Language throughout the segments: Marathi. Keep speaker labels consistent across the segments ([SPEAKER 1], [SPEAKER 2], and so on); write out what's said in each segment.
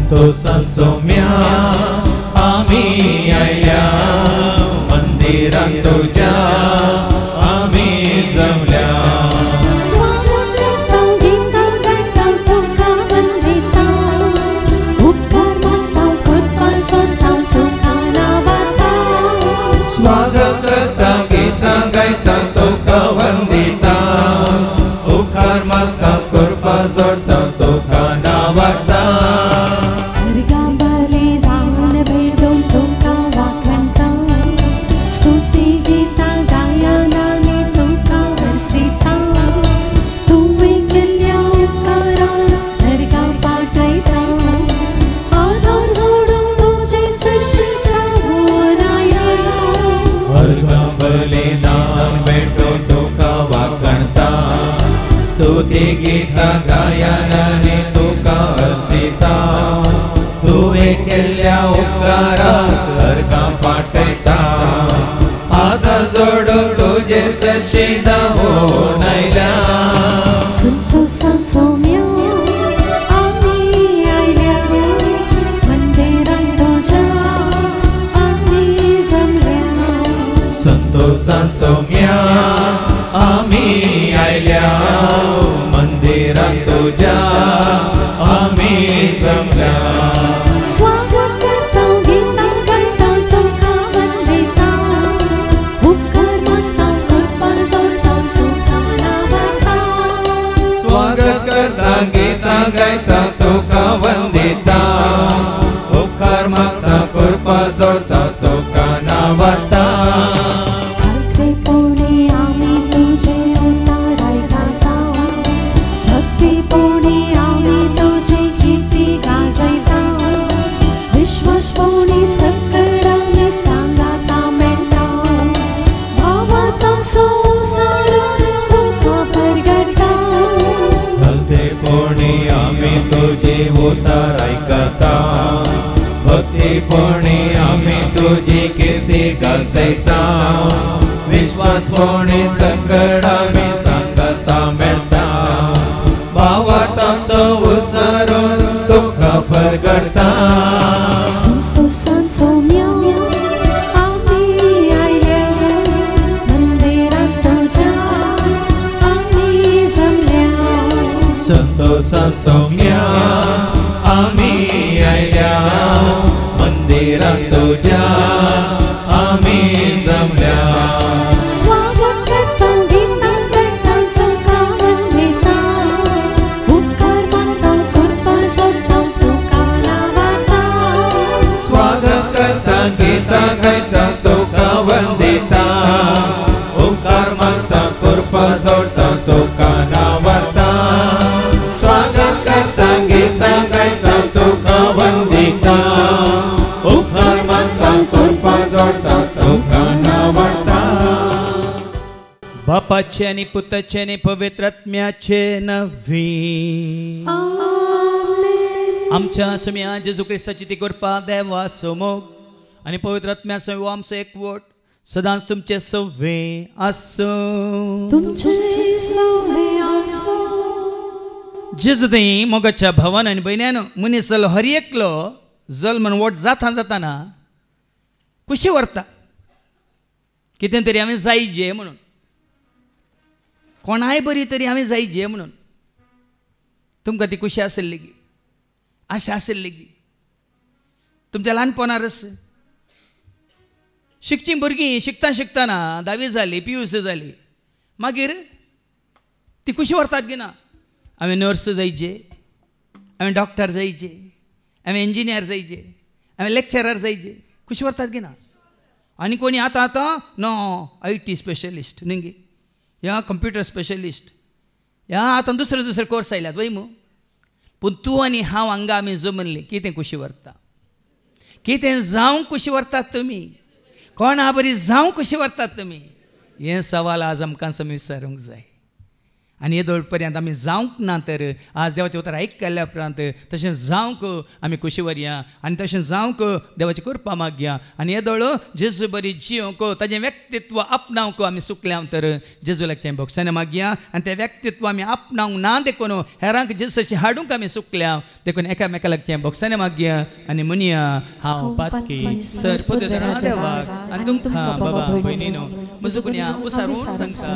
[SPEAKER 1] संतोषान सौम्या आम्ही आयल्या मंदिरात तुझ्या आम्ही जमल्या स्वागत करता गीता गायता तुका वंदिता उपकार मागता कृपा जोडता तुका नावाता स्तुति गीता गायनाने तुका हर्षिता तुवे केल्ल्या उपकाराक अर्घा पाठयता आदर जोडून तुजे सरशी जावून आयल्या
[SPEAKER 2] संतोषान सौम्या आम्ही आयल्या मंदिरात तुझ्या आम्ही जमल्या
[SPEAKER 1] संतोषान सौम्या आम्ही आयल्या मंदिरात तुझ्या आम्ही जमल्या
[SPEAKER 2] स्वागत करता गीता गायता तुका वंदिता उपकार मागता कृपा जोडता तुका नावाता
[SPEAKER 1] स्वागत करता गीता गायता तुका वंदिता उपकार मागता कृपा जोडता तुका नावाता उतार ऐकता भक्तीपणे आम्ही तुझी कीर्ती गाजयता विश्वासपणे संकट आम्ही सांगता मेळटा भावार्थ आमचो उसरून तुका परगडता
[SPEAKER 2] संतोषान सौम्या आम्ही आयल्या मंदिरात तुझ्या आम्ही जमल्या
[SPEAKER 1] संतोषान सौम्या आम्ही आयल्या मंदिरात तुझ्या आम्ही जमल्या
[SPEAKER 2] स्वागत करता गीता गायता तुका वंदिता उपकार मागता कृपा जोडता तुका नावाता
[SPEAKER 1] स्वागत करता गीता गायता तुका वंदिता उपकार मागता कृपा जोडता तुका नावाता स्वागत करता गीता गायता तुका वंदिता उपकार मागता कृपा जोडता तुका नावाता
[SPEAKER 3] बापाचे आणि पुताचे आणि पवित्र आत्म्याचे नवी आमच्या सम्या जेजू ख्रिस्ताची ती कृपा देवा समोग आणि पवित्र आत्म्या सव आमचो एकवट सदांच तुमचे सवे आसो जेजुदी मोगाच्या भावान आनी भयण्यान मनीस जालो हर एकलो जल्म वोट जाताना खुशी व्हरता कितें तरी हांवें जायजें म्हणून कोणाय बरी तरी हांवें जायजें म्हणून तुमकां ती खुशी आसली गी आशा आसली गी तुमच्या ल्हानपणार शिकचीं भुरगीं शिकतना 10वी जाली PUC जाली मागीर ती खुशी व्हरतात गी ना हांवें नर्स जायचे हांवें डॉक्टर जायचे हांवें इंजिनियर जायचे हांवें लेक्चरर जायचे खुशी व्हरतात गी ना आनी कोणी आतां नो IT स्पेशलिस्ट न्ही गे ह्या कंप्युटर स्पेशलिस्ट ह्या आतां दुसरे कोर्स आयल्यात वय मू पूण तूं आनी हांव हांगा आमी जमनली कितें खुशी व्हरता कितें जावंक खुशी व्हरतात तुमी कोणा बरी जावंक खुशी व्हरतात तुमी हें सवाल आज आमकां विचारूंक जाय आनी येदोळ पर्यंत आमी जावंक ना तर आज देवाचें उतर आयकल्या उपरांत तशें जावंक आमी कुशी व्हरया आनी तशें जावंक देवाची कृपा मागया आनी येदोळ जेजू बरी जियोंक ताजें व्यक्तित्व आपणावंक आमी सुकल्या तर जेजू लागचें भोगसाने मागया आनी तें व्यक्तित्व आमी आपणावंक ना देखून हेरांक जेजूची हाडूंक आमी सुकल्या देखून एकामेका लागचें भोगसाने मागया आनी म्हणया हांव पातकी सर पदवेदारा देवाक आनी तुमकां बाबा भयणीनो म्हजो गुन्या उसारून सांगता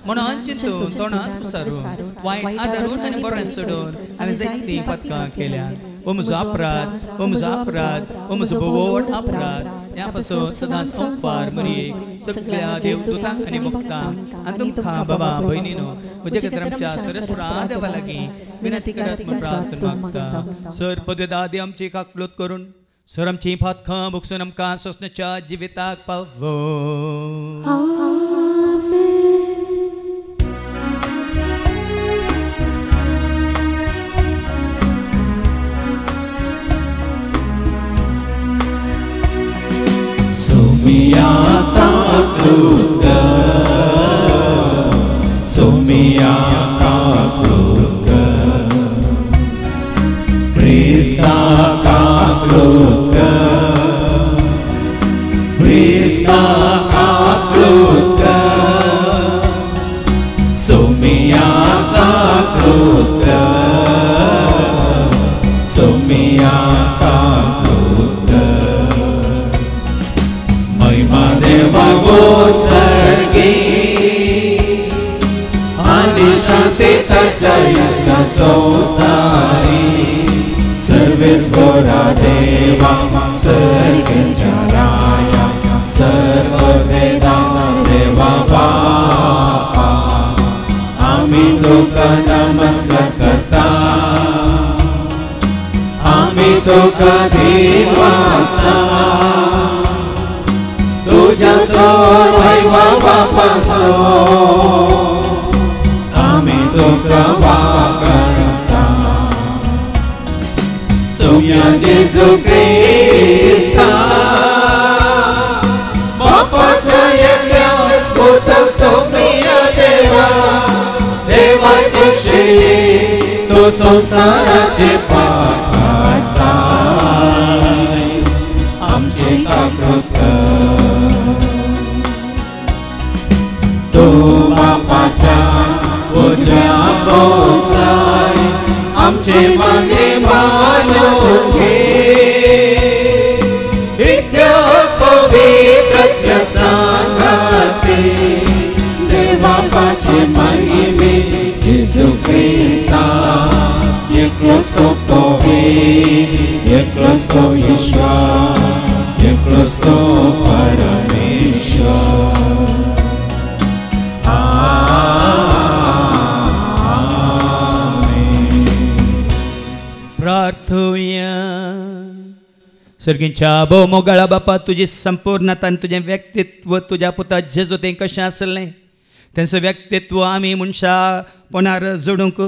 [SPEAKER 3] म्हणून चिंतून तोंडांत उसारून वायट आदारून आनी बरें सोडून हांवें जायतीं पथकां केल्या ओ म्हजो अपराध ओ म्हजो अपराध ओ म्हजो व्हड अपराध ह्या पासून सदांच संपार मरयेक सगळ्या देवदूतांक आनी मुक्तांक आनी तुमकां बाबा भयणीनो म्हजे खातीर आमच्या सरस्पुरा देवा लागीं विनंती करत म्हूण प्रार्थना मागता सर पदवेदादी आमची काकलूत करून सर आमची पथकां भोगसून आमकां सोंसणेच्या जिविताक पावो
[SPEAKER 1] Sumia takluka, Sumia takluka, Krista takluka, Krista takluka, Sumia takluka, Sumia takluka. Deva Gosargi Ani Shanti Tachayishta Sosari Service Gora Deva Sarga Charaya Sarva Veda Deva Baba Ami Tuka Namaskata Ami Tuka Divasa तुझ्या चोरैवा बापासो आम्ही तुका वागणता सोया जेजू ख्रिस्ता बापाच्या एकल्या स्फोट सोफिया देवा देवाचे श्री तो संसाराचे पाहता आमचे ताकद तो बापाच्या उजव्या कोसाय आमचे मागे मानून घे नित्य पवित्र सांगते देवापाचे महिमे जेजू ख्रिस्ता एकलोच तो एकलोच तो ईश्वर एकलोच तो परमेश्वर
[SPEAKER 3] प्रार्थूया सर्गींच्या भोव मोगाळा बापा तुजी संपूर्णता आनी तुजें व्यक्तित्व तुज्या पुता जेजू तें कशें आसलें तेंचें व्यक्तित्व आमी मनशापणार जोडूंक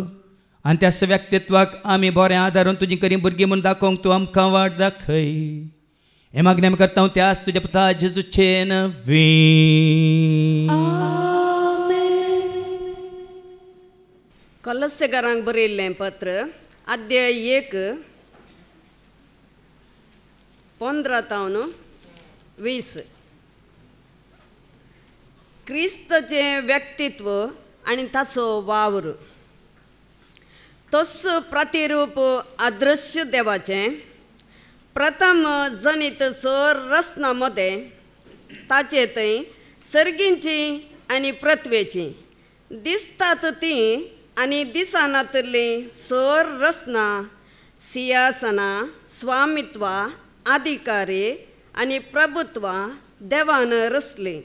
[SPEAKER 3] आनी त्या व्यक्तित्वाक आमी बरें आदारून तुजी करी भुरगीं म्हूण दाखोवंक तूं आमकां वाट दाखय हें मागणें आमी करता त्याच तुज्या पुता जेजूचे नवी
[SPEAKER 4] कलस्यकारांक बरयल्लें पत्र अध्याय 1 15-20 क्रिस्ताचें व्यक्तित्व आनी ताचो वावर तस प्रतिरूप अदृश्य देवाचें प्रथम जनित सर रचना मध्ये ताचे थंय सर्गींची आनी पृथ्वेची दिसतात ती आनी दिसानातली सर रचना सिंहासना स्वामित्वा अधिकारी आनी प्रभुत्वा देवान रचली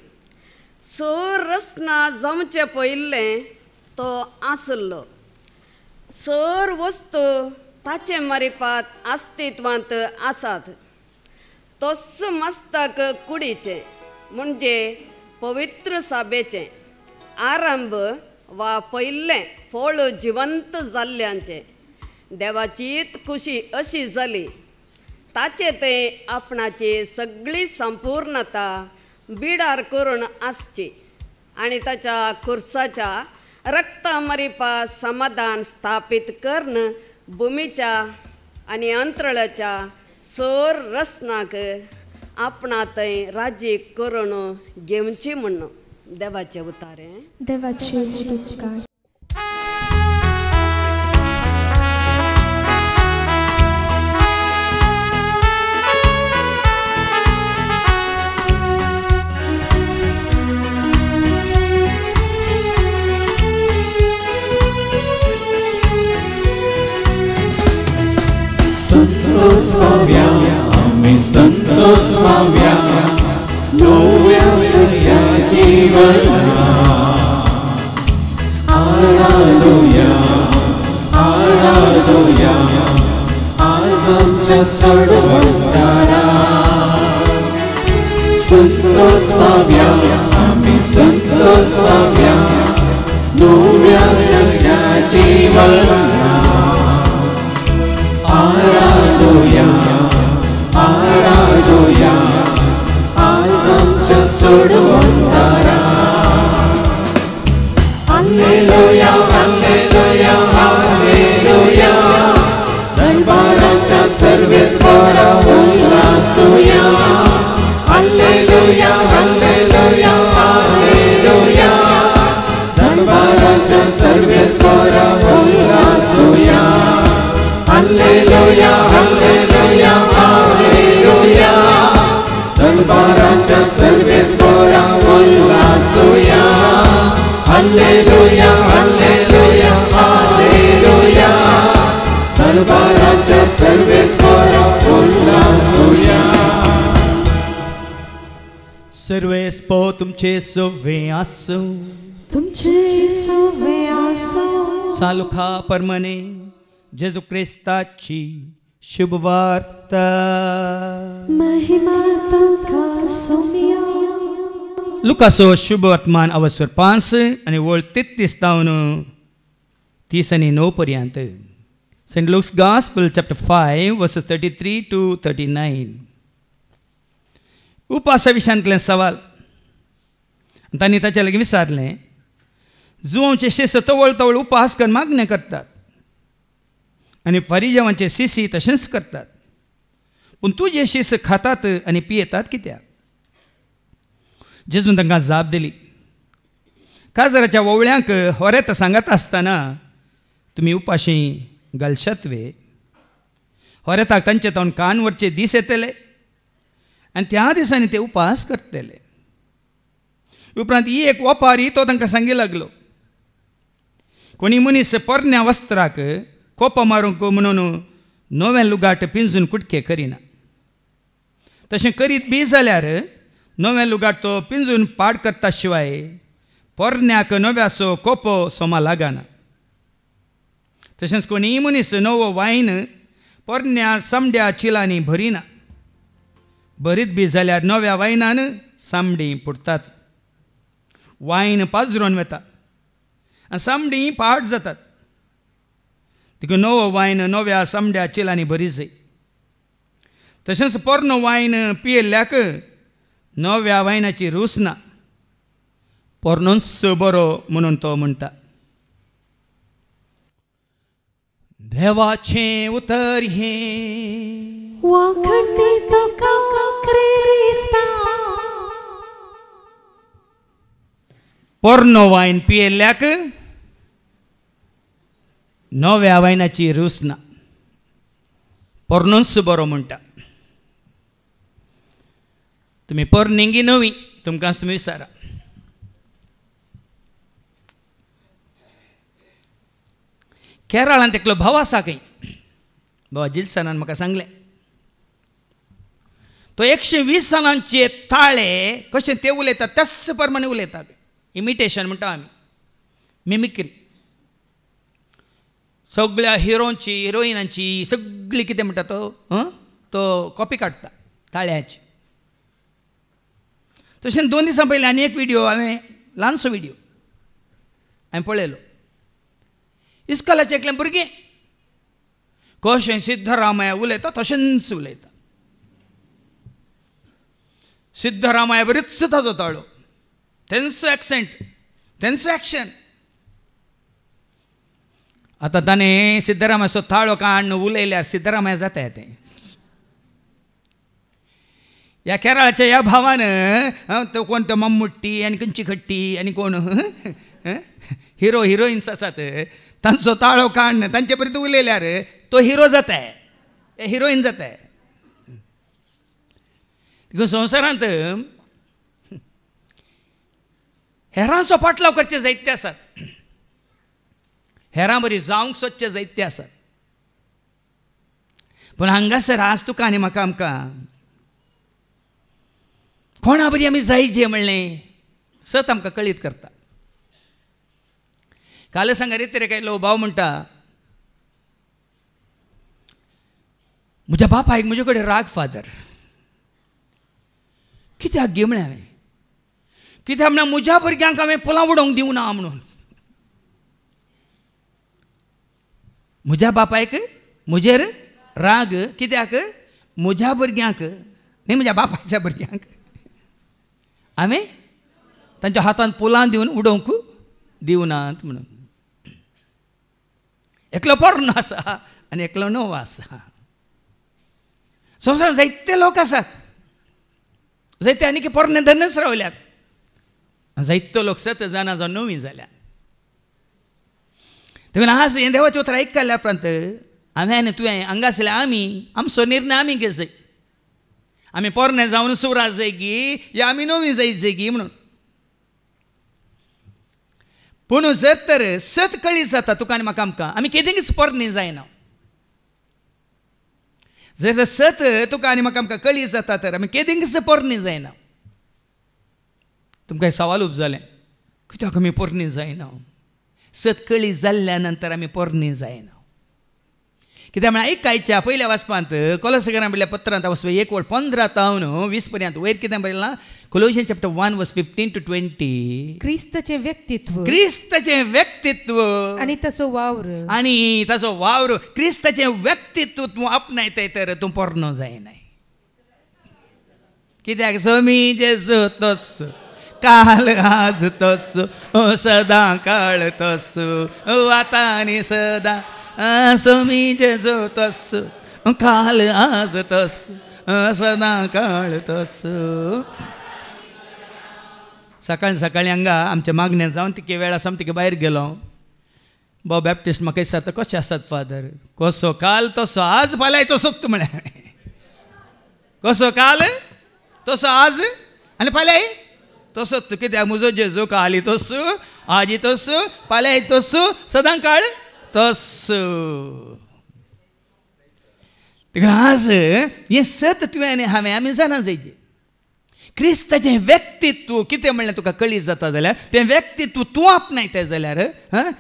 [SPEAKER 4] सर रचना जमचे पयले तो आसलो सर वस्तू ताचे मरिपात अस्तित्वांत आसात तोच मस्तक कुडीचे म्हणजे पवित्र सभेचे आरंभ वा पयले फळ जिवंत जाल्ल्यांचे देवाचीच खुशी अशी जाली ताचे ते आपणाची सगळी संपूर्णता बिडार करून आसची आनी ताच्या खुर्साच्या रक्त मरिपा समाधान स्थापित करण भूमीच्या आणि अंतराळाच्या सर रचनाक आपणातय राज्य करून घेवची म्हणून देवाचे उतारे.
[SPEAKER 2] देवाचे उपकार.
[SPEAKER 1] Santos Mawia, आम्ही संतोष माव्या, नव्या सया जीवना आराधूया, आराधूया आज आमच्या सर्वांना. संतोष माव्या, आम्ही संतोष माव्या, नव्या सया जीवना आराधूया, आराधूया आज आमच्या सोडवणारा. हालेलुया, हालेलुया, हालेलुया दरबाराच्या सर्वेश्वरा उल्हासूया. हालेलुया, हालेलुया, हालेलुया दरबाराच्या सर्वेश्वरा उल्हासूया. हालेलुया, हालेलुया, हालेलुया दरबाराच्या सर्वेश्वरा उल्हासूया. हालेलुया, हालेलुया, हालेलुया दरबाराच्या सर्वेश्वरा उल्हासूया.
[SPEAKER 3] सर्वेस्पो तुमचे सोवे आसो,
[SPEAKER 2] तुमचे सोवे आसो.
[SPEAKER 3] सालुखा परमने जेजू ख्रिस्ताची शुभ वार्ता.
[SPEAKER 2] महिमा तुका सोमिया.
[SPEAKER 3] लुकासो शुभ वर्तमान अवस्वर 5 आणि वळ 33 तावन 30 आणि 9 पर्यंत. Saint Luke's gospel chapter 5 verses 33 to 39. उपासा विशयांतले सवाल तांणी ताचे लागीं विचारलें, जुवांचे शिश्य तवळ तवळ उपास करून मागणें करतात आणि फरिजेवांचे शिशी तशेंच करतात, पूण तुजे शिश्य खातात आनी पियेतात कित्याक? जेजून तांकां जाप दिली, काजराच्या वोवळ्यांक होरेत सांगत आसतना तुमी उपाशी घालशात वे. होरेताक तांचे तोंड कान वरचे दीस येतले आनी त्या दिसांनी ते उपास करतले. उपरांत ही एक ओपारी तो तांकां सांगी लागलो, कोणी मनीस पोरण्या वस्त्राक कोप मारूंक म्हणून नवें लुगाट पिंजून कुटके करिना. तशें करीत बी जाल्यार नवें लुगाट तो पिंजून पाड करता शिवाय पोरण्याक नव्याचो कोपो सोमा लागना. तशेंच कोणीय मनीस नवो वायन पोरण्या सामड्या चिलांनी भरिना. भरीत बी जाल्यार नव्या वायनान सामडी पुडतात. वायन पाजरोन वता आनी सामडी पाड जातात. तिका नवो वायन नव्या सामड्या चिलांनी भरी जाय. तशेंच पोरनो वायन पियेल्ल्याक नव्या वायनाची रूच ना. पोरनोच बरो म्हणून तो म्हणटा. देवाचें उतर हें
[SPEAKER 2] वाखणी तुका क्रिस्ता.
[SPEAKER 3] पोरनो वायन पियेल्ल्याक नव्या वायनाची रूच ना. पोरनोच बरो म्हणटा. तुमी पोरनिंगी नवी तुमकांच तुमी विचारा. केरळांत एकलो भाव आसा खंय, बाबा जिल्सनान म्हाका सांगलें, तो 120 सालांचे ताळे कशें ते उलयतात त्याच प्रमाणे उलयता. इमिटेशन म्हणटा आमी, मिमिक्री. सगळ्या हिरोची हिरोइनांची सगळी कितें म्हणटा तो कॉपी काडटा ताळ्याची. तशें 2 दिसां पयलीं आनी एक विडियो हांवें ल्हानसो विडियो हांवें पळयलो. इस्कॉलाचें एकलें भुरगें कशें सिद्धरामया उलयता तशेंच उलयता. सिद्धरामया बरीच ताजो ताळो, तेंच एक्सेंट, तेंच एक्शन. आता ताणें सिद्धरामाचो ताळो काडून उलयल्यार सिद्धरामया जाता येते. या केरळाच्या या भावान तो कोण तो मम्मुट्टी आणि खंयची खट्टी आणि कोण हिरो हिरोईन्स आसात तांचो ताळो काडून तांचे पर्यंत उलयल्यार तो हिरो जाताय, हिरोईन जाताय. संवसारांत हेरांचो पाटलाव करचे जायते आसात, हेरां बरी जावंक सोदचे जायते आसात. पूण हांगासर आज तुका आनी म्हाका आमकां कोणा बरी आमी जायचे म्हणलें सत आमकां कळीत करता. काल सांगा रे तरी काय लो भाव म्हणटा म्हज्या बापायक म्हजे कडेन राग फादर. कित्याक गे म्हळें हांवें, कित्याक म्हळ्यार म्हज्या भुरग्यांक हांवें पुलाव उडोवंक दिवना म्हणून. म्हज्या बापायक म्हजेर राग कित्याक म्हज्या भुरग्यांक न्ही म्हज्या बापायच्या भुरग्यांक हांवें तांच्या हातान पुलां दिवन उडोवंक दिवनात म्हणून. एकलो पोरणो आसा आनी एकलो नवो आसा. संवसारांत जायते लोक आसात, जायते आनी पोरणे धनच रावल्यात, जायतो लोक सत जाणा जावन नवी जाल्यात. देखून आज हें देवाचें उतर आयकल्या उपरांत हांवें आनी तुवें हांगासले आमी आमचो निर्णय आमी घेवचो. आमी पोरणे जावन सुराज जाय गी या आमी नवी जायचीं गी म्हणून. पूण जर तर सत कळी जाता तुका आनी म्हाका आमकां आमी केदींच पोरणी जायना. जर सत तुका आनी म्हाका आमकां कळी जाता तर आमी केदींच पोरणी जायना. तुमकां सवाल उपजालें कित्याक आमी पोरणी जायना. सत कळी जाल्ल्या नंतर आमी पोरणी जायना. कित्याक म्हळ्यार एक कांयच्या पयल्या वाचपांत कोलोसांकरांक बरयल्ल्या पत्रांत वचपा 1:15 तावन 20 पर्यंत वयर कितें बरयलां कोलोसियन्स चॅप्टर 1:15-20
[SPEAKER 2] क्रिस्ताचें व्यक्तित्व,
[SPEAKER 3] क्रिस्ताचें व्यक्तित्व
[SPEAKER 2] आनी तसो वावर
[SPEAKER 3] क्रिस्ताचें व्यक्तित्व तूं आपणायताय तर तूं पोरणो जायना. कित्याक सोमी जेजू तोच काल आज तोच सदां काळ तोच आतां आनी सदां. सोमी जेजू तोच काल आज तोच सदां काळ तोच. सकाळी सकाळी हांगा आमच्या मागण्या जावन तिके वेळ आसा तिके भायर गेलो. भाव बॅप्टिस्ट म्हाका विचारता कशें आसात फादर. कसो काल तसो आज फाल्यां तसोच म्हळ्यार. कसो काल तसो आज आनी फाल्यां तसोच. कित्याक म्हजो जेजू काली तोच आजी तोच फाल्यां तोच सदां काळ तोच. देखून आज हें सत तुवें आनी हांवें आमी जाणा जायचें. क्रिस्ताचें व्यक्तित्व कितें म्हणलें तुका कळीत जाता जाल्यार तें व्यक्तित्व तूं आपणायता जाल्यार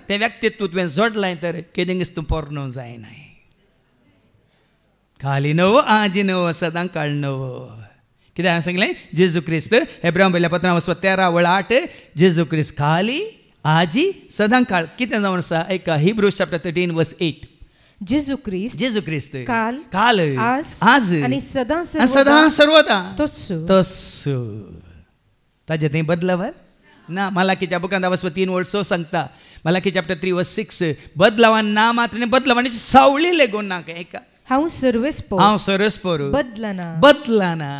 [SPEAKER 3] तें व्यक्तित्व तुवें जोडलां तर केदींच तूं पोरणो जायना. काली नवो आजी नवो सदां काळ नवो. कित्याक हांवें सांगलें जेजू क्रिस्त हेब्रांक बरयल्ल्या पत्रांत 13:8 जेजू क्रिस्त काली आजी सदां काळ. कितें जावन आसा ऐका हिब्रूज चॅप्टर 13:8
[SPEAKER 2] जेजू क्रिस्त काल आज आनी सदां
[SPEAKER 3] सर्वदा
[SPEAKER 2] तोच.
[SPEAKER 3] ताजे थंय बदलावर ना. मालाकीच्या बुकांत वचपा 3:6 सांगता. मालाकी चॅप्टर 3:6 बदलावान ना मात्र बदलावानीची सावळी लेगून ना. ऐका
[SPEAKER 2] हांव सर्वेस्पोर
[SPEAKER 3] बदलाना.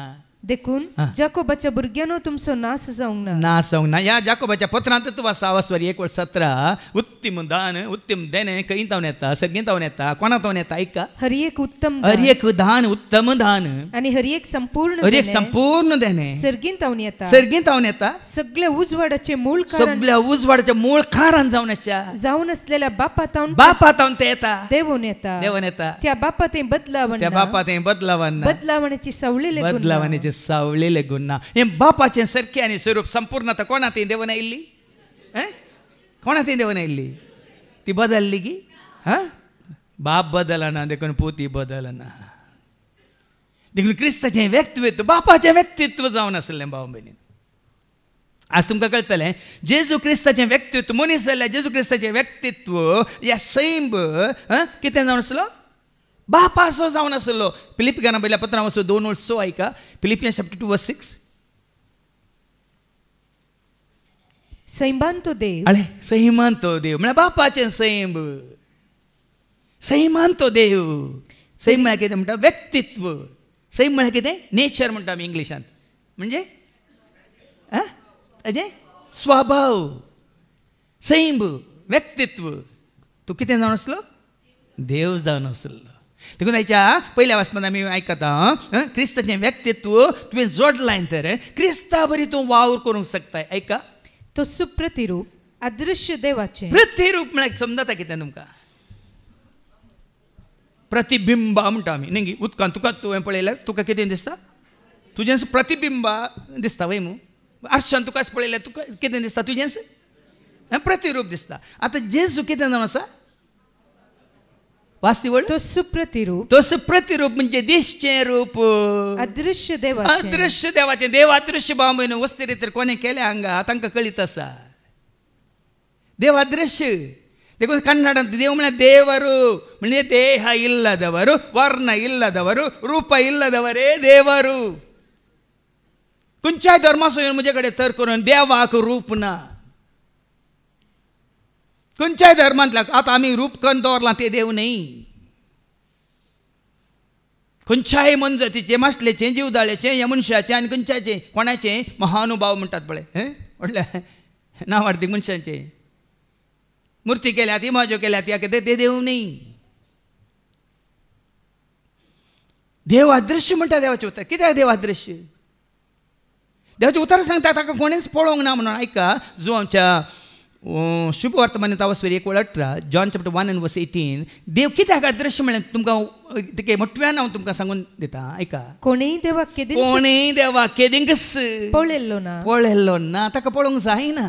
[SPEAKER 2] देखून जाकोबाच्या भुरग्यांनो तुमचो नाश जावंक
[SPEAKER 3] ना. ह्या जाकोबाच्या पत्रांत तूं वाचा 1:17 उत्तम दान उत्तम देणे खंय तावन येता सर्गें तावन येता कोणा तावन येता. ऐका
[SPEAKER 2] हरी एक उत्तम
[SPEAKER 3] दान
[SPEAKER 2] आनी हरी एक संपूर्ण देणे सर्गें तावन येता. सगळ्या उजवाडाचे
[SPEAKER 3] मूळ कारण जावन
[SPEAKER 2] असलेल्या बापा तावन
[SPEAKER 3] ते येता
[SPEAKER 2] देवून येता. त्या बापा ते बदलावन बदलावण्याची सावळी लेगून ना. हें बापाचें सारकें आनी स्वरूप संपूर्णता कोणा ती देवन आयिल्ली. कोणा ती देवन आयिल्ली ती बदलली की बाप बदलना देखून पोती बदलना. देखून क्रिस्ताचें व्यक्तित्व बापाचें व्यक्तित्व जावन आसलें भाव भयणी. आज तुमकां कळटलें जेजू क्रिस्ताचें व्यक्तित्व मनीस जाल्यार जेजू क्रिस्ताचें व्यक्तित्व ह्या सैम कितें जावन आसलो बापासो जावन आसलो. फिलिपिकांक बरयल्ल्या पत्रांत 2:6 ऐका. फिलिपियन्स चॅप्टर 2:6 सैमांतो देव
[SPEAKER 3] म्हळ्यार बापाचें सैम. सैमान तो देव. सैम म्हळ्यार कितें म्हणटा व्यक्तित्व. सैम म्हळ्यार कितें नेचर म्हणटा आमी इंग्लिशांत. म्हणजे ताजें स्वभाव. सैम व्यक्तित्व. तूं कितें जावन आसलो देव जावन आसलो. देखून हाच्या पयल्या वाचपांत आमी आयकता क्रिस्ताचें व्यक्तित्व तुवें जोडलां तर क्रिस्ता बरी तूं वावर करूंक शकता. ऐका
[SPEAKER 2] तो सुप्रतिरूप अदृश्य देवाचें.
[SPEAKER 3] प्रतिरूप म्हळ्यार समजता कितें तुमकां. प्रतिबिंब म्हणटा आमी न्ही. उदकांत तुका तुवें पळयल्यार तुका कितें दिसता तुजें प्रतिबिंब दिसता वय मू. आरशान तुकाच पळयल्यार तुका कितें दिसता तुजेंच प्रतिरूप दिसता. आतां जेजू कितें जावन आसा वाचती वळ.
[SPEAKER 2] तो सुप्रतिरूप.
[SPEAKER 3] तो सुप्रतिरूप म्हणजे दिसचें रूप
[SPEAKER 2] अदृश्य देवाचें.
[SPEAKER 3] अदृश्य देवाचें. देव अदृश्य भाव म्हण वस्ती रितीर कोणें केलें हांगा तांकां कळीत आसा. देव अदृश्य. देखून कन्नडांत देव म्हळ्यार देವರು म्हणजे ದೇಹ ಇಲ್ಲದವರು ವರ್ಣ ಇಲ್ಲದವರು ರೂಪ ಇಲ್ಲದವರೇ ದೇವರು. खंयच्याय धर्माचो येवन म्हजे कडेन तर्क करून देवाक रूप ना. खंयच्याय धर्मांतल्या आतां आमी रूप करून दवरलां तें देव न्ही. खंयच्याय मनजतीचें मासलेचें जीवदाळेचें ह्या मनशाचें आनी खंयच्याचें कोणाचें महानुभाव म्हणटात पळय व्हडल्या नांवार्थीक मनशांचें मुर्ती केल्यात इमाज्यो केल्यात या कितें ते देव न्ही. देव अदृश्य म्हणटा देवाचें उतर. कित्याक देव अदृश्य. देवाचें उतर सांगता ताका कोणेंच पळोवंक ना म्हणून. ऐका जुवांच्या शुभ वर्तमानांत वचपी 1:18 जॉन चॅप्टर 1:18 देव कित्याक अदृश्य म्हळ्यार तुमकां तेगे मोठव्यान हांव तुमकां सांगून दिता. ऐका
[SPEAKER 2] कोणेय देवाक
[SPEAKER 3] केदिंगस पळयल्लो ना ताका पळोवंक जायना.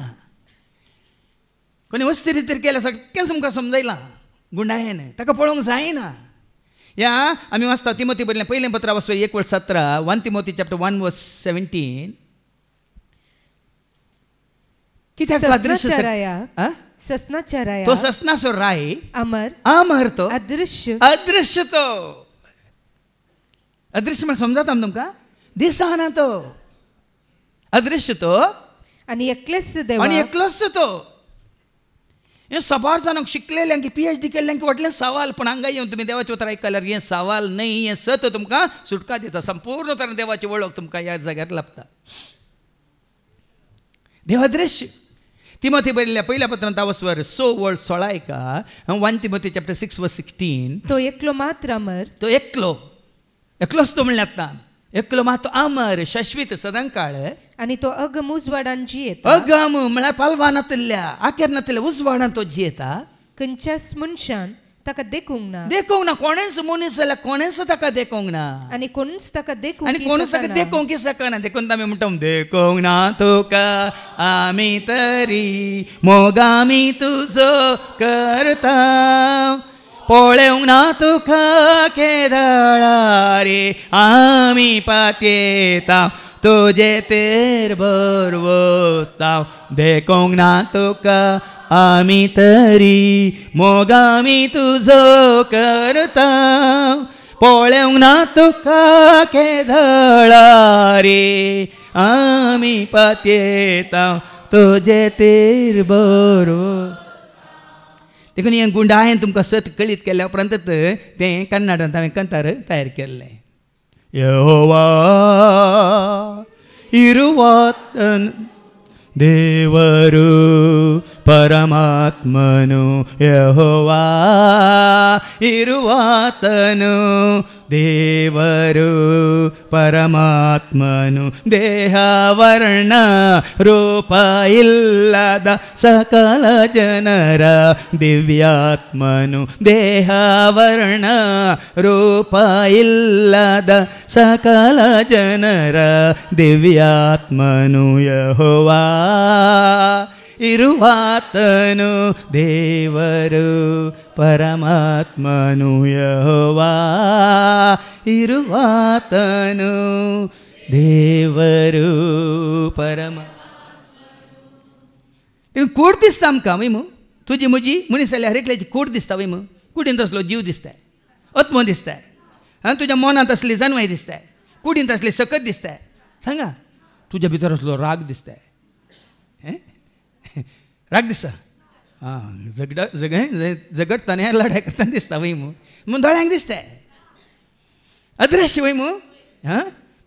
[SPEAKER 3] कोणी वस्ती रितीर केल्या सारकें तुमकां समजयलां गुंडायेन ताका पळोवंक जायना. ह्या आमी वाचता तिमोथी बरयलें पयलें पत्र वचपी 1:17 1 तिमोथी चॅप्टर 1:17. कित्याक तो ससनाचो राय अमर तो अदृश्य तो. अदृश्य म्हळ्यार समजता तुमकां दिसना तो. अदृश्य तो
[SPEAKER 2] आनी
[SPEAKER 3] एकलोच तो. हें सबार जाणांक शिकलेल्यांक PhD केल्ल्यांक व्हडलें सवाल. पूण हांगा येवन तुमी देवाचें उतर आयकल्यार हें सवाल न्हय. हें सत तुमकां सुटका दिता. संपूर्ण तरेन देवाची वळख तुमकां ह्या जाग्यार लाभता. देव अदृश्य. तिमोथी बरयल्ल्या पयल्या पत्रांत वचवर 16 ऐका 1 तिमोथी चॅप्टर 6:16.
[SPEAKER 2] तो एकलो मात्र अमर.
[SPEAKER 3] तो एकलोच तो म्हणल्यार आतां एकलो मात अमर शाश्वत सदां काळ.
[SPEAKER 2] आनी तो अगम उजवाडान जियेता.
[SPEAKER 3] अगम म्हळ्यार पालवानांतल्या आकेरनांतल्या उजवाडान तो जियेता.
[SPEAKER 2] खंयच्याच मनशान ताका देखूंक ना.
[SPEAKER 3] कोणेच मनीस जाल्यार कोणेच ताका देखूंक ना.
[SPEAKER 2] आनी कोणूच ताका देखूंक
[SPEAKER 3] शकना. देखून आमी म्हणटा देखूंक ना तुका आमी तरी मोगामी तुजो करता. पळोवंक ना तुका केदळा रे आमी पातयेता तुजे तेर बरवस्ता. देखूंक ना तुका आमी तरी मोगामी तुजो करता. पळोवंक ना तुका केदळा रे आमी पातयेता तुजे तेर बरवस्ता. देखून हें गुंडायेन तुमकां सत कळीत केल्या उपरांत तें कन्नडांत हांवें कंतार तयार केल्लें. यहोवा इरुवातन देವರು परमात्मनु. यहोवा इरुवातनु ದೇವರು ಪರಮಾತ್ಮನು. ದೇಹ ವರ್ಣ ರೂಪ ಇಲ್ಲದ ಸಕಲ ಜನರ ದಿವ್ಯಾತ್ಮನು. ದೇಹ ವರ್ಣ ರೂಪ ಇಲ್ಲದ ಸಕಲ ಜನರ ದಿವ್ಯಾತ್ಮನು. ಯೆಹೋವಾ ಇರುವಾತನು ದೇವರು ಪರಮಾತ್ಮನು. ಯೆಹೋವಾ ಇರುವಾತನು ದೇವರು परमात्मनु. कूड दिसता आमकां वय मू. तुजी म्हजी मनीस जाल्यार हर एकल्याची कूड दिसता वय मू. कुडींत असलो जीव दिसता, आत्मो दिसता, तुज्या मनांत असली जानवाय दिसता, कुडींत असली सकत दिसता. सांगा तुज्या भितर असलो राग दिसता. राग दिसता झगडताना लढाई करताना दिसता वय मग दोळ्यांक दिसताय अदृश्य वय मग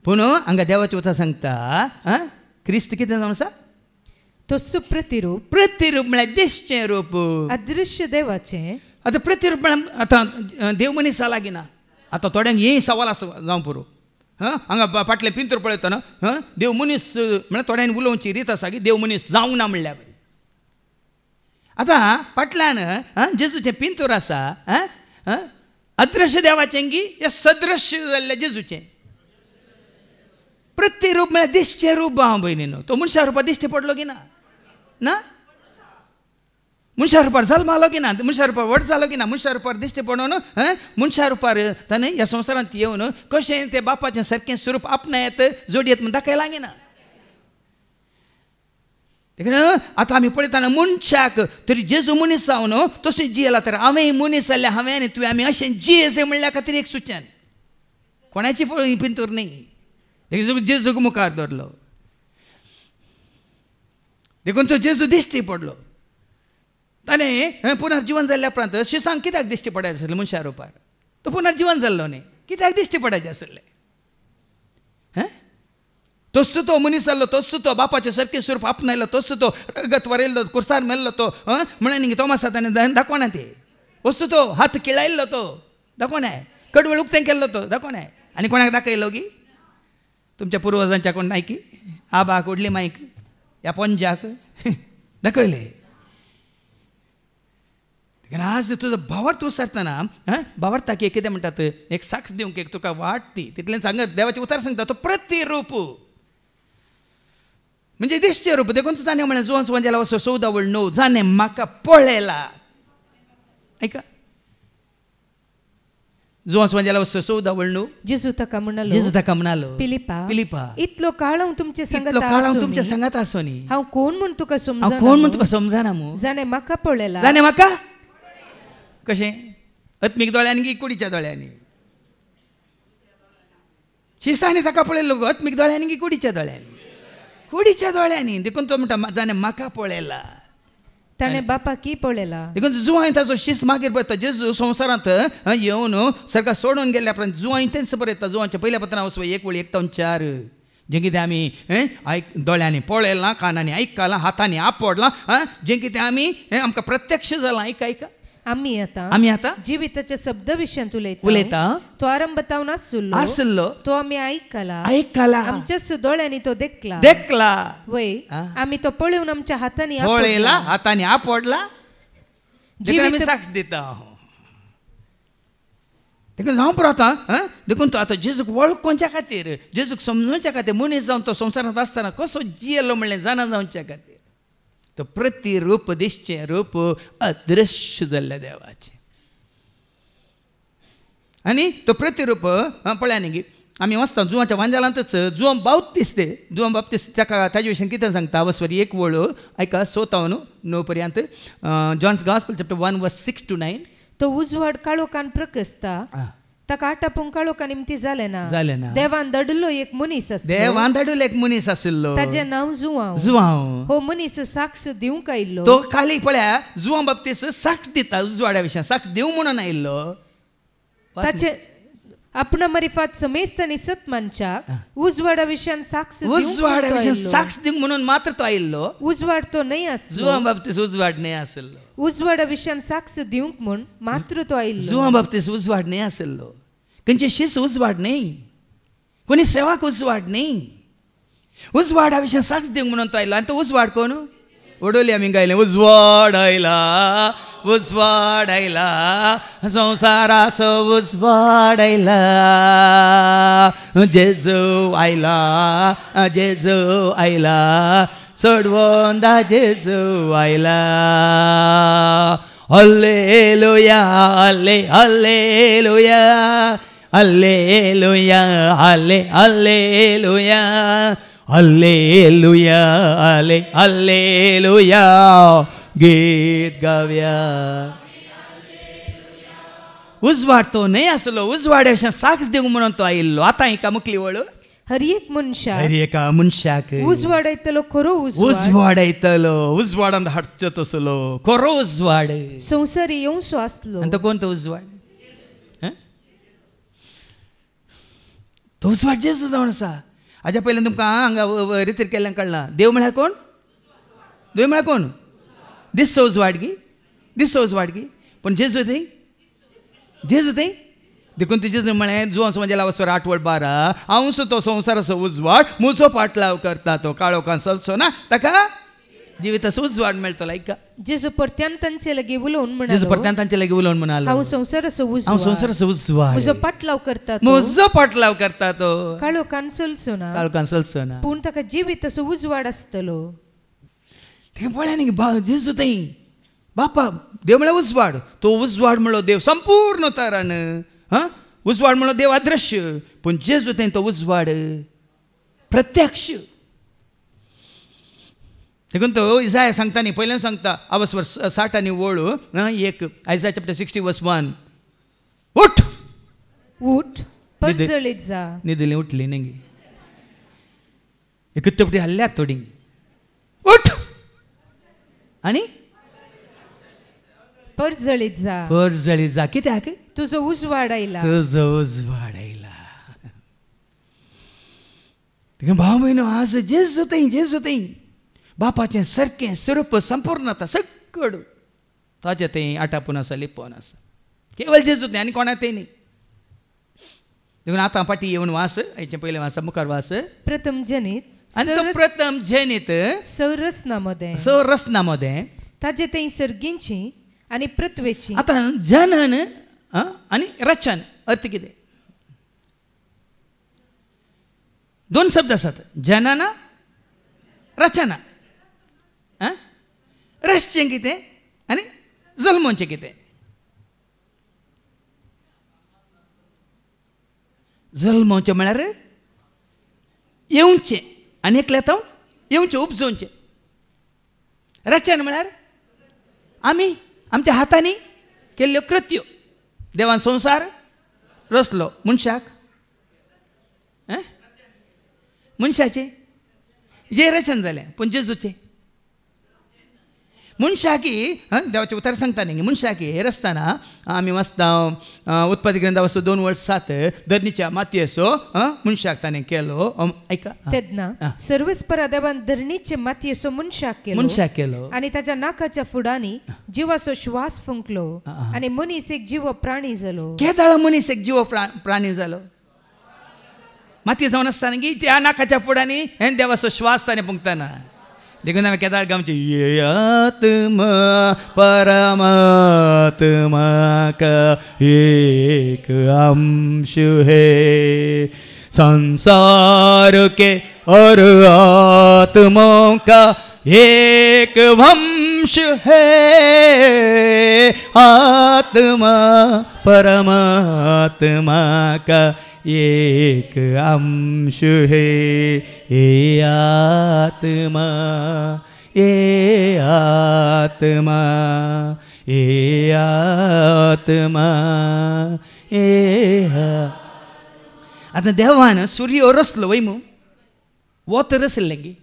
[SPEAKER 3] पुन्हा हांगा देवाची उतर सांगता क्रिस्त कितें जावन आसा
[SPEAKER 2] तस्सो प्रतिरूप
[SPEAKER 3] म्हळ्यार दिसचें रूप
[SPEAKER 2] अदृश्य देवाचें
[SPEAKER 3] आतां प्रतिरूप म्हळ्यार आतां देव मनीस लागीना आतां थोड्यांक हे सवाल आसा जावं पुरो हांगा फाटलें पिंतूर पळयतना देव मनीस म्हळ्यार थोड्यांनी उलोवची रीत आसा की देव मनीस जावंक ना म्हणल्यार बरी आतां फाटल्यान जेजूचें पिंतूर आसा अदृश्य देवाचें की या सदृश्य जाल्ल्या जेजूचें प्रतिरूप म्हळ्यार दिसचें रूप भाव भयणीनो तो मनशा रुपार दिश्टी पडलो की ना मनशा रुपार जल्मालो की ना मनशा रुपार व्हड जालो की ना मनशा रुपार दिश्टी पडून मनशा रुपार ताणें ह्या संवसारांत येवन कशें तें बापाचें सारकें स्वरूप आपणायत जोडयत म्हण दाखयलां की ना आतां आमी पळयतना मनशाक तरी जेजू मनीस जावन तशें जियेला तर हांवें मनीस जाल्यार हांवें आनी तुवें आमी अशें जियेचें म्हणल्या खातीर एक सुचन कोणाची पिंतूर न्ही देखून जेजूक मुखार धरलो देखून तो जेजू दिश्टी पडलो ताणें पुनर्जीवन जाल्ल्या उपरांत शिसांक कित्याक दिश्टी पडायचें आसलें मनशा रुपार तो पुनर्जीवन जाल्लो न्ही कित्याक दिश्टी पडायचें आसलें तस्सो तो मनीस जाल्लो तस्सो तो बापाचें सारकें स्वरूप आपणायलो तस्सो तो रगत वरयल्लो कुर्सार मेल्लो तो म्हणून तोमासा ताणें दाखोवना ते तस्सो तो हात किळायल्लो तो दाखोवनाय कडवळ उक्तें केल्लो तो दाखोवनाय आनी कोणाक दाखयलो की तुमच्या पुर्वजांच्या कोण नाय की आबाक उडली मायक ह्या पंजाक दाखयले आज तुजो भावार्थ विचारतना भावार्थाक कितें म्हणटात एक साक्ष दिवंक एक तुका वाट ती तितलें सांगत देवाचें उतर सांगता तो प्रतिरूप म्हणजे दिसचें रूप देखून ताणें म्हळें जुवांस वंजेला वचो 14:9 जाणें म्हाका पळयला ऐका जुवांस वंजेला वचो 14:9
[SPEAKER 2] जेजू ताका म्हणालो पिलिपा इतलो काळ हांव तुमचे सांगत आसो न्ही हांव कोण म्हूण तुका
[SPEAKER 3] समजना मू
[SPEAKER 2] जाणें म्हाका पळयला
[SPEAKER 3] जाणें म्हाका कशें आत्मीक दोळ्यांनी की कुडीच्या दोळ्यांनी शिसांनी ताका पळयलो गो आत्मीक दोळ्यांनी की कुडीच्या दोळ्यांनी देखून तो म्हणटा जाणें म्हाका पळयला
[SPEAKER 2] ताणें बापाकी पळयला
[SPEAKER 3] देखून जुवांय ताचो शीस मागीर पळयता जेजू संवसारांत येवन सरकार सोडून गेल्ल्या उपरांत जुवांय तेंच बरयता जुवांच्या पयल्या पत्रांत वचो 1:1-4 जें कितें आमी दोळ्यांनी पळयलां कानांनी आयकलां हातांनी आपडलां जें कितें आमी आमकां प्रत्यक्ष जालां ऐका
[SPEAKER 2] आमी आतां जिविताच्या शब्द विशयान उलयता तो आरंभतावन आसलो तो आमी आयकला आमच्या दोळ्यांनी तो देखला वय आमी तो पळोवन आमच्या हातांनी
[SPEAKER 3] आपडला आमी साक्ष दिता देखून हांव पळयता देखून तो आतां जेजूक वळखोवच्या खातीर जेजूक समजोवच्या खातीर मनीस जावन तो संवसारांत आसतना कसो जियेलो म्हणलें जाणा जावच्या खातीर तो प्रतिरूप दिसचें रूप अदृश्य जाल्ल्या देवाचें आनी तो प्रतिरूप पळया न्ही आमी वचता जुवांच्या वांजेलांतच जुवां बाप्तिस्त ताका ताजे विशयान कितें सांगता वसवरी 1 ऐका 9 पर्यंत जॉन्स गॉस्पेल चॅप्टर 1:6-9
[SPEAKER 2] तो उजवाड काळोखान प्रकसता ताका आटापूंक काळोखा निमती जालें ना देवान धाडिल्लो एक मनीस आसलो ताचें नांव जुवांव हो मनीस साक्ष दिवंक आयिल्लो
[SPEAKER 3] तो खाली पळया जुवां बाप्तिस्त साक्ष दिता उजवाड्या विशयान साक्ष दिवं म्हणून आयिल्लो
[SPEAKER 2] ताचे आपणा मरिफात समेस्त आनी सत मनशाक उजवाडा विशयान साक्ष
[SPEAKER 3] दिवंक म्हणून मात्र तो आयिल्लो
[SPEAKER 2] उजवाड तो न्हय आसलो
[SPEAKER 3] जुवां बाप्तिस्त उजवाड न्हय आसलो
[SPEAKER 2] उजवाडा विशयान साक्ष दिवंक म्हूण मात्र तो आयिल्लो
[SPEAKER 3] जुवां बाप्तिस्त उजवाड न्हय आसलो खंयचे शिस उजवाड न्हय कोणी सेवाक उजवाड न्हय उजवाडा विशयान साक्ष दिवंक म्हणून तो आयिल्लो आनी तो उजवाड कोण ओडोली आमी गायलें उजवाड आयला संसाराचो उजवाड आयला जेजू आयला सोडवोंदा जेजू आयला hallelujah hallelujah hallelujah hallelujah hallelujah hallelujah गीत गावया उजवाड तो न्हय आसलो उजवाड्या विशयान साक्ष दिवंक म्हणून तो आयिल्लो आतां एका मुखली वळ
[SPEAKER 5] हर एक
[SPEAKER 3] मनशाक
[SPEAKER 5] उजवाड येतलो खरो
[SPEAKER 3] उजवाड येतलो उजवाडांत हाडचो तसलो खरो उजवाड
[SPEAKER 5] संवसार येवंसो आसलो
[SPEAKER 3] आनी तो कोण तो उजवाड तो उजवाड जेजू जावन आसा हाज्या पयलीं तुमकां हांगा रितीर केल्ल्यान कळना देव म्हळ्यार कोण देव म्हळ्यार कोण दिसचो उजवाड गी पण जेजू थंय देखून तुझे म्हळें जो असो म्हणजे लावसो 8:12 हांव तो संवसाराचो उजवाड म्हजो पाटलाव करता तो काळो कांसलचो ना ताका जिविताचो उजवाड मेळटलो ऐका
[SPEAKER 5] जेजू परत्यान तांचे लागीं उलोवन म्हणालो हांव संवसाराचो उजवाड म्हजो पाटलाव करता तो काळो कांसलचो ना पूण ताका जिविताचो उजवाड आसतलो
[SPEAKER 3] पळय न्ही जेजू थंय बापा देव म्हळ्यार उजवाड तो उजवाड म्हणलो देव संपूर्ण तरान उजवाड म्हणलो देव अदृश्य पण जेजू थंय तो उजवाड प्रत्यक्ष देखून तो इसाया सांगता न्ही पयल्यान सांगता अवस्वर 60 आनी वळू एक आयसाया चॅप्टर 60 वर्स 1
[SPEAKER 5] उठ परजळीत जा
[SPEAKER 3] न्हिदली उठली न्ही एक तपटी हल्ल्यात थोडी उठ आनी
[SPEAKER 5] परजळीत
[SPEAKER 3] जा कित्याक
[SPEAKER 5] तुजो उजवाड आयला
[SPEAKER 3] भाव म्हयनो आज जेजू थंय बापाचें सारकें स्वरूप संपूर्णता सगळो ताचे थंय आटापून आसा लिपोवन आसा केवळ जेजू थंय आनी कोणा थंय न्ही देखून आतां फाटी येवन वास हेचे पयले वास मुखार वास
[SPEAKER 5] प्रथम जनीत
[SPEAKER 3] आनी तो प्रथम जनीत सौरस्नामध्ये
[SPEAKER 5] ताचे थंय सर्गींची आनी पृथ्वेची
[SPEAKER 3] आतां जनन आनी रचन अर्थ कितें दोन शब्द आसात जनन रचना रचचें कितें आनी जल्मोवचें कितें जल्मोवचें म्हळ्यार येवचें आनी एकल्या तो येवचें उपजोवचें रचन म्हळ्यार आमी आमच्या हातांनी केल्ल्यो कृत्यो देवान संवसार रचलो मनशाचें जे रचन जालें पण जेजूचें मनशाकी देवाचें उतर सांगता न्ही मनशाकी हे रचतना आमी वाचता उत्पत्ती ग्रंथा वाचतो 2:7 धरणीच्या मातयेचो मनशाक ताणें केलो ऐका
[SPEAKER 5] तेन्ना सर्वेस्परा देवान धरणीचे मातयेचो मनशाक केलो आनी ताच्या नाकाच्या फुडांनी जिवाचो श्वास फुंकलो आनी मनीस एक जीव प्राणी जालो
[SPEAKER 3] केदाळ मनीस एक जीव प्राणी जालो मातये जावन आसतना की त्या नाकाच्या फुडांनी हे देवाचो श्वास ताणें फुंकतना देखून हांवें केदाळ गांवचे ये आत्मा परमात्मा का एक अंश है संसार के और आत्माओं का एक वंश है आत्मा परमात्मा का एक अंश है ये आत्मा ये आत्मा ये आत्मा ये आता देवान सूर्य रचलो वय मू वोत रचल्लें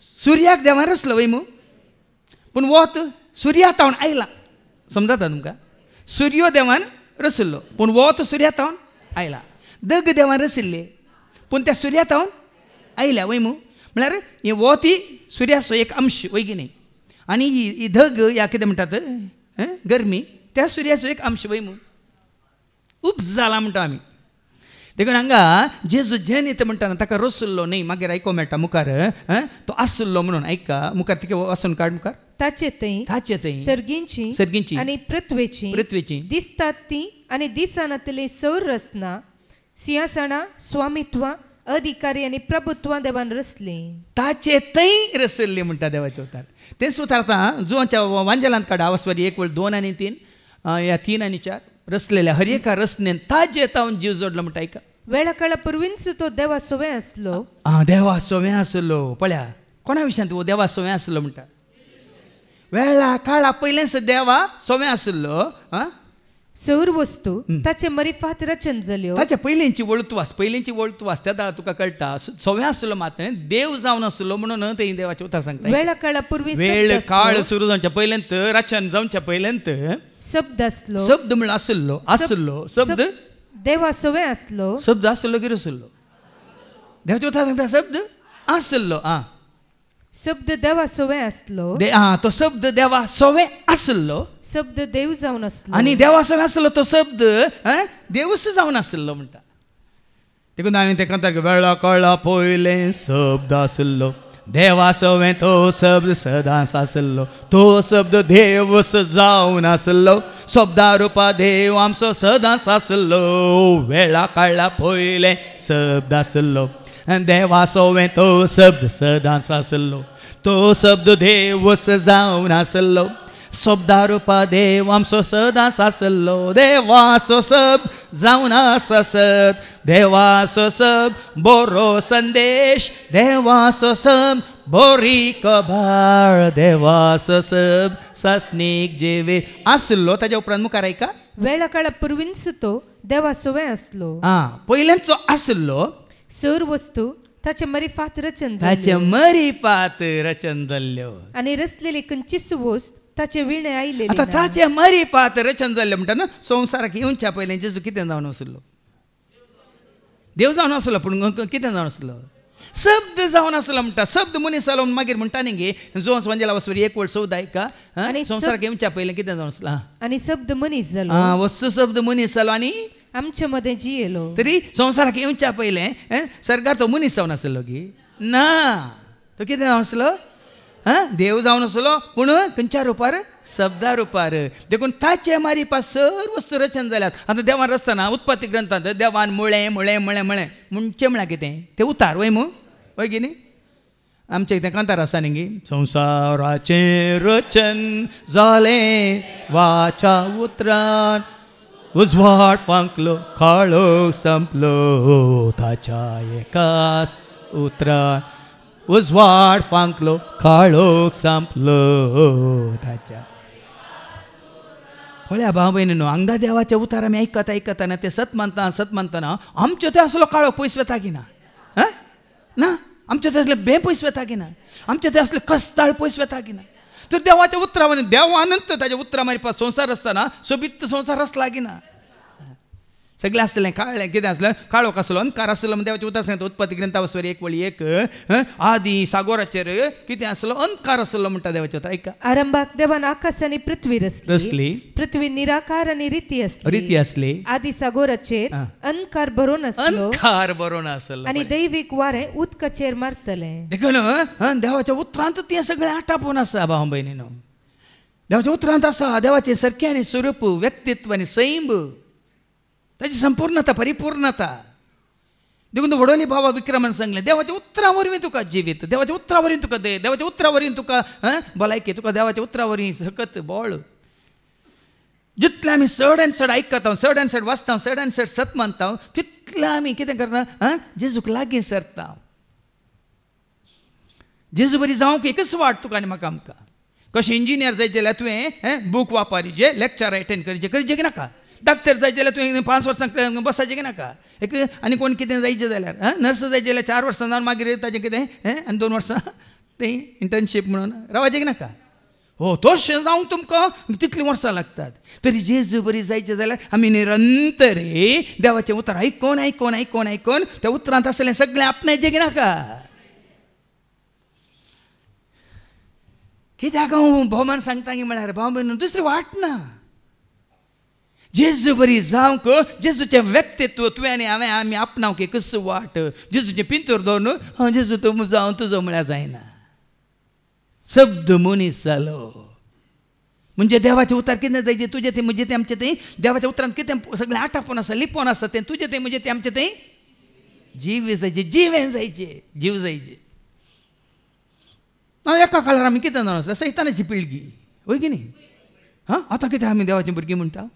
[SPEAKER 3] सूर्याक देवान रचलो वय मू पूण वोत सूर्यातावन आयला समजता तुमकां सूर्यो देवान रचल्लो पूण वोत सूर्यातावन आयला दग देवान रचिल्ले पूण त्या सूर्यातावन आयल्या वय मू म्हळ्यार हे वोती सूर्याचो एक अंश वय न्ही आनी ही धग ह्या कितें म्हणटात गरमी त्या सूर्याचो एक अंश वय मू उपज जाला म्हणटा आमी देखून हांगा जेजू जनीत म्हणटाना ताका रचल्लो न्ही मागीर आयको मेळटा मुखार तो आसलो म्हणून ऐका मुखार तिके वाचून काड मुखार
[SPEAKER 5] ताचे थंय सर्गींची आनी पृथ्वेची दिसतात ती आनी दिसानातली सौर रचना सिंहासना स्वामित्व अधिकारी आनी प्रभुत्व देवान रचली
[SPEAKER 3] ताचे थंय रचल्ली म्हणटा देवाचे उतार तेच उतार आतां जुवांच्या वांजेलांत काडा अवस्वर 1 2 आनी 3 ह्या 3 आनी 4 रचलेल्या हर एका रचनेन ताजे तावन जीव जोडलो म्हणटा ऐका
[SPEAKER 5] वेळा काळा पुर्वींच तो देवा सोवे आसलो
[SPEAKER 3] देवा सोवे आसलो पळया कोणा विशयान तो देवा सोवे आसलो म्हणटा वेळा काळा पयलेच देवा सोवे आसलो
[SPEAKER 5] सौर वस्तू ताचे मरिफात रचन जाल्यो
[SPEAKER 3] ताचे पयलींची वळतुवास त्या दाळ तुका कळटा सवय आसलो मात देव जावन आसलो म्हणून ते देवाचे उतार सांगता
[SPEAKER 5] वेळा काळा पूर्वी
[SPEAKER 3] वेळ काळ सुरू जावच्या पयलेंत रचन जावच्या पयलेंत
[SPEAKER 5] शब्द आसलो
[SPEAKER 3] शब्द म्हण आसलो शब्द
[SPEAKER 5] देवा सवय आसलो
[SPEAKER 3] शब्द आसलो की आसलो देवाचे उतार सांगता शब्द आसलो
[SPEAKER 5] शब्द देवा सवय आसलो
[SPEAKER 3] तो शब्द देवा सवय आसलो
[SPEAKER 5] शब्द देव जावन आसलो
[SPEAKER 3] आणि देवा सवय आसलो तो शब्द देवच जावन आसलो म्हणटा देखून हांवें ते कंतार वेळा कळा पयले शब्द आसलो देवा सवय तो शब्द सदांच आसलो तो शब्द देवच जावन आसलो शब्दा रुपा देव आमचो सदांच आसलो वेळा काळा पयले शब्द आसलो देवा सवय तो शब्द सदांच आसलो तो शब्द देवच जावन आसलो शब्दा रुपा देव आमचो सदांच आसलो देवाचो शब्द जावन आसत देवाचो शब्द बरो संदेश देवाचो शब्द बरी कबाळ देवाचो शब्द सासणीक जिवे आसलो ताच्या उपरांत मुखार ऐका
[SPEAKER 5] वेळा काळा पूर्वीच तो देवा सवय आसलो
[SPEAKER 3] पयल्यांचो आसलो
[SPEAKER 5] सौर वस्तू ताचे मरिफात रचन
[SPEAKER 3] जाल्ल्यो
[SPEAKER 5] आणि रचलेली खंयचीच वस्त ताचे विणे आयलेली
[SPEAKER 3] आता ताचे मरिफात रचन जाल्ले म्हणटा ना संवसाराक येवच्या पयलें जेजू कितें जावन आसलो देव जावन आसलो पूण कितें जावन आसलो शब्द जावन आसलो म्हणटा शब्द मनीस जालो मागीर म्हणटा न्ही गे जोस वंजला वसवरी एक वळ 14 का आनी संवसाराक येवच्या पयलें कितें जावन आसलो
[SPEAKER 5] आनी शब्द मनीस जालो
[SPEAKER 3] वस्तू शब्द मनीस जालो आनी
[SPEAKER 5] आमच्या मध्ये जियेलो
[SPEAKER 3] तरी संवसाराक येवच्या पयलें सरकार तो मनीस जावन आसलो की ना तो कितें जावन आसलो देव जावन आसलो पूण खंयच्या रुपार शब्दा रुपार देखून ताचे मारिपा सर्व वस्तू रचन जाल्यात आतां देवान रचतना उत्पत्ती ग्रंथांत देवान मुळें मुळें मुळें मुळें म्हणचें म्हळ्यार कितें ते उतार वय मू वय की न्ही आमच्या इथे कांतार आसा न्ही गे संवसाराचें रचन जालें वाच्या उतरान उजवाड पांकलो काळोख संपलो ताच्या एकाच उतरान उजवाड पांकलो काळोख संपलो ताच्या पळया भाव भयणीनो हांगा देवाचे उतार आमी आयकताना ते सत मानतना आमच्यो ते असलो काळोख पयस वता की ना ना आमचे ते असले बे पयस वता की ना आमचे ते असले कस्ताळ पयस वता की ना तर देवाच्या उतरावर देवानंत ताच्या उतरा मारिपाक संवसार आसतना सोबीत संवसार आसला की ना सगळें आसलें काळें कितें आसलें काळोख आसलो अंधकार आसलो देवाचें उतर सांगता उत्पत्ती ग्रंथावसर एक वळी एक आदी सागोराचेर कितें आसलो अंधकार आसलो म्हणटा देवाचें उतर ऐका
[SPEAKER 5] आरंभाक देवान आकाश आनी पृथ्वी
[SPEAKER 3] रचली
[SPEAKER 5] पृथ्वी निराकार आनी रीती
[SPEAKER 3] आसली
[SPEAKER 5] आदी सागोराचेर अंधकार बरोवन आसलो आनी दैवीक वारें उदकाचेर मारतलें
[SPEAKER 3] देखून देवाच्या उतरांत तें सगळें आटापून आसा भाव भयणीनो देवाच्या उतरांत आसा देवाचें सारकें आनी स्वरूप व्यक्तित्व आनी सैम ताची संपूर्णता परिपूर्णता देखून वडोली बाबा विक्रमन सांगलें देवाच्या उतरा वरवीं तुका जिवीत देवाच्या उतरा वरवीं तुका दे देवाच्या उतरा वरवीं तुका भलायकी तुका देवाच्या उतरा वरवीं सकत बळ जितलें आमी चड आनी चड आयकता चड आनी चड वाचता चड आनी चड सत मानता तितलें आमी कितें करता जेजूक लागीं सरता जेजू बरी जावंक एकच वाट तुका आनी म्हाका आमकां कशें इंजिनियर जायत जाल्यार तुवें बूक वापरचें लेक्चर एटेंड करचें नाका डॉक्टर जायत जाल्यार तुवें 5 वर्सां बसाचें की नाका एक आनी कोण कितें जायचें जाल्यार नर्स जायत जाल्यार 4 वर्सां जावन मागीर ताजें कितें आनी 2 वर्सां तें इंटर्नशीप म्हणून रावचें की नाका हो तशें जावंक तुमकां तितलीं वर्सां लागतात तरी जेजू बरी जायचें जाल्यार आमी निरंतर देवाचें उतर आयकोन आयकोन आयकोन आयकोन त्या उतरांत आसलें सगळें आपणायचें की नाका कित्याक हांव भोवमान सांगता की म्हळ्यार भाव भयण दुसरी वाट ना जेजू बरी जावंक जेजूचें व्यक्तित्व तुवें आनी हांवें आमी आपणावंक एकच वाट जेजूचें पिंतूर दवरून जेजू तूं जावं तुजो म्हळ्यार जायना शब्द मनीस जालो म्हणजे देवाचें उतर कितें जायचें तुजें तें म्हजें तें आमचें तें देवाच्या उतरांत कितें सगळें आटापून आसा लिपोवन आसा तें तुजें तें म्हजें तें आमचें तें जीव जायचें जिवें जायचें जीव जायचें एका काळार आमी कितें जावन आसलें सैतानाची पिळगी वय की न्ही आतां कितें आमी देवाचीं भुरगीं म्हणटा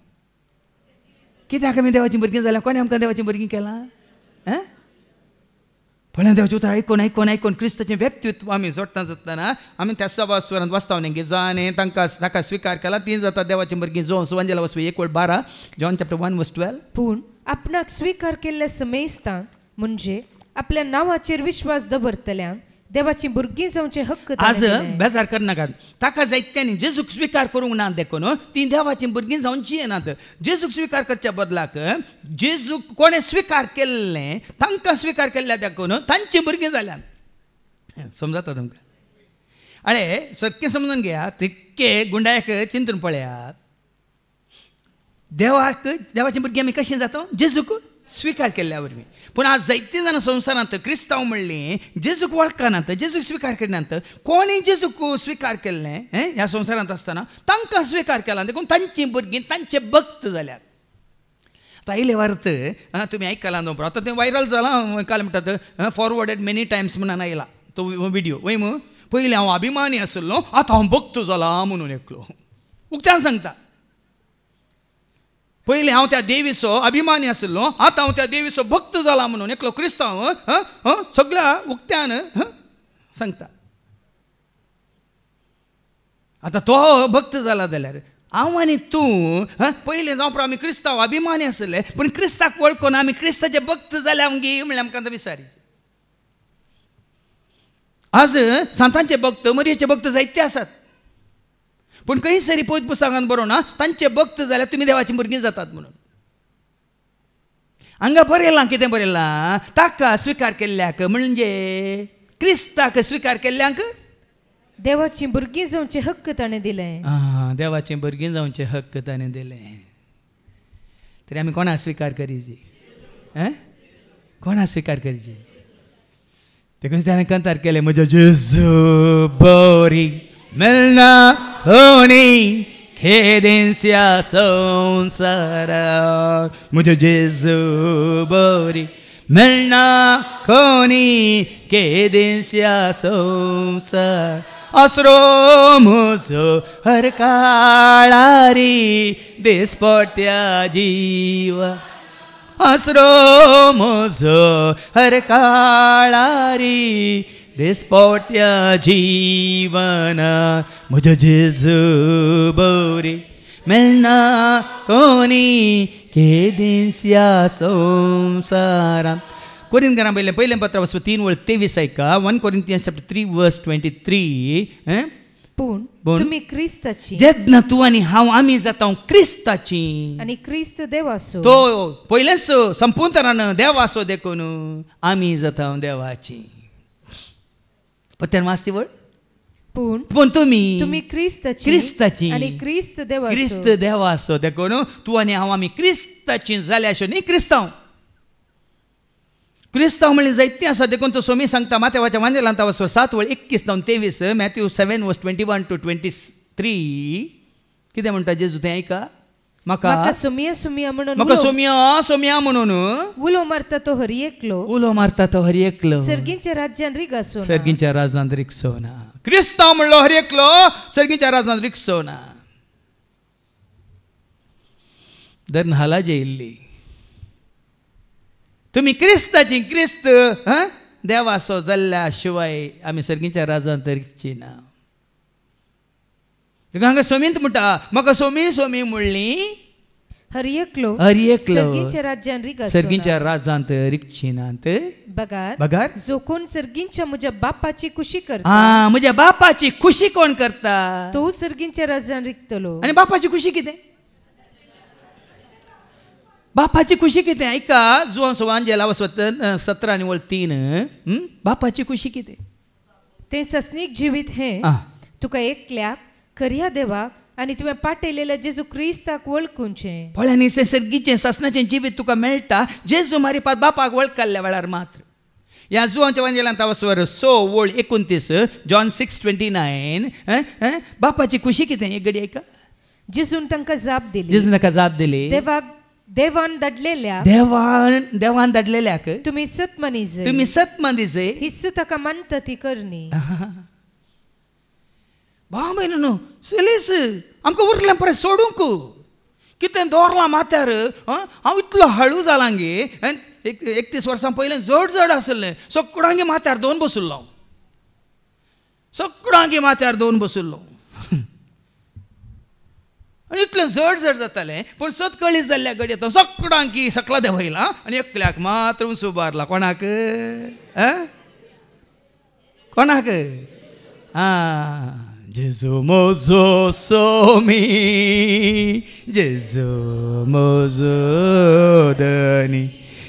[SPEAKER 3] कित्याक आमी देवाचीं भुरगीं जाल्यां कोणें आमकां देवाचीं भुरगीं केलां
[SPEAKER 2] फळ्या देवाचे उतर ऐकून ऐकून ऐकून क्रिस्ताचें व्यक्तित्व आमी जोडटा जोडटाना आमी त्या सभास्वरांत वाचतावने की जाणें ताका स्विकार केला ती जाता देवाची भुरगीं जो सुवांजेला वचपी 1:12 जॉन चॅप्टर 1:12.
[SPEAKER 5] पूण आपणाक स्विकार केल्ल्या समेस्तांक म्हणजे आपल्या नांवाचेर विश्वास दवरतल्यांक देवाची भुरगीं जावचे हक्क
[SPEAKER 2] आज बेजार करनाकात. ताका जायत्यांनी जेजूक स्विकार करूंक ना देखून ती देवाची भुरगीं जावची येनात. जेजूक स्विकार करच्या बदलाक जेजूक कोणें स्विकार केल्लें तांकां स्विकार केल्ल्या देखून तांची भुरगीं जाल्यात. समजता तुमकां? अळे सारकें समजून घेया. तितके गुंडायक चिंतून पळयात. देवाची भुरगीं आमी कशीं जाता? जेजूक स्विकार केल्ल्या वरवीं. पूण आज जायते जाणां संवसारांत क्रिस्तांव म्हणली जेजूक वळखनात, जेजूक स्विकार करनात. कोणी जेजूक स्विकार केल्लें ह्या संवसारांत आसतना तांकां स्विकार केला देखून तांची भुरगीं तांचे भक्त जाल्यात. आतां आयले वार्त तुमी आयकलां न्हू? आतां तें वायरल जालां. काल म्हणटात फॉरवर्डेड मेनी टायम्स म्हणून आयला तो विडियो. वय मग पयलीं हांव अभिमानी आसलो आतां हांव भक्त जाला म्हणून एकलो उक्त्यान सांगता. पयलीं हांव त्या देवीचो अभिमानी आसलो आतां हांव त्या देवीचो भक्त जाला म्हणून एकलो क्रिस्तांव सगळ्या उक्त्यान सांगता. आतां तो भक्त जाला जाल्यार हांव आनी तूं पयलीं जावं आमी क्रिस्तांव अभिमानी आसले पूण क्रिस्ताक वळखून आमी क्रिस्ताचे भक्त जाल्या गी म्हणल्यार आमकां आतां विचारीचे. आज सांतांचे भक्त मरियेचे भक्त जायते आसात पूण खंय सरी पवित्र पुस्तकांत बरोवना तांचे भक्त जाल्यार तुमी देवाची भुरगीं जातात म्हणून. हांगा बरयलां कितें बरयलां? ताका स्विकार केल्ल्याक म्हणजे क्रिस्ताक स्विकार केल्ल्यांक
[SPEAKER 5] देवाची भुरगीं जावचे हक्क ताणें दिलें.
[SPEAKER 2] देवाची भुरगीं जावचे हक्क ताणें दिलें. तरी आमी कोणा स्विकार करीची? कोणा स्विकार करीची? देखून हांवें कंतार केलें म्हजो जेजू बरी मेलना होनी खेदेन्स्या संसाराक. म्हजो जेजू बरी मेलना कोणी खेदेन्स्या संसार. आसरो म्हजो हर काळारी दिसपट्या जिवा. आसरो म्हजो हर काळारी दिसपट्या जीवना. म्हजो जेजू बरी मेलना कोणी केदेन्स्या संसारांत. कोरिंथीयांक पयलें पत्र 3:23 ऐका. 1 Corinthians chapter 3:23.
[SPEAKER 5] पूण तुमी क्रिस्ताची
[SPEAKER 2] जेन्ना तूं आनी हांव आमी जाता क्रिस्ताची
[SPEAKER 5] आनी क्रिस्त देवाचो
[SPEAKER 2] तो पयलेंच संपूर्ण तरान देवाचो देखून आमी जाता देवाची. पत्त्यान वाचती वळ. पूण तुमी क्रिस्ताची
[SPEAKER 5] आनी क्रिस्त
[SPEAKER 2] देवाचो देखून तूं आनी हांव आमी क्रिस्ताची जाल्याशो न्ही क्रिस्तांव. क्रिस्तांव म्हणल्यार जायतीं आसा देखून तो सोमी सांगता माथेवाच्या वांजेलांता 7:21-23 मॅथ्यू 7:21-23 कितें म्हणटा जेजू तें ऐका. म्हाका
[SPEAKER 5] सोमिया
[SPEAKER 2] म्हणून
[SPEAKER 5] उलो मारता तो हरी एकलो सर्गींच्या राज्यांत रिगसोना.
[SPEAKER 2] क्रिस्तांव म्हणलो हरी एकलो सर्गींच्या राज्यांत रिगसोना. दर नाला जेल्ली तुमी क्रिस्ताची क्रिस्त देवाचो जाल्ल्या शिवाय आमी सर्गींच्या राज्यांत रिगची ना. हांगा सोमींत म्हणटा म्हाका सोमी म्हणली
[SPEAKER 5] हरी एकलो
[SPEAKER 2] सर्गींच्या राज्यांत रिगची नात. बगार
[SPEAKER 5] जो कोण सर्गींच्या म्हज्या बापाची खुशी करता.
[SPEAKER 2] म्हज्या बापाची खुशी कोण करता
[SPEAKER 5] तो सर्गींच्या राज्यांत रिगतलो.
[SPEAKER 2] आनी बापाची खुशी कितें? बापाची खुशी कितें? ऐका जुआन सुवांजेला 17:3. बापाची खुशी कितें?
[SPEAKER 5] तें सस्नीक जिवीत हें तुका एकल्याक खऱ्या देवाक आनी तुवें पाटयलेल्या जेजू क्रिस्ताक वळखूचें.
[SPEAKER 2] पळय सर्गीचें ससनाचें जिवीत तुका मेळटा जेजू मारिपात बापाक वळखल्या वेळार मात्र. ह्या जुआंच्या वांजेलांत 6:29 जॉन 6:29. बापाची खुशी कितें? एक घडी ऐका.
[SPEAKER 5] जेजून तांकां जाप दिली देवान धाडलेल्याक तुमी सत मनीस हिस्स ताका मानता ती करनी.
[SPEAKER 2] बाबा न्हू चलीस आमकां उरलें पळय सोडूंक कितें दवरलां माथ्यार. हांव इतलो हळू जाला गे
[SPEAKER 3] 31 वर्सां पयलें जड जड आसलें. सगळ्यांगे माथ्यार दोन बसुल्लो. सगळ्यांगे माथ्यार दोन बसुल्लो. इतलें जड जड जातालें. पूण सतकळीच जाल्ल्या घडये सगळ्यांकी सकला देंवयला आनी एकल्याक मात्र उंच उबारला. कोणाक? कोणाक? जेजू म्हजो सोमी, जेजू म्हजो धनी,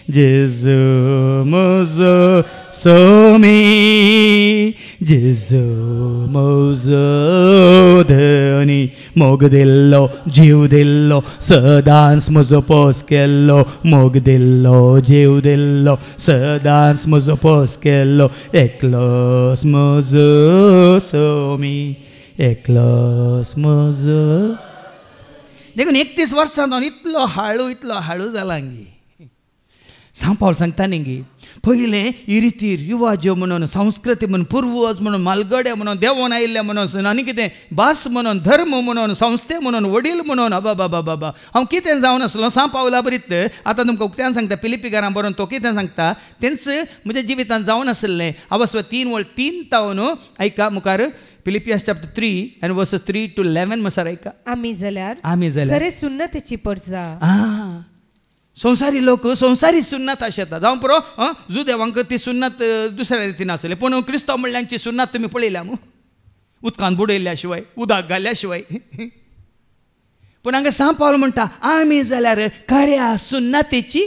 [SPEAKER 3] जेजू म्हजो सोमी, जेजू म्हजो धनी. मोग दिल्लो, जीव दिल्लो, सदांच म्हजो पोस केल्लो. मोग दिल्लो, जीव दिल्लो, सदांच म्हजो पोस केल्लो. एकलोच म्हजो सोमी, एकलोच म्हजो. देखून 31 वर्सां जावन इतलो हाळू जाला हांगी. सांग पावल सांगता न्ही पयलें ही रिती रिवाज्यो म्हणून, संस्कृती म्हणून, पुर्वज म्हणून, मालगडे म्हणून, देवून आयिल्ले म्हणून, आनी कितें भास म्हणून, धर्म म्हणून, संस्थे म्हणून, वडील म्हणून. बाबा हांव कितें जावन आसलो. सांग पावला बरीत. आतां तुमकां उक्त्यान सांगता पिलिपिकारां बरोवन तो कितें सांगता तेंच म्हज्या जिवितांत जावन आसलें. अवस्व 3 तावन ऐका मुखार. Philippines chapter 3 and verses 3 to 11 मसार ऐका.
[SPEAKER 5] आमी जाल्यार खरे सुन्नतेची परजा.
[SPEAKER 3] संवसारी लोक संवसारी सुन्नत आशेता जावं पुरो. जुदेवांक ती सुन्नत दुसऱ्या रितीन आसली. पूण क्रिस्तांव म्हणल्यांची सुन्नत तुमी पळयल्या मू उदकांत बुडयल्ल्या शिवाय, उदक घाल्या शिवाय. पूण हांगा सांग पावल म्हणटा आमी जाल्यार खऱ्या सुन्नतेची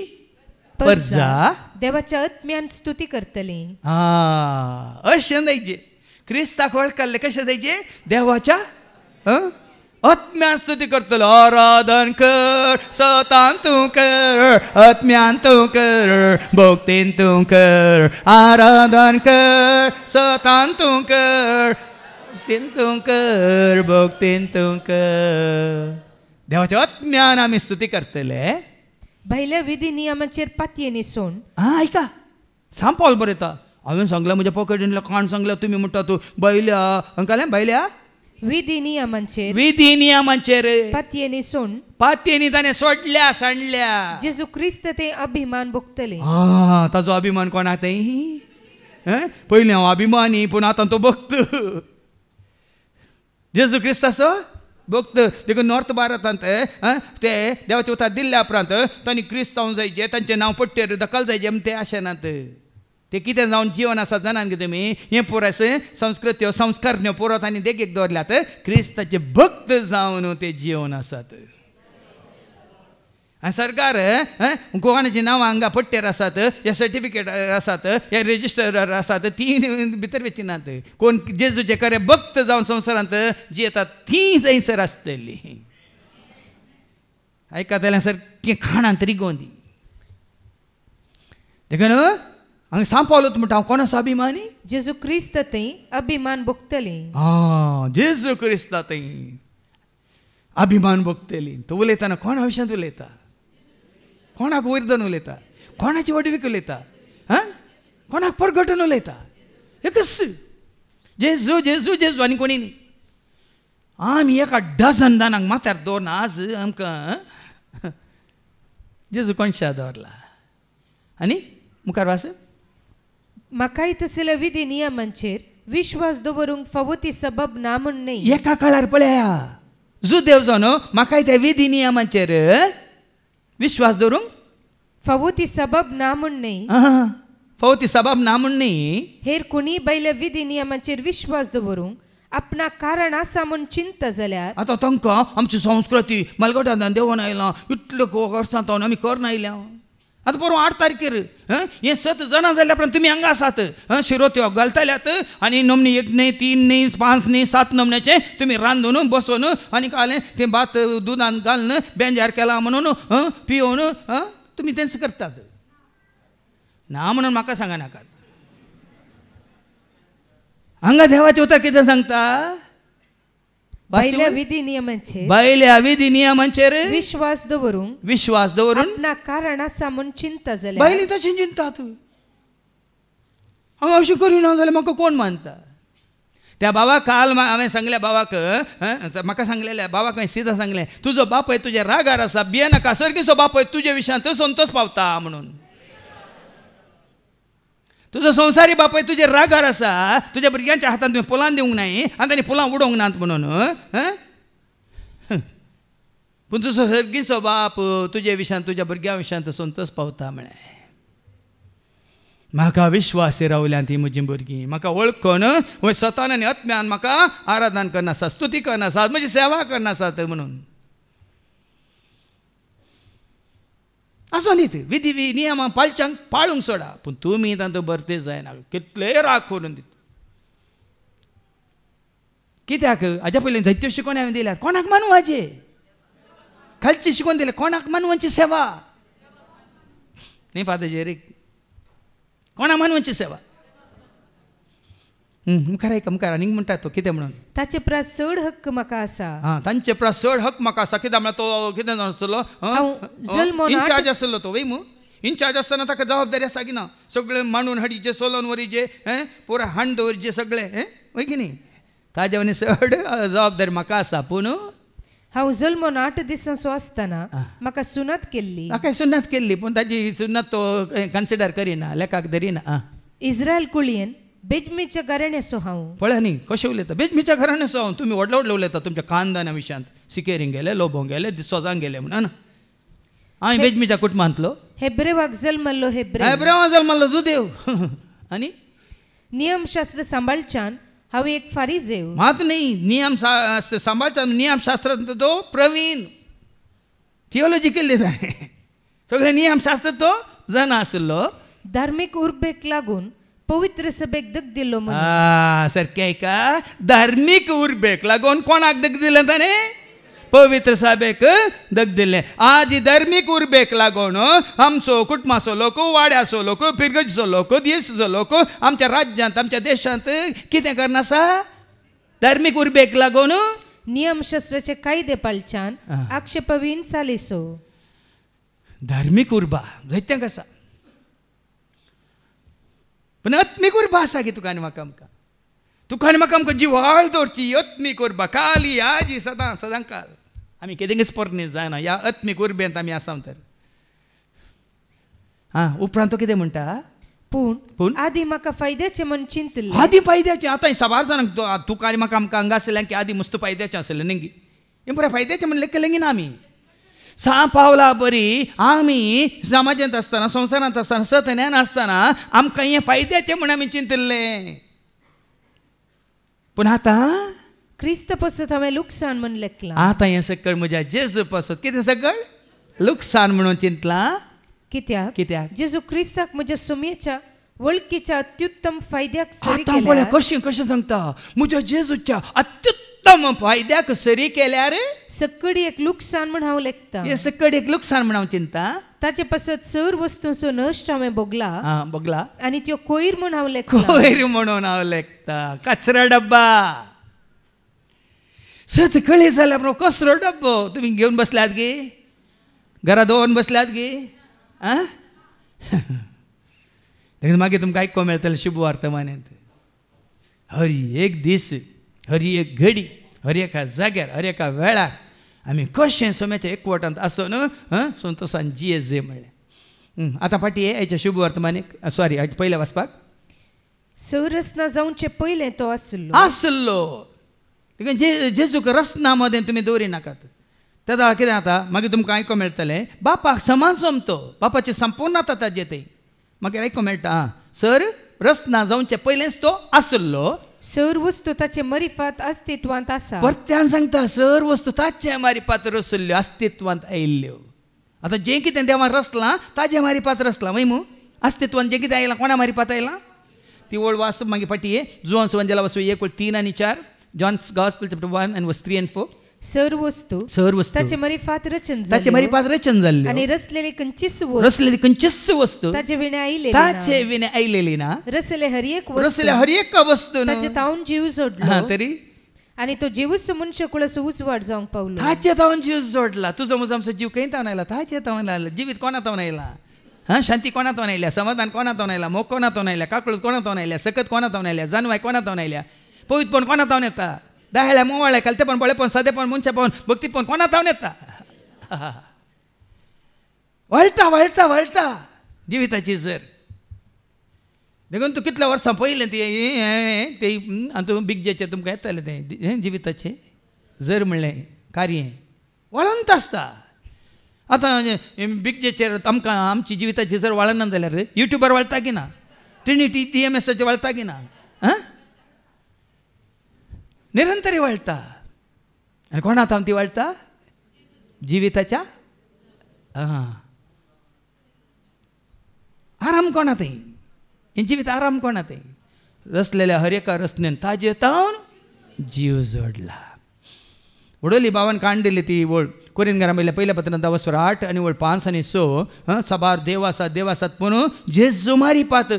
[SPEAKER 3] परजा
[SPEAKER 5] देवाच्या आत्म्यान स्तुती करतली.
[SPEAKER 3] अशें जायचे. क्रिस्ताक वळखले कशें जायचे? देवाच्या आत्म्यान स्तुती करतलो. आराधन कर, सतान तूं कर, आत्म्यान तूं कर, भक्तीन तूं कर. आराधन कर, सतान तूं कर, भक्तीन तूं कर, भक्तीन तूं कर. देवाच्या आत्म्यान आमी स्तुती करतले.
[SPEAKER 5] भायल्या विधी नियमाचेर पातये न्हेसून.
[SPEAKER 3] ऐका सांग पावल बरयता. हांवें सांगलें म्हज्या पॉकेटींतल्या काण सांगल्या तुमी म्हणटा तूं बैल्या अंकालें बैल्या
[SPEAKER 5] विधी नियमांचेर
[SPEAKER 3] पातये
[SPEAKER 5] न्हेसून
[SPEAKER 3] पातयेनी ताणें सोडल्या सांडल्या.
[SPEAKER 5] जेजू क्रिस्त ते अभिमान भोगतले.
[SPEAKER 3] ताजो अभिमान कोणाक तें? पयलीं हांव अभिमानी पूण आतां तो भक्त. जेजू क्रिस्ताचो भक्त. देखून नॉर्थ भारतांत ते देवाचे उतार दिल्ल्या उपरांत तांणी क्रिस्तांव जायचे, तांचें नांव पट्टेर दखल जायचें ते आशेनात. ते कितें जावन जीवन आसा जाणात कितें तुमी? हें पुरास संस्कृत्यो संस्कारण्यो पुरो तांणी देगेक दवरल्यात. क्रिस्ताचे भक्त जावन ते जीवन आसात. आनी सरकार कोणाची नांवां हांगा पट्टेर आसात, हे सर्टिफिकेट आसात, हे रेजिस्टर आसात, ती भितर वेचिनात. कोण जेजूचे खरे भक्त जावन संवसारांत जी येतात ती थंयसर आसतली. आयकतल्या सारकी खाणां तरी गोंदी. देखून हांगा सांग पावलोत म्हणटा हांव कोणाचो अभिमानी?
[SPEAKER 5] जेजू क्रिस्त थंय अभिमान भोगतली.
[SPEAKER 3] जेजू क्रिस्त थंय अभिमान भोगतली. तो उलयतना कोणा विशयांत उलयता? कोणाक वयर धरून उलयता? कोणाची वडवीक उलयता? कोणाक परगटून उलयता? एकच जेजू जेजू जेजू आनी कोणी न्ही. आमी एका डझन जाणांक माथ्यार दवरना. आज आमकां जेजू कोणशा दवरला. आनी मुखार वास.
[SPEAKER 5] म्हाकाय तसल्या विधी नियमांचेर विश्वास दवरूंक फावो सबब ना म्हण न्ही.
[SPEAKER 3] एका काळार पळया जुदेव जावन म्हाकाय त्या विधी नियमांचेर विश्वास दवरूंक
[SPEAKER 5] फावो सबब ना म्हण न्ही.
[SPEAKER 3] फावो सबब ना म्हण न्ही.
[SPEAKER 5] हेर कोणी बैल्या विधी नियमांचेर विश्वास दवरूंक आपणा कारण आसा म्हण चिंता जाल्यार
[SPEAKER 3] आतां तांकां आमची संस्कृती मालगोटांत देवून आयलां. इतले वर्सां जावन आमी करना आयल्या. आतां परवा 8 तारखेर हें 7 जाणां जाल्या उपरांत तुमी हांगा आसात. शिरोत्यो घालताल्यात आनी नमनी 1 न्ही 3 न्ही 5 न्ही 7 नमण्याचे तुमी रांदून बसून आनी कालें तें भात दुदान घालून बेंजार केला म्हणून पिवून तुमी तेंच करतात. ना म्हणून म्हाका सांगनाकात. हांगा देवाचें उतर कितें सांगता?
[SPEAKER 5] बैल्या विधी
[SPEAKER 3] नियमांचेर
[SPEAKER 5] विश्वास दवरून आपणा कारण आसा म्हण चिंता जाल्यार
[SPEAKER 3] बायली तशी चिंतात. हांव अशें करिना जाल्यार म्हाका कोण मानता? त्या बाबाक काल हांवें सांगल्या बाबाक म्हाका सांगलेल्या बाबाक हांवें सिधा सांगलें तुजो बापूय तुज्या रागार आसा भियेनाका सर्गीचो बापूय तुजे विशयांत संतोश पावता म्हणून. तुझो संसारी बापाय तुजे रागार आसा, तुझ्या भुरग्यांच्या हातान तुवें पुलान दिवंक नाही आनी तांणी पुलां उडोवंक नात म्हणून. पूण तुजो सर्गीचो बाप तुजे विशयान तुज्या भुरग्यां विशयान तो संतोश पावता म्हळें. म्हाका विश्वासी रावल्यान ती म्हजी भुरगीं म्हाका वळखून स्वतान आनी आत्म्यान म्हाका आराधन करनासात, स्तुती करनासात, म्हजी सेवा करनासात म्हणून. असो न्ही विधी नियमां पाळूंक सोडा, पूण तुमी तांचो बर्ते जायना. कितले राग करून दिता. कित्याक हाज्या पयलीं जायत्यो शिकवणी हांवें दिल्यात. कोणाक मानू हाजे खालची शिकवण दिले, कोणाक मानवांची सेवा न्ही फादर, कोणाक मानवांची सेवा. मुखार ऐका, मुखार आनीक म्हणटा तो कितें म्हणून,
[SPEAKER 5] ताचे परस चड हक्क म्हाका आसा.
[SPEAKER 3] तांचे परस चड हक्क म्हाका आसा. कित्याक म्हळ्यार तो कितें नासलो, इन्चार्ज आसलो तो. वैमू इन्चार्ज आसतना ताका जबाबदारी आसा की ना. सगळे मांडून हाडीचे, सोलोन वरीचे, पुरो हांड दवरचे सगळे, वय की न्ही. ताजे वनी चड जबाबदारी म्हाका आसा. पूण
[SPEAKER 5] हांव जल्मोन 8 दिसांचो आसतना म्हाका सुनात केल्ली.
[SPEAKER 3] म्हाका सुनात केल्ली, पूण ताजी सुनात तो कन्सिडर करिना, लेखाक धरिना.
[SPEAKER 5] इस्रायल कुळयेन बेजमीच्या घराण्याचो हांव.
[SPEAKER 3] पळय न्ही कशें उलयता. बेजमीच्या घराण्याचो हांव. तुमी व्हडले व्हडले उलयता तुमच्या खानदाना विशयांत. सिकेरींग गेले, लोबोंग गेले, सोजांक गेले म्हणून. हांव बेजमीच्या कुटुंबांतलो.
[SPEAKER 5] हेब्रेवाक जल्मल्लो
[SPEAKER 3] हेब्रेवाक जल्मल्लो जुदेव. आनी
[SPEAKER 5] नियमशास्त्र सांबाळच्यान हांव एक फारिजेव.
[SPEAKER 3] मात न्ही, नियम सांबाळच्यान नियमशास्त्रांत तो प्रवीण. थियोलॉजी केल्ली ताणें. सगळे नियमशास्त्र तो जाणा आसलो.
[SPEAKER 5] धार्मीक उर्बेक लागून पवित्र सभेक दग दिल्लो.
[SPEAKER 3] सारकें ऐका. धार्मीक उर्बेक लागून कोणाक दग दिलें ताणें? पवित्र सभेक दग दिलें. आज धार्मीक उर्बेक लागून आमचो कुटुंबाचो लोक, वाड्याचो लोक, पिरगजीचो लोक, देशचो लोक आमच्या राज्यांत, आमच्या देशांत कितें करनासा? धार्मीक उर्बेक लागून
[SPEAKER 5] नियमशास्त्राचे कायदे पाळच्यान आक्षेपवीन चालीसो.
[SPEAKER 3] धार्मीक उर्बा जायत्यांक आसा, पण आत्मीक उर्बा आसा की तुका आनी म्हाका. आमकां तुका आनी म्हाका आमकां जिवाळ दवरची आत्मीक उर्बा. काली आजी सदां सदां काल आमी केदें स्पर्णी जायना ह्या आत्मीक उर्बेंत आमी आसा तर. उपरांत तो कितें म्हणटा?
[SPEAKER 5] पूण आदी म्हाका फायद्याचें म्हण चिंतलें.
[SPEAKER 3] आदी फायद्याचें. आतां 100 जाणांक तुका आनी म्हाका आमकां हांगा आसलें की आदी मस्त फायद्याचें आसलें न्ही. हें पुराय फायद्याचें म्हणलें केलें ना आमी. पावला बरी आमी समाजांत आसतना, संवसारांत आसतना, सतन्यान आसतना आमकां हें फायद्याचें म्हण आमी चिंतलें. पूण आतां
[SPEAKER 5] क्रिस्त पासत हांवें लुकसाण म्हण लेखलां.
[SPEAKER 3] आतां हें सकळ म्हज्या जेजू पासत कितें सकळ लुकसाण म्हणून चिंतलां.
[SPEAKER 5] कित्याक जेजू क्रिस्ताक म्हज्या सुमेच्या वळखीच्या अत्युत्तम फायद्याक सरी
[SPEAKER 3] केल्या. आतां पळय कशें सांगता. म्हज्या जेजूच्या अत्युत्तम फायद्याक सरी केल्यार
[SPEAKER 5] सकडी एक लुकसाण म्हण हांव लेखता.
[SPEAKER 3] हे सकडी एक लुकसाण म्हण हांव चिंता.
[SPEAKER 5] ताचे पासत सर वस्तूंचो नश्ट हांवें भोगला आनी त्यो कोयर म्हण हांव लेखता.
[SPEAKER 3] कोयर म्हणून हांव लेखता. कचरा डब्बा. सत कळी जाल्यार कसरो डब्बो तुमी घेवन बसल्यात गे, घरा दवरून बसल्यात गे. मागीर तुमकां आयको मेळटलें शुभ वर्तमानांत. हर एक दीस, हर एक घडी, हर एका जाग्यार, हर एका वेळार आमी कशें सोम्याच्या एकवटांत आसून संतोशान जिये म्हणलें. आतां फाटी हेच्या शुभ वर्तमानीक सॉरी पयले वाचपाक.
[SPEAKER 5] रसना जावचे पयलें तो आसलो.
[SPEAKER 3] जेजूक रसना मदें तुमी दवरी नाकात. त्या वेळार कितें जाता मागीर तुमकां आयको मेळटलें बापाक समान सोमतो, बापाची संपूर्णता ताजे ते मागीर आयको मेळटा. सर रसना जावचे पयलेंच तो आसलो.
[SPEAKER 5] सर वस्तू ताचे मरिफात अस्तित्वांत आसा.
[SPEAKER 3] परत्यान सांगता सर वस्तू ताचे मारिफात रसल्ल्यो, अस्तित्वांत आयिल्ल्यो. आतां जें कितें देवान रचलां ताजे मारिफात रचलां. वय अस्तित्वांत जें कितें आयलां कोणा मारिफात आयलां ती वळ वास मागीर फाटी जोन्स वंजला वचूं 1:3 आनी 4 John's gospel chapter 1 and verse 3 and 4.
[SPEAKER 5] सर वस्तू ताचे मरिफात रचन
[SPEAKER 3] जाल्ली
[SPEAKER 5] आनी रचलेली कंचिस वस्तू ताचे विणे आयलेली ना. रचले हर एक
[SPEAKER 3] वस्तू
[SPEAKER 5] ताचे तावन जीव जोडलो तरी आनी तो जीवच मनुष्य कुळाचो उजवाड जावंक पावलो.
[SPEAKER 3] ताचे तावन जीव जोडला. तुजो म्हजो आमचो जीव खंय तावन आयला? ताचे तावन आयला. जिवीत कोणा तावन आयला? शांती कोणा तावन आयल्या? समाधान कोणा तावन आयला? मोग कोणा तावन आयल्या? काकूळ कोणा तावन आयल्या? सकत कोणा तावन आयल्या? जानवाय कोणा तावन आयल्या? पवित्रपण कोणा तावन येता? दाहळ्या मोवाळ्या कलतेपण बळेपण सादेपण मनशापण भक्तीपण कोणा तावन येता? वळटा वळटा वळटा जिविताची जर देखून तू कितल्या वर्सां पयलें ते तूं बिग जेचे तुमकां येताले तें जिविताचे जर म्हणलें कार्य वळंत आसता. आतां बिग जेचेर आमकां आमची जिविताची जर वळना जाल्यार युट्यूबार वळता की ना, ट्रिनिटी DMSचेर वळता की ना, निरंतरी वळटा. आनी कोणा आतां ती वळटा? जिविताच्या आराम कोणा थंय, हे जिवीत आराम कोणा थंय. रसलेल्या हर एका रसण्यान ताजे तावन जीव जोडला. उडोली बाबान कांडिल्ली ती वळ कोरिंथीयांक बरयल्ल्या पहिल्या पत्रांत 10:8 आनी वळ 5 आनी 6 सबार देव आसात पूण जेजू मारी पात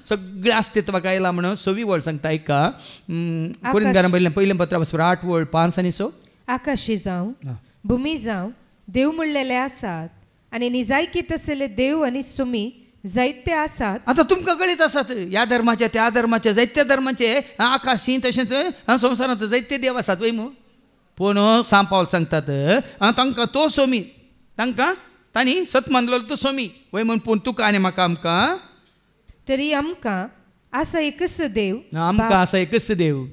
[SPEAKER 3] सगळें अस्तित्वाक आयला म्हणून 6वी वळ सांगता ऐका. कोरिंथीयांक बरयल्ल्या पहिल्या पत्र 8 वळ 5 आनी 6.
[SPEAKER 5] आकाशी जावं भुमी जावं देव म्हणलेले आसात आनी निजायकीत आसलेले देव आनी सुमी जायते आसात.
[SPEAKER 3] आता तुमकां कळीत आसात ह्या धर्माचे त्या धर्माचे जायत्या धर्माचे आकाशी तशेंच संवसारांत जायते देव आसात वय मू. पूण सांत पावल सांगतात तांकां तो सोमी तांकां तांणी सत मानलो तो सोमी वय म्हूण. पूण तुका आनी म्हाका आमकां
[SPEAKER 5] तरी आमकां आसा एकच देव,
[SPEAKER 3] आमकां आसा एकच देव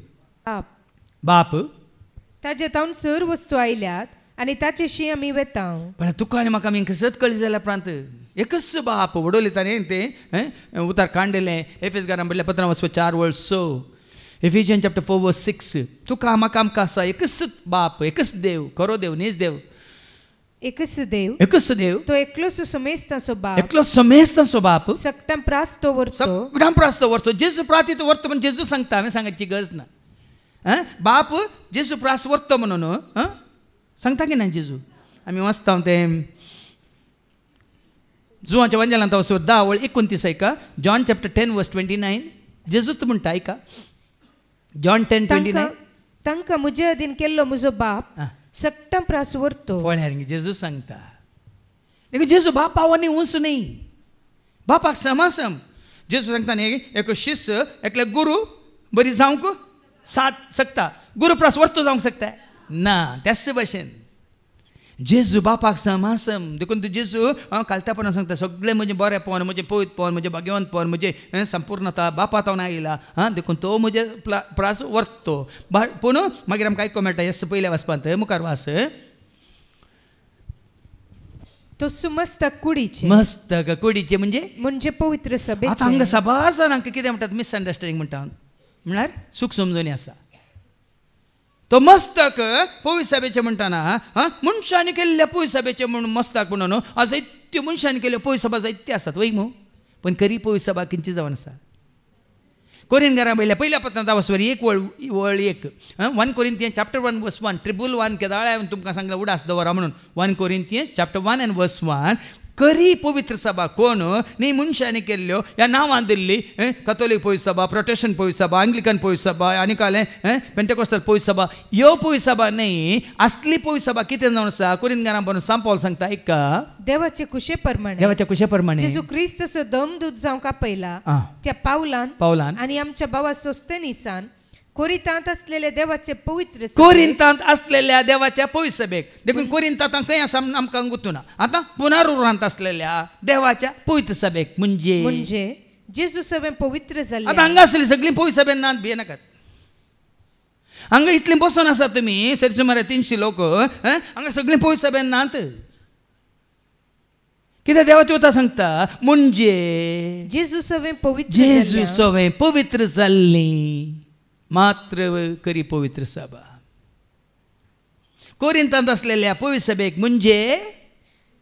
[SPEAKER 3] बाप.
[SPEAKER 5] ताजे तावन सर वस्तू आयल्यात आनी ताचे शी आमी वेता.
[SPEAKER 3] पण तुका आनी म्हाका आमी कसत कळी जाल्या प्रांत एकच बाप वडोली ताणें तें उतार कांडिल्लें. एफेसकारांक बरयल्ल्या पत्रां 4 वळ 6. Ephesians chapter 4 verse 6. तुका म्हाका आमकां आसा एकच बाप, एकच देव, खरो देव न्हीच देव,
[SPEAKER 5] एकच देव,
[SPEAKER 3] एकच देव,
[SPEAKER 5] तो एकलोच समेस्ताचो बाप,
[SPEAKER 3] एकलो समेस्ताचो बाप,
[SPEAKER 5] सक्तम प्रास्तो वरतो,
[SPEAKER 3] सगळ्यां प्रास्तो वरतो. जेजू प्रातीत वरतो पण जेजू सांगता, हांवें सांगायची गरज ना. बाप जेजू प्रास वरतो म्हणून सांगता की ना जेजू. आमी वाचता तें जुवांच्या वंजलांत 10 वळ 29 ऐका. जॉन चॅप्टर 10 वर्स 29 जेजूच म्हणटा ऐका. जॉन 10:29
[SPEAKER 5] तांकां म्हजे अधीन केल्लो म्हजो बाप सक्तम प्रास वरतो.
[SPEAKER 3] पळयार जेजू सांगता. देखो जेजू बापावनी उंच न्ही, बापाक समासम. जेजू सांगता न्ही एक शिष्य एकले गुरू बरी जावंक शकता, गुरू प्रास वरतो जावंक शकता ना. त्याच भशेन जेजू बापाक समासम. देखून तूं जेजू कालतापणान सांगता सगळें म्हजें बरेंपण, म्हजें पवित्रपण, म्हजें भाग्यवंतपण, म्हजें संपूर्णता बापात हांव आयला. देखून तो म्हजे प्रास व्हरतो. पूण मागीर आमकां आयको मेळटा येस पयल्या वाचपांत मुखार वास.
[SPEAKER 5] तो मस्तक कुडीचे,
[SPEAKER 3] मस्तक कुडीचे म्हणजे
[SPEAKER 5] पवित्र सभेचे.
[SPEAKER 3] आतां हांगा सभा जाणांक कितें म्हणटात मिसअंडरस्टँडिंग म्हणटा म्हळ्यार सूख समजूनी आसा. तो मस्तक पवित्र सभेचे म्हणटाना मनशांनी केल्ल्या पवित्र सभेचे म्हणून मस्तक म्हणून जायत्यो मनशांनी केल्ल्यो पवित्र सभा जायत्यो आसात वय मू. पण खरी पवित्र सभा खंयची जावन आसा? कोरिंथीयांक बरयल्ल्या पहिल्या पत्रांत 1 वळ 1. 1 Corinthians chapter 1 verse 1. ट्रिब्यूल 1 केदाळे हांवें तुमकां सांगलें उडास दवरा म्हणून. 1 Corinthians chapter 1 and verse 1. खरी पवित्र सभा कोण न्ही मनशांनी केल्ल्यो ह्या नांवान दिल्ली कॅथोलीक पवित्र सभा, प्रोटेस्टंट पवित्र सभा, अंग्लिकन पवित्र सभा आनी कालें पेंटेकोस्टल पवित्र सभा. ह्यो पवित्र सभा न्ही, असली पवित्र सभा कितें जावन आसा? कोरिंथीयांक बरोवन सांत पावल सांगता ऐका.
[SPEAKER 5] देवाचे कुशे प्रमाणे,
[SPEAKER 3] देवाच्या कुशे प्रमाणे
[SPEAKER 5] जेजू क्रिस्तचो दमदूत जावंक आपयला त्या पावलान आनी आमच्या भावा सोस्थेनिसान कोरिंथांत असलेल्या देवाचे पवित्र
[SPEAKER 3] कोरिंथांत असलेल्या देवाच्या पवित्र सभेक. देखून कोरिंथांत खंय आसा आमकां गुंतूना. आतां पुनरुरांत असलेल्या देवाच्या पवित्र सभेक म्हणजे
[SPEAKER 5] जेजू सभेन पवित्र जाल्ले.
[SPEAKER 3] आतां हांगा असली सगळीं पवित्र सभेन नात भिये नाकात. हांगा इतलीं बसून आसा तुमी सर सुमार 300 लोक. हांगा सगळीं पवित्र सभेन नात. कित्याक देवाची उतर सांगता म्हणजे
[SPEAKER 5] जेजू सभेन
[SPEAKER 3] पवित्र जाल्ली मात्र करी पवित्र सभा. कोरिंथांत असलेल्या पवित्र सभेक म्हणजे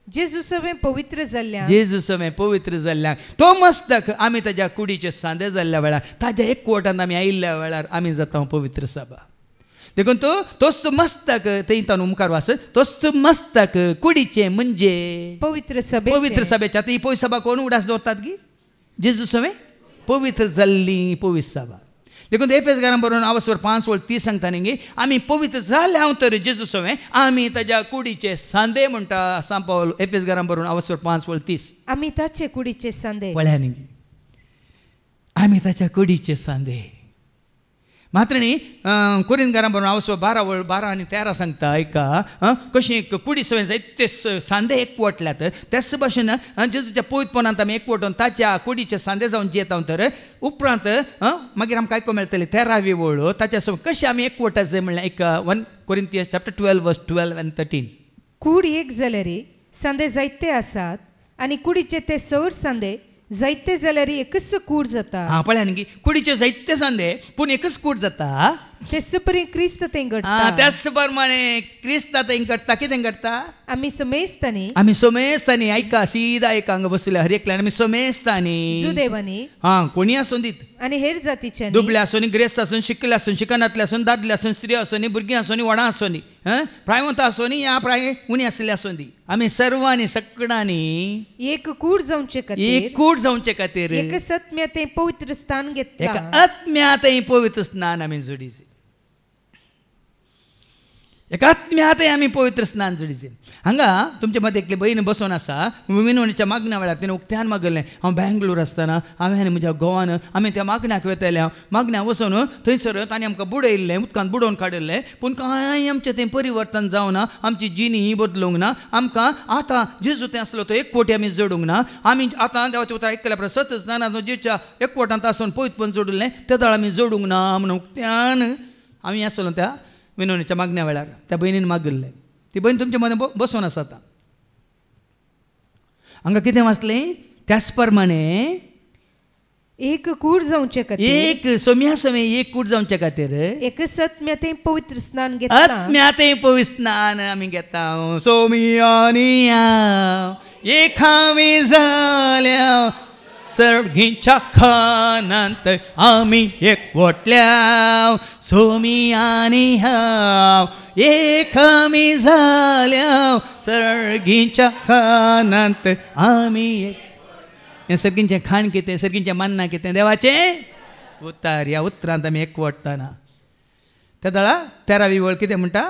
[SPEAKER 5] जेजू सभेन पवित्र जाल्ल्या,
[SPEAKER 3] जेजू सभेन पवित्र जाल्ल्या तो मस्तक आमी ताच्या कुडीचे सांदे जाल्ल्या वेळार ताच्या एकवटांत आमी आयिल्ल्या वेळार आमी जाता पवित्र सभा. देखून तोच मस्तक थंय मुखार वास. तोच मस्तक कुडीचे म्हणजे पवित्र सभेचे. आता ही पवित्र सभा कोण उडास दवरतात की? जेजू सभेन पवित्र जाल्ली पवित्र सभा. देखून एफेसकारांक बरोवन 5:30 सांगता न्ही आमी पवित्र जाले हांव तर जेजू सभेन आमी ताच्या कुडीचे सांदे म्हणटा सांत पावल. एफेसकारांक बरोवन 5:30
[SPEAKER 5] आमी ताचे कुडीचे सांदे.
[SPEAKER 3] पळया न्ही आमी ताच्या कुडीचे सांदे मात्र न्ही कोरिंदकारां बरोबर हांव 12 आनी 13 सांगता ऐका कशी कुडी सवय जायते सांदे एकवटल्यात त्याच भाशेन जेजूच्या पवित्रपणांत आमी एकवटून ताच्या कुडीचे सांदे जावन जियेता तर उपरांत मागीर आमकां आयको मेळटली 13वी वळ ताच्या सवय कशी आमी एकवटा जाय म्हणल्यार एक 1 Corinthians chapter 12 verse 12 and 13.
[SPEAKER 5] कूड एक जाल्यार सांदे जायते आसात आनी कुडीचे ते सर सांदे जायते जाल्यार एकच कूड जाता.
[SPEAKER 3] पळया न्ही कुडीचे जायते सांदे पूण एकच कूड जाता.
[SPEAKER 5] तेच परी क्रिस्त तें घडटा.
[SPEAKER 3] त्याच प्रमाणे क्रिस्त तें घडटा. कितें घडटा?
[SPEAKER 5] आमी समेस्तानी
[SPEAKER 3] ऐका सीधा एक हांगा बसले हर एकल्यान आमी समेस्तानी
[SPEAKER 5] जुदेवानी
[SPEAKER 3] कोणी आसूं दीत
[SPEAKER 5] आनी हेर जातीचे
[SPEAKER 3] दुबळे आसूं ग्रेस्त आसूं शिकले आसूं शिकनातले आसूं दादले आसूं स्त्री आसूं भुरगीं आसूं व्हडां आसूं प्रायवंत आसूं या प्राय उणी आसले आसूं दी आमी सर्वांनी सगळ्यांनी
[SPEAKER 5] एक कूड जावचे खातीर एक आत्म्यातें पवित्र स्थान घेतला.
[SPEAKER 3] एक आत्म्यातें पवित्र स्नान आमी जोडीचे. एक आत्म्यातें आमी पवित्र स्नान जोडीचे. हांगा तुमचे मदें एकली भयण बसून आसा. विनवणीच्या मागण्या वेळार तिणें उक्त्यान मागलें. हांव बेंगलोर आसतना हांवें आनी म्हज्या घोवान आमी त्या मागण्याक वयतले. मागण्या वचून थंयसर तांणी आमकां बुडयल्लें उदकांत बुडोवन काडिल्लें पूण कांय आमचें तें परिवर्तन जावना. आमची जिणी ही बदलूंक ना. आमकां आतां जेजू तें आसलो तो एकवटी आमी जोडूंक ना. आमी आतां देवाचें उतर आयकल्या परस सत स्नानाचो जेच्या एकवटांत आसून पवित्रपण जोडिल्लें त्या दाळ आमी जोडूंक ना म्हणून उक्त्यान आमी आसलो त्या विनवणीच्या मागण्या वेळार त्या भयणीन मागिल्लें. ती भयण तुमचे मदें बसून आसा. आतां हांगा कितें वाचलें? त्याच प्रमाणे
[SPEAKER 5] एक कूड जावचे खातीर
[SPEAKER 3] एक सोम्या समय एक कूड जावचे खातीर
[SPEAKER 5] एकच आत्म्यातें पवित्र स्नान घेता.
[SPEAKER 3] आत्म्यातें पवित्र स्नान आमी घेता. सोमियानी एक आमी जाल्या सर्गीच्या खानांत आमी एकवटल्या. सोमी आनी हांव एक आमी जाल्या सर्गीच्या खानांत आमी हें सर्गींचें खाण कितें? सर्गींचें मान्ना कितें? देवाचें उतर. ह्या उतरांत आमी एकवटतना त्या दाळा 13वी वळ कितें म्हणटा?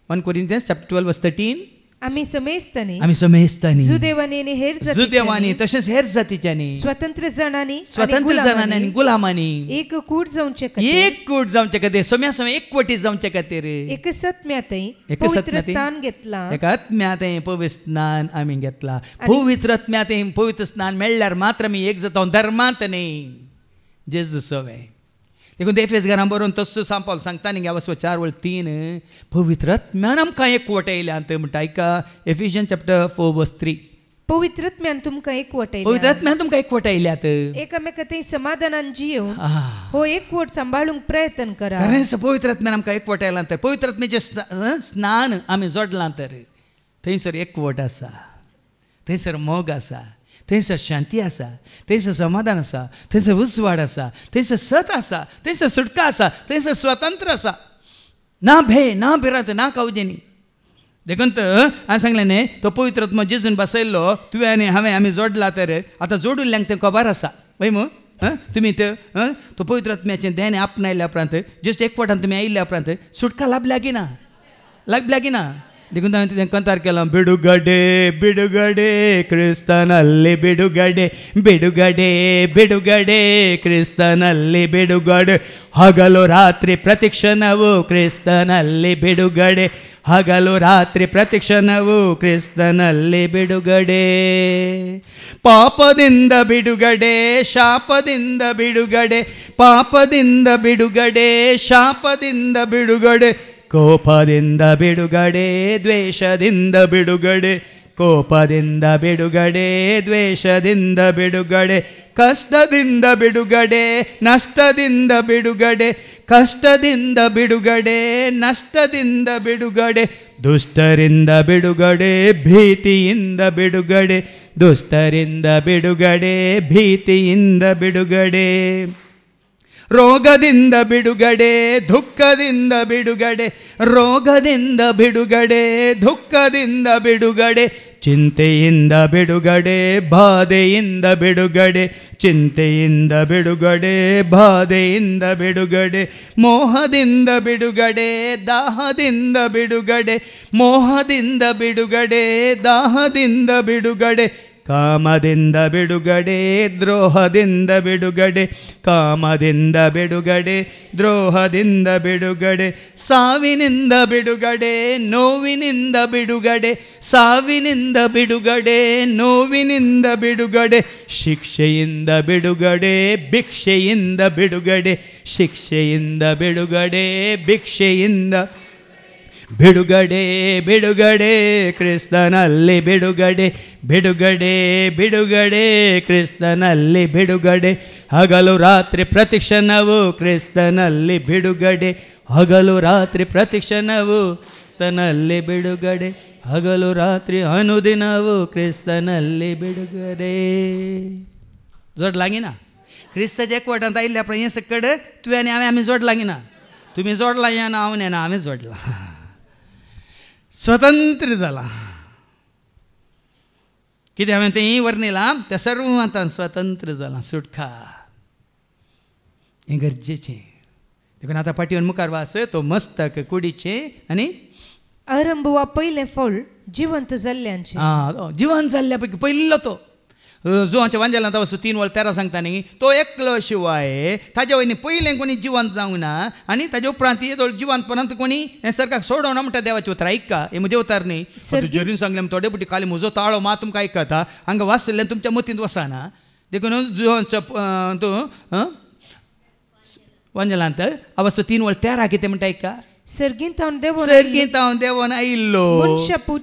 [SPEAKER 3] 1 Corinthians chapter 12 verse 13.
[SPEAKER 5] आमी समेस्तानी
[SPEAKER 3] जुदेवानी जुदेवानी तशेंच हेर जातीच्यांनी
[SPEAKER 5] स्वतंत्र जणांनी
[SPEAKER 3] आनी गुलामांनी
[SPEAKER 5] एक कूड जावचे
[SPEAKER 3] खातीर सोम्या समय एकवटीत जावचे खातीर
[SPEAKER 5] एकच आत्म्यातें पवित्र स्नान घेतला.
[SPEAKER 3] एका आत्म्यातें पवित्र स्नान आमी घेतला. पवित्र आत्म्यातें पवित्र स्नान मेळ्ळ्यार मात्र आमी एक जाता. धर्मांत न्ही जेजू सवय. देखून एफेसकारां बरोवन तस्सो सांपावल सांगता न्ही 4:3 पवित्र आत्म्यान आमकां एकवटायल्यांत म्हणटा. ऐका Ephesians chapter 4 verse 3.
[SPEAKER 5] पवित्र आत्म्यान तुमकां एकवटायल्यात.
[SPEAKER 3] पवित्र आत्म्यान तुमकां एकवटायल्यात.
[SPEAKER 5] एकामेकांत समाधानान जियोवन हो एकवट सांबाळूंक प्रयत्न करा.
[SPEAKER 3] खरेंच पवित्र आत्म्यान आमकां एकवटायलां तर पवित्र आत्म्याचें स्नान आमी जोडलां तर थंयसर एकवट आसा. थंयसर मोग आसा. थंयसर शांती आसा. थंयसर समाधान आसा. थंयसर उजवाड आसा. थंयसर सत आसा. थंयसर सुटका आसा. थंयसर स्वतंत्र आसा. ना भय ना भिरांत ना कावजेनी. देखून हांवें सांगलें न्ही तो पवित्र आत्मा जेजून बसयल्लो तुवें आनी हांवें आमी जोडला तर आतां जोडिल्ल्यांक तें खबर आसा वय मू तुमी तो पवित्र आत्म्याचें देण आपणायल्या उपरांत जस्ट एकवटान तुमी आयिल्ल्या उपरांत सुटका लाभल्या की ना? लाभल्या की ना? देखून हांवें तें कंतार केलां. बिडुगडे बिडुगडे क्रिस्तानल्ली बिडुगडे बिडुगडे बिडुगडे क्रिस्तानल्ली बिडुगडे हगलो रात्रि प्रतीक्षणವು ಕ್ರಿಸ್ತನಲ್ಲಿ ಬಿಡುಗಡೆ ಹಗಲು ರಾತ್ರಿ ಪ್ರತೀಕ್ಷಣವು ಕ್ರಿಸ್ತನಲ್ಲಿ ಬಿಡುಗಡೆ ಪಾಪದಿಂದ ಬಿಡುಗಡೆ ಶಾಪದಿಂದ ಬಿಡುಗಡೆ ಪಾಪದಿಂದ ಬಿಡುಗಡೆ ಶಾಪದಿಂದ ಬಿಡುಗಡೆ ಕೋಪದಿಂದ ಬಿಡುಗಡೆ ದ್ವೇಷದಿಂದ ಬಿಡುಗಡೆ ಕೋಪದಿಂದ ಬಿಡುಗಡೆ ದ್ವೇಷದಿಂದ ಬಿಡುಗಡೆ ಕಷ್ಟದಿಂದ ಬಿಡುಗಡೆ ನಷ್ಟದಿಂದ ಬಿಡುಗಡೆ ಕಷ್ಟದಿಂದ ಬಿಡುಗಡೆ ನಷ್ಟದಿಂದ ಬಿಡುಗಡೆ ದುಷ್ಟರಿಂದ ಬಿಡುಗಡೆ ಭೀತಿಯಿಂದ ಬಿಡುಗಡೆ ದುಷ್ಟರಿಂದ ಬಿಡುಗಡೆ ಭೀತಿಯಿಂದ ಬಿಡುಗಡೆ ರೋಗದಿಂದ ಬಿಡುಗಡೆ ದುಃಖದಿಂದ ಬಿಡುಗಡೆ ರೋಗದಿಂದ ಬಿಡುಗಡೆ ದುಃಖದಿಂದ ಬಿಡುಗಡೆ ಚಿಂತೆಯಿಂದ ಬಿಡುಗಡೆ ಬಾಧೆಯಿಂದ ಬಿಡುಗಡೆ ಚಿಂತೆಯಿಂದ ಬಿಡುಗಡೆ ಬಾಧೆಯಿಂದ ಬಿಡುಗಡೆ ಮೋಹದಿಂದ ಬಿಡುಗಡೆ ದಾಹದಿಂದ ಬಿಡುಗಡೆ ಮೋಹದಿಂದ ಬಿಡುಗಡೆ ದಾಹದಿಂದ ಬಿಡುಗಡೆ ಕಾಮದಿಂದ ಬಿಡುಗಡೆ ದ್ರೋಹದಿಂದ ಬಿಡುಗಡೆ, ಕಾಮದಿಂದ ಬಿಡುಗಡೆ ದ್ರೋಹದಿಂದ ಬಿಡುಗಡೆ, ಸಾವಿನಿಂದ ಬಿಡುಗಡೆ ನೋವಿನಿಂದ ಬಿಡುಗಡೆ, ಸಾವಿನಿಂದ ಬಿಡುಗಡೆ ನೋವಿನಿಂದ ಬಿಡುಗಡೆ, ಶಿಕ್ಷೆಯಿಂದ ಬಿಡುಗಡೆ ಭಿಕ್ಷೆಯಿಂದ ಬಿಡುಗಡೆ, ಶಿಕ್ಷೆಯಿಂದ ಬಿಡುಗಡೆ ಭಿಕ್ಷೆಯಿಂದ ಬಿಡುಗಡೆ, ಬಿಡುಗಡೆ ಕ್ರಿಸ್ತನಲ್ಲಿ ಬಿಡುಗಡೆ, ಬಿಡುಗಡೆ ಬಿಡುಗಡೆ ಕ್ರಿಸ್ತನಲ್ಲಿ ಬಿಡುಗಡೆ, ಹಗಲು ರಾತ್ರಿ ಪ್ರತಿಕ್ಷಣವು ಕ್ರಿಸ್ತನಲ್ಲಿ ಬಿಡುಗಡೆ, ಹಗಲು ರಾತ್ರಿ ಪ್ರತಿಕ್ಷಣವು ಕ್ರಿಸ್ತನಲ್ಲಿ ಬಿಡುಗಡೆ, ಹಗಲು ರಾತ್ರಿ ಅನುದಿನವು ಕ್ರಿಸ್ತನಲ್ಲಿ ಬಿಡುಗಡೆ. जोडलांगी ना क्रिस्ताच्या एकवटांत आयिल्ले आपण हें सकड तुवें आनी हांवें आमी जोडलांगी ना, तुमी जोडला या ना हांव ना हांवें जोडला, स्वतंत्र जाला. कितें हांवें तें वर्णिलां त्या सर्व मतान स्वतंत्र जाला, सुटका हें गरजेचें. देखून आतां पाटयेवन मुखार वास तो मस्तक कुडीचें आनी
[SPEAKER 5] आरंभ वा पयलें फळ जिवंत जाल्ल्यांचें.
[SPEAKER 3] जिवंत जाल्ल्या पैकी पयलो तो जुवांच्या वांजेलांत वस्तू 3:13 सांगता न्ही, तो एकलो शिवाय ताज्या वयनी पयलें कोणी जिवंत जावंक ना, आनी ताज्या उपरांत येदोळ जिवंतपणांत कोणी हें सरकाक सोडोना म्हणटा देवाचें उतर. ऐका हें म्हजें उतर न्ही, जेरीन सांगलें थोडे पुटी खाली म्हजो ताळो मात तुमकां आयकता, हांगा वाचलें तुमच्या मतींत वचना. देखून जुवांच्या वांजेलांत वस्तू 3:13 कितें म्हणटा ऐका,
[SPEAKER 5] सर्गींत
[SPEAKER 3] हांव देवान आयिल्लो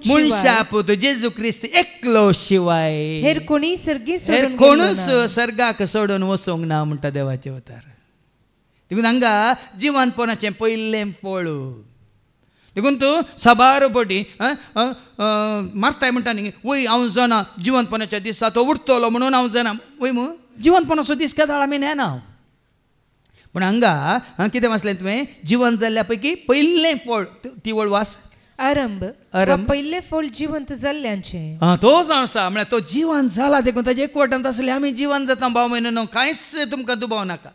[SPEAKER 3] मनशापूत जेजू क्रिस्त एकलो शिवाय
[SPEAKER 5] हेर कोणी
[SPEAKER 3] कोणूच सर्गाक सोडून वचोंक ना म्हणटा देवाचें उतर. देखून हांगा जिवंतपणाचें पयलें फळ. देखून तूं साबार पटी मारताय म्हणटा न्ही, वय हांव जाणा जिवंतपणाच्या दिसा तो उरतलो म्हणून हांव जाणा, वय मू जिवंतपणाचो दीस केदाळ आमी नेना. पण हांगा कितें वाचलें तुवें, जिवंत जाल्ल्या पैकी पयलें फळ ती वळ वास,
[SPEAKER 5] आरंभ पयलें फळ जिवंत जाल्ल्यांचें.
[SPEAKER 3] तोच आसा म्हळ्यार तो जिवंत जाला. देखून ताजे एकवटांत आसले आमी जिवंत जाता भाव म्हयनो, कांयच तुमकां दुबाव नाका.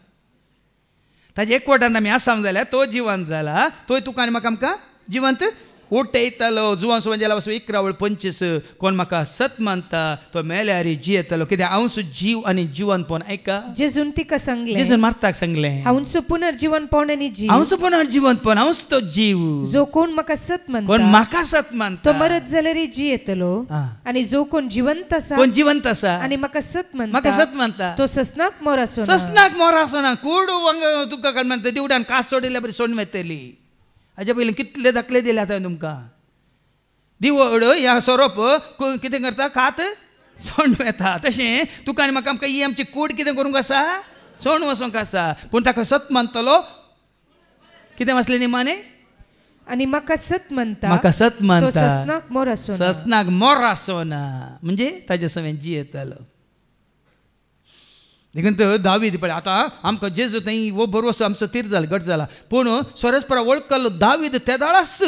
[SPEAKER 3] ताजे एकवटांत आमी आसाम जाल्यार तो जिवंत जाला, तोय तुका आनी म्हाका आमकां जिवंत उठयतलो. जुवांस म्हणजे वचून 11:25 कोण म्हाका सत मानता तो मेल्यार जियेतलो. कित्याक हांव जीव आनी जिवंतपण. ऐका
[SPEAKER 5] जेजून तिका सांगलें,
[SPEAKER 3] जेजून मारताक सांगलें,
[SPEAKER 5] हांवच पुनर्जीवनपण आनी जीव,
[SPEAKER 3] हांवच पुनर्जीवनपण, हांवच तो जीव.
[SPEAKER 5] जो कोण म्हाका सत मानता,
[SPEAKER 3] कोण म्हाका सत मानता
[SPEAKER 5] तो मरत जाल्यार जियेतलो. आनी जो कोण जिवंत आसा,
[SPEAKER 3] कोण जिवंत आसा
[SPEAKER 5] आनी म्हाका सत
[SPEAKER 3] मानता
[SPEAKER 5] तो ससनाक मोर आसना.
[SPEAKER 3] ससनाक मोर आसना. कूड तुका काय म्हणटा दिवडान कास सोडिल्ल्या बरी सोडून वयतली. हाज्या पयलीं कितले दाखले दिले आतां तुमकां. दिवड ह्या सोरोप कितें करता, कात सोडून येता. तशें तुका आनी म्हाका आमकां ही आमची कूड कितें करूंक आसा, सोडून वचोंक आसा. पूण ताका सत मानतलो. कितें वाचलें न्ही माने,
[SPEAKER 5] आनी म्हाका सत मानता,
[SPEAKER 3] म्हाका सत मानता,
[SPEAKER 5] ससनाक मोर आसना.
[SPEAKER 3] ससनाक मोर आसना म्हणजे ताजे सवें जियेतलो. देखून तो दावीद पळय आतां आमकां जेजू थंय वो भरवसो आमचो तीर जाला, घट जाला. पूण सोरसपरा वळखलो दावीद तेदाळास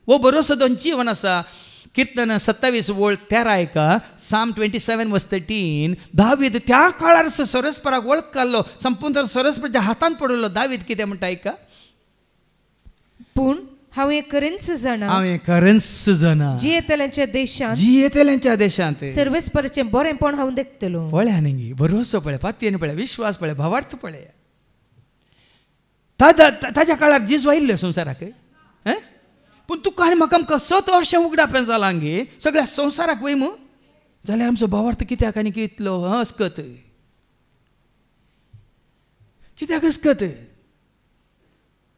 [SPEAKER 3] वो भरोसो दोन जीवन आसा. कीर्तन 27:13 ऐका, साम 27:13. दावीद त्या काळार सोरसपराक वळखलो, संपूर्ण सोरसपराच्या हातान पडलो. दावीद कितें म्हणटा ऐका,
[SPEAKER 5] पूण हांव हें करेनच जाणा,
[SPEAKER 3] हांव हें करेनच जाणा,
[SPEAKER 5] जियेतल्यांच्या देशांत,
[SPEAKER 3] जियेतल्यांच्या देशांत
[SPEAKER 5] सर्वेस्पराचें बरेंपण हांव देखतलो.
[SPEAKER 3] पळया न्ही, भरोसो पळय, पातयेन पळय, विश्वास पळय, भावार्थ पळय. ताज्या काळार जेजू आयिल्लो संवसाराक. पूण तुका आनी म्हाका आमकां 7 वर्षां उगडापें जालां गे सगळ्या संवसाराक वय मू जाल्यार आमचो भावार्थ कित्याक आनी कितलो हस्कत, कित्याक हस्कत.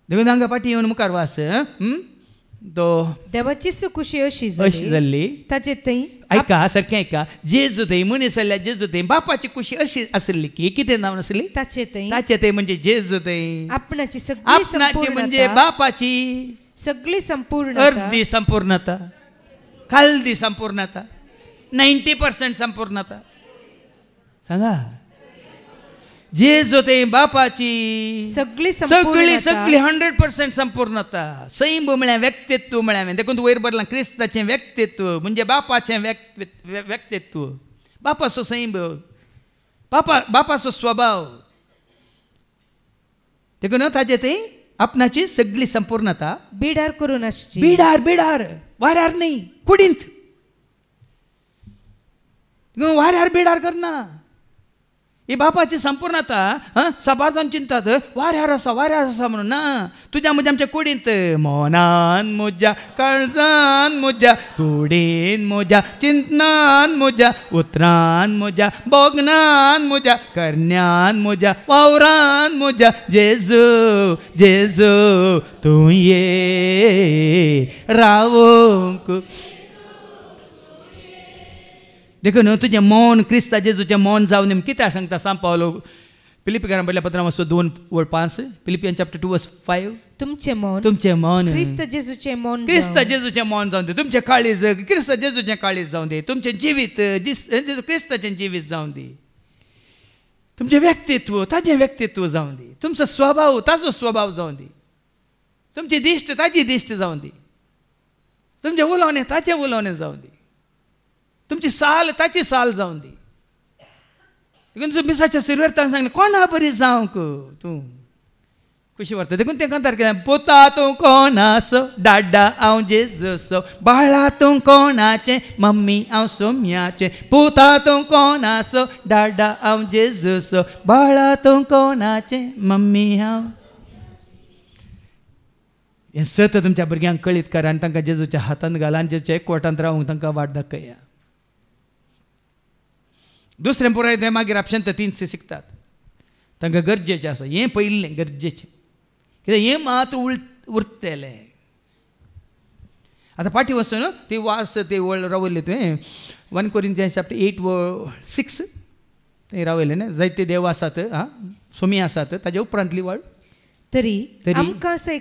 [SPEAKER 3] देखून हांगा पाटी येवन मुखार वास. तो
[SPEAKER 5] देवाची खुशी अशी
[SPEAKER 3] जाल्ली
[SPEAKER 5] ताचे थंय.
[SPEAKER 3] ऐका सारकें ऐका, जेजू थंय मनीस जाल्ल्या जेजू थंय बापाची खुशी अशी आसली की कितें नांव नासली,
[SPEAKER 5] ताचे
[SPEAKER 3] थंय म्हणजे जेजू थंय
[SPEAKER 5] आपणाची सगळी
[SPEAKER 3] म्हणजे बापाची
[SPEAKER 5] सगळी संपूर्ण,
[SPEAKER 3] अर्धी संपूर्णता, खालदी संपूर्णता, 90% संपूर्णता. सांगा, जेजू ते बापाची सगळी 100% संपूर्णता. सैम म्हळ्यार व्यक्तित्व म्हळ्यार. देखून वयर बरलां क्रिस्ताचें व्यक्तित्व म्हणजे बापाचें व्यक्तित्व. बापाचो सैम, बापाचो स्वभाव. देखून ताजे ते आपणाची सगळी संपूर्णता
[SPEAKER 5] बिडार करून आसची.
[SPEAKER 3] बिडार वाऱ्यार न्ही, कुडींत. वाऱ्यार बिडार करना ही बापाची संपूर्णता सबार जावन चिंतात वाऱ्यार आसा म्हणून ना तुज्या म्हज्या आमच्या कुडींत मोनान म्हज्या काळजान म्हज्या कुडीन म्हज्या चिंतनान म्हज्या उतरान म्हज्या बोगनान म्हज्या करण्यान म्हज्या वावरान म्हज्या जेजू जेजू तूं ये रावोंक देखो न्हू तुजें मौन क्रिस्ता जेजूचें मौन जावन नेम कित्याक सांगता सांग पावलो फिलिपिकारां बरयल्या पत्रां 2:5 फिलिपियन चॅप्टर 2:5
[SPEAKER 5] तुमचें मौन
[SPEAKER 3] क्रिस्त जेजूचें मौन जावन दी तुमचें काळीज क्रिस्त जेजूचें काळीज जावन दी तुमचें जिवीत क्रिस्ताचें जिवीत जावन दी तुमचें व्यक्तित्व ताजें व्यक्तित्व जावन दी तुमचो स्वभाव ताजो स्वभाव जावन दी तुमची दिश्ट ताजी दिश्ट जावन दी तुमचें उलोवणें ताचें उलोवणें जावन दी तुमची साल ताची साल जावन दी तुमच्या मिसाच्या सिरवेरतान सांगलें कोणा बरी जावंक तूं खुशी वाटता देखून तें कांतार केलें पोता तूं कोणाचो डाडा हांव जेजूचो बाळा तूं कोणाचें मम्मी हांव सोम्याचें पोता तूं कोणाचो डाडा हांव जेजूचो बाळा तूं कोणाचें मम्मी हांव हें सत तुमच्या भुरग्यांक कळीत करा आनी तांकां जेजूच्या हातांत घाला आनी जेजूच्या एकवटांत रावूंक तांकां वाट दाखया दुसरें पुराय तें मागीर आपशांत 3 शिकतात तांकां गरजेचें आसा हें पयलें गरजेचें कित्याक हें मात उरतलें आतां फाटीं वचून ती वास ती वळ रावयली तुवें 1 Corinthians chapter 8:6 थंय रावयलें न्ही जायते देव आसात सोमी आसात ताजे उपरांतली वळ
[SPEAKER 5] तरी आमकां आसा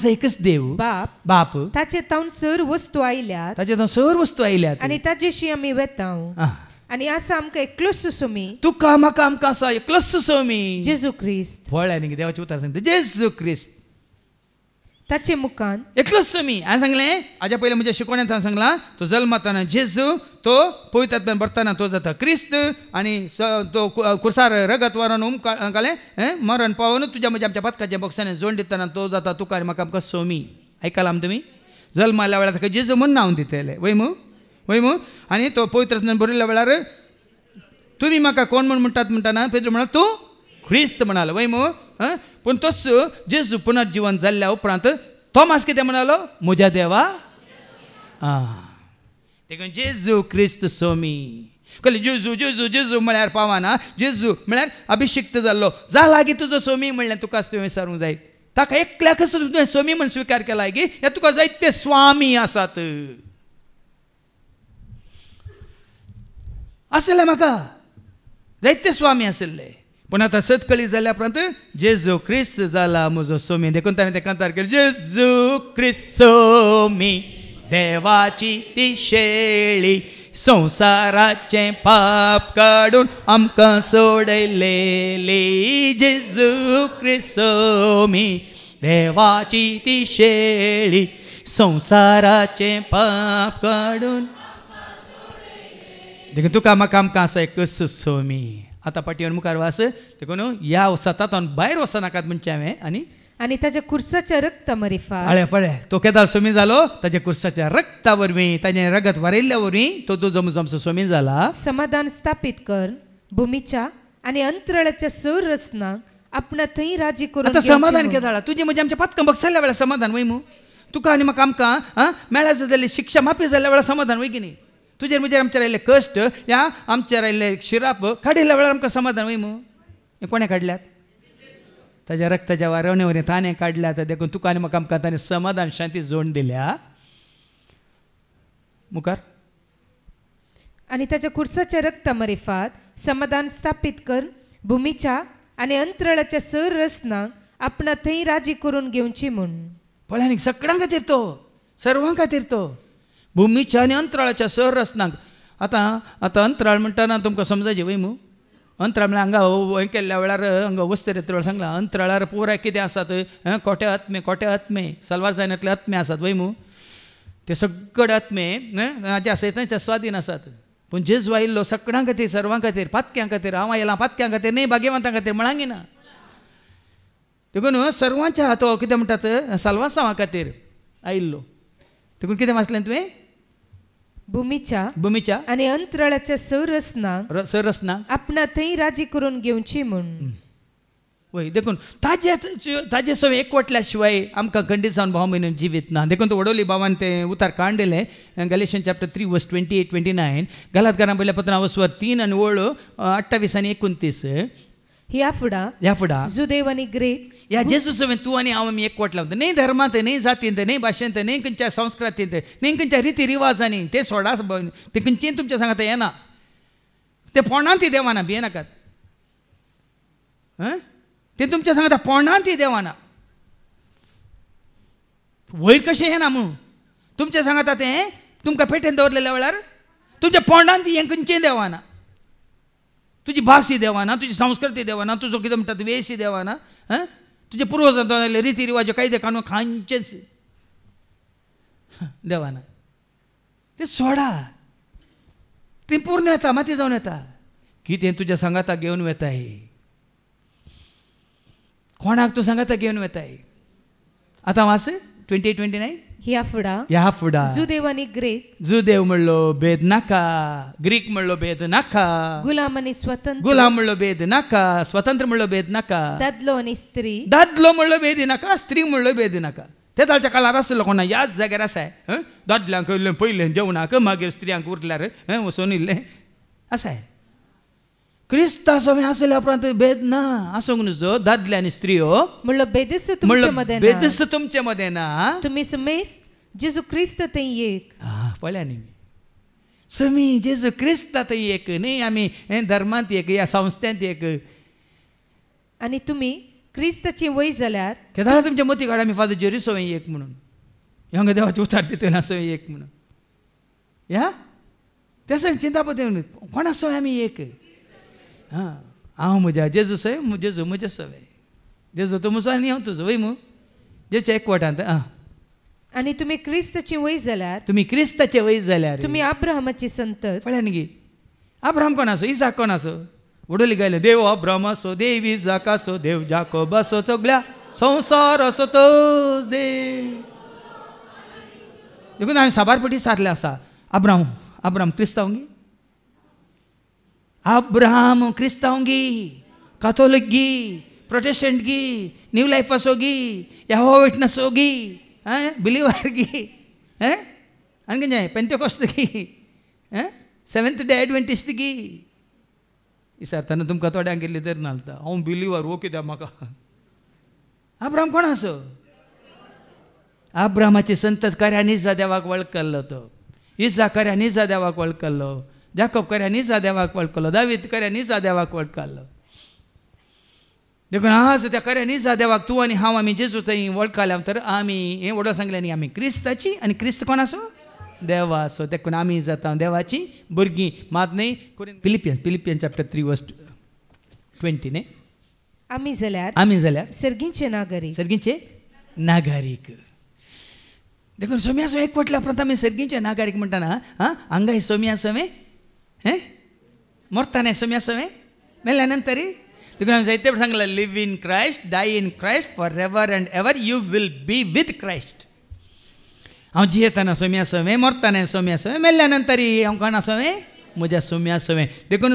[SPEAKER 5] एकच देव
[SPEAKER 3] बाप
[SPEAKER 5] ताचे तावन सर वस्तू आयल्यात आनी ताजेशी आमी वेतांव आनी आसा आमकां एकलोच सोमी
[SPEAKER 3] तुका म्हाका आमकां आसा एकलोच सोमी
[SPEAKER 5] जेजू क्रिस्त
[SPEAKER 3] पळय न्ही देवाचें उतर सांगता जेजू क्रिस्त
[SPEAKER 5] ताचे मुखान
[SPEAKER 3] एकलोच सोमी हांवें सांगलें हाज्या पयलीं म्हज्या शिकवण्यात हांवें सांगलां तो जल्मताना जेजू तो पवित्र आत्म्यान भरतना तो जाता क्रिस्त आनी तो कुर्सार रगत व्हरून घालें मरण पावून तुज्या म्हज्या आमच्या पथकाच्या बॉक्सांनी जोड दितना तो जाता तुका आनी म्हाका आमकां सोमी आयकलां तुमी जल्म आल्या वेळार ताका जेजू म्हूण नांव दितले वय मू आनी तो पवित्र आत्म्यान भरिल्ल्या वेळार तुमी म्हाका कोण म्हूण म्हणटात म्हणटाना पेद्रू म्हणाल तूं क्रिस्त म्हणालो वय मू पूण तोच जेजू पुनर्जीवन जाल्ल्या उपरांत थोमास कितें म्हणालो म्हज्या देवा देखून जेजू क्रिस्त सोमी कळ्ळें जेजू जेजू जेजू म्हळ्यार पावना जेजू म्हळ्यार अभिषिक्त जाल्लो जा लागीं तुजो सोमी म्हणलें तुकाच तुवें विचारूंक जाय ताका एकल्याकच तुवें सोमी म्हूण स्विकार केला की हे तुका जायते स्वामी आसात आसले म्हाका जायते स्वामी आसले पूण आतां सतकळी जाल्ल्या उपरांत जेजू क्रिस्त जाला म्हजो सोमी देखून ताणें तें कांतार केलें जेजू क्रिस्त सोमी देवाची ती शेळी संसाराचें पाप काडून आमकां सोडयलेली जेजू क्रिस्त सोमी देवाची ती शेळी संसाराचें पाप काडून देखून तुका म्हाका आमकां आसा एकच सोमी आतां पाटयेवन मुखार वास देखून ह्या सतांतून भायर वचनाकात म्हणचें हांवें
[SPEAKER 5] आनी ताच्या कुर्साच्या रक्ता मरिफा
[SPEAKER 3] पळय तो केदार सोमी जालो ताच्या कुर्साच्या रक्ता वरवीं ताजें रगत वारयल्ल्या वरवीं तो तुजो म्हजो आमचो सोमी जाला
[SPEAKER 5] समाधान स्थापीत कर भुमीच्या आनी अंतराळाच्या सर रचनाक आपणा थंय राजी करून
[SPEAKER 3] आतां समाधान केदाळा तुजें म्हजें आमच्या पथकां बगसल्ल्या वेळार समाधान वय मू तुका आनी म्हाका आमकां मेळ्ळ्या जाल्ली शिक्षा माफी जाल्ल्या वेळार समाधान वय की न्ही तुजेर म्हजेर आमचेर आयिल्ले कश्ट ह्या आमचेर आयिल्ले शिराप काडिल्ल्या वेळार आमकां समाधान वय मू हे कोणें काडल्यात ताज्या रक्ताच्या वारवणे वरें ताणें काडल्यात देखून तुका आनी म्हाका आमकां ताणें समाधान शांती जोड दिल्या मुखार
[SPEAKER 5] आनी ताच्या कुर्साच्या रक्ता मरिफात समाधान स्थापीत कर भुमीच्या आनी अंतराळाच्या सर रचनाक आपणा थंय राजी करून घेवची म्हूण
[SPEAKER 3] पळय आनी सगळ्यां खातीर तो सर्वां खातीर तो भुमीच्या आनी अंतराळाच्या सर रचनाक आतां अंतराळ म्हणटाना तुमकां समजायचें वय मू अंतराळ म्हळ्यार हांगा हें केल्ल्या वेळार हांगा वस्तेर येतलो सांगलां अंतराळार पुराय कितें आसात कोटे आत्मे सलवार जायनातले आत्मे आसात वय मू ते सगळे आत्मे हाज्या सैतानाच्या स्वाधीन आसात पूण जेजू आयिल्लो सगळ्यां खातीर सर्वां खातीर पातक्यां खातीर हांव आयलां पातक्यां खातीर न्ही भाग्यवंतां खातीर म्हणांगी ना देखून सर्वांच्या हातो कितें म्हणटात साल्वासांवा खातीर आयिल्लो देखून कितें वाचलें तुवें
[SPEAKER 5] भूमीच्या आणि अंतराळाच्या सरसना आपणा थंय राजी करून घेवची म्हूण.
[SPEAKER 3] वय देखून ताजे सवय एकवटल्या शिवाय आमकां खंडीत जावन भाव म्हण जिवीत ना. देखून तो वडोली भावान ते उतार कांडले गॅलेशियन चॅप्टर 3 वर्स 28-29 गलातकारां पहिल्या पत्रां वसवर 3 आनी वळ 28 आनी 29.
[SPEAKER 5] ह्या फुडा जुदेव आनी ग्रीक
[SPEAKER 3] ह्या जेजू सवय तूं आनी हांव आमी एकवटला वता. न्ही धर्मांत, न्ही जातींत, न्ही भाशेंत, न्ही खंयच्या संस्कृतींत, न्ही खंयच्या रिती रिवाजांनी. ते सोडा, ते खंयचें तुमच्या सांगात येना. ते पोणान ती देवाना भियेनाकात. ते तुमच्या सांगता पोंडान ती देवाना. वयर कशें येना मू तुमच्या सांगता तें तुमकां पेटेन दवरलेल्या वेळार तुमच्या पोंडान ती हें खंयचें देवाना. तुजी भास ही देवाना, तुजी संस्कृती देवाना, तुजो कितें म्हणटा तो वेस ही देवाना, तुजे पुर्वजांतले रिती रिवाज कायदे कानून खंयचेच देवाना. ते सोडा. ती पूर्ण येता माती जावन येता. कितें तुज्या सांगाता घेवन वेताय, कोणाक तूं सांगाता घेवन वेताय. आतां वास 28-29.
[SPEAKER 5] ह्या फुडा जुदेव आनी ग्रीक.
[SPEAKER 3] जुदेव म्हणलो भेद नाका, ग्रीक म्हणलो भेद नाका,
[SPEAKER 5] गुलाम आनी स्वतंत्र,
[SPEAKER 3] गुलाम म्हणलो भेद नाका, स्वतंत्र म्हणलो भेद नाका,
[SPEAKER 5] दादलो आनी स्त्री,
[SPEAKER 3] दादलो म्हणलो भेद नाका, स्त्री म्हणलो भेद नाका. ते ताच्या काळार आसलो कोणा ह्याच जाग्यार आसाय. दादल्यांक पयलें जेवणाक, मागीर स्त्रियांक उरल्यार वचून इल्लें आसाय. क्रिस्ता सवय आसल्या उपरांत भेद ना आसूंक नजो. दादले आनी स्त्रियो
[SPEAKER 5] म्हणलो बेदीस तुमचे
[SPEAKER 3] मदें ना.
[SPEAKER 5] तुमी समेस्त जेजू क्रिस्त थंय एक.
[SPEAKER 3] पळया न्ही समी जेजू क्रिस्त थंय एक न्ही. आमी धर्मांत एक, ह्या संस्थांत एक.
[SPEAKER 5] आनी तुमी क्रिस्ताची वय जाल्यार
[SPEAKER 3] केदार तुमच्या मती काड आमी फादर जेरी सवय एक म्हणून. हांगा देवाची उतार दितना सवय एक म्हणून. ह्या त्या चिंता पळय कोणा सवय आमी एक. हांव म्हज्या जेजू सवय, जेजू म्हजे सवय. जेजू तो म्हजो आनी हांव तुजो वय मू जेच्या एकवटांत.
[SPEAKER 5] आनी तुमी क्रिस्ताची वय जाल्यार,
[SPEAKER 3] तुमी क्रिस्ताचे वय जाल्यार
[SPEAKER 5] तुमी अब्राहमाची संतत.
[SPEAKER 3] पळया न्ही अब्राहम कोण आसो, इसाक कोण आसो. वडोली गायले देव अब्राहम आसो, देव इसाक आसो, देव जाकोब आसो, सगळ्या संवसार असो तोच देव. देखून हांवें साबारपटी सारले आसा. अब्राहम क्रिस्तांवगी, अब्राहम क्रिस्तांवगी, काथोलिक गी, प्रोटेस्टंट गी, न्यू लायफ आसोगी, यहोवा विटनेस होगी, बिलीवर गी, आनी कितें पेंटेकोस्ट गी, सेवेंथ डे एडवेंटिस्ट गी. विचारतना तुमकां थोड्यांक गेल्ली तर नालता हांव बिलीवर वो कित्याक म्हाका. अब्राहम कोण आसो. अब्राहमाची संतत कार्यानी देवाक वळखलो तो. इसाक कार्यानी देवाक वळखलो, जाकोब कार्यानी देवाक वळखलो, दावीद कार्यानी देवाक वळखलो. देखून आज त्या कार्यानी देवाक तूं आनी हांव आमी जेजू थंय वळखल्या तर आमी हें वडो सांगलें न्ही आमी क्रिस्ताची. आनी क्रिस्त कोण आसो देवा आसो. देखून आमी जाता देवाची भुरगीं. मात न्ही फिलिपियन चॅप्टर 3 वर्स 20 न्ही.
[SPEAKER 5] आमी जाल्यार सर्गींचे नागरीक. देखून सोम्या सवय एकवटल्या उपरांत आमी सर्गींचे नागरीक म्हणटाना हांगा सोम्या सवय मोरताने सोम्या सवय मेल्या नंतर. देखून हांवें जायते सांगलां live in Christ, die in Christ, for ever and ever you will be with Christ. हांव जियेतना सोम्या सवय, मोरताना सोम्या सवय, मेल्ल्या नंतर हांव कोणा सवय म्हज्या सोम्या सवय. देखून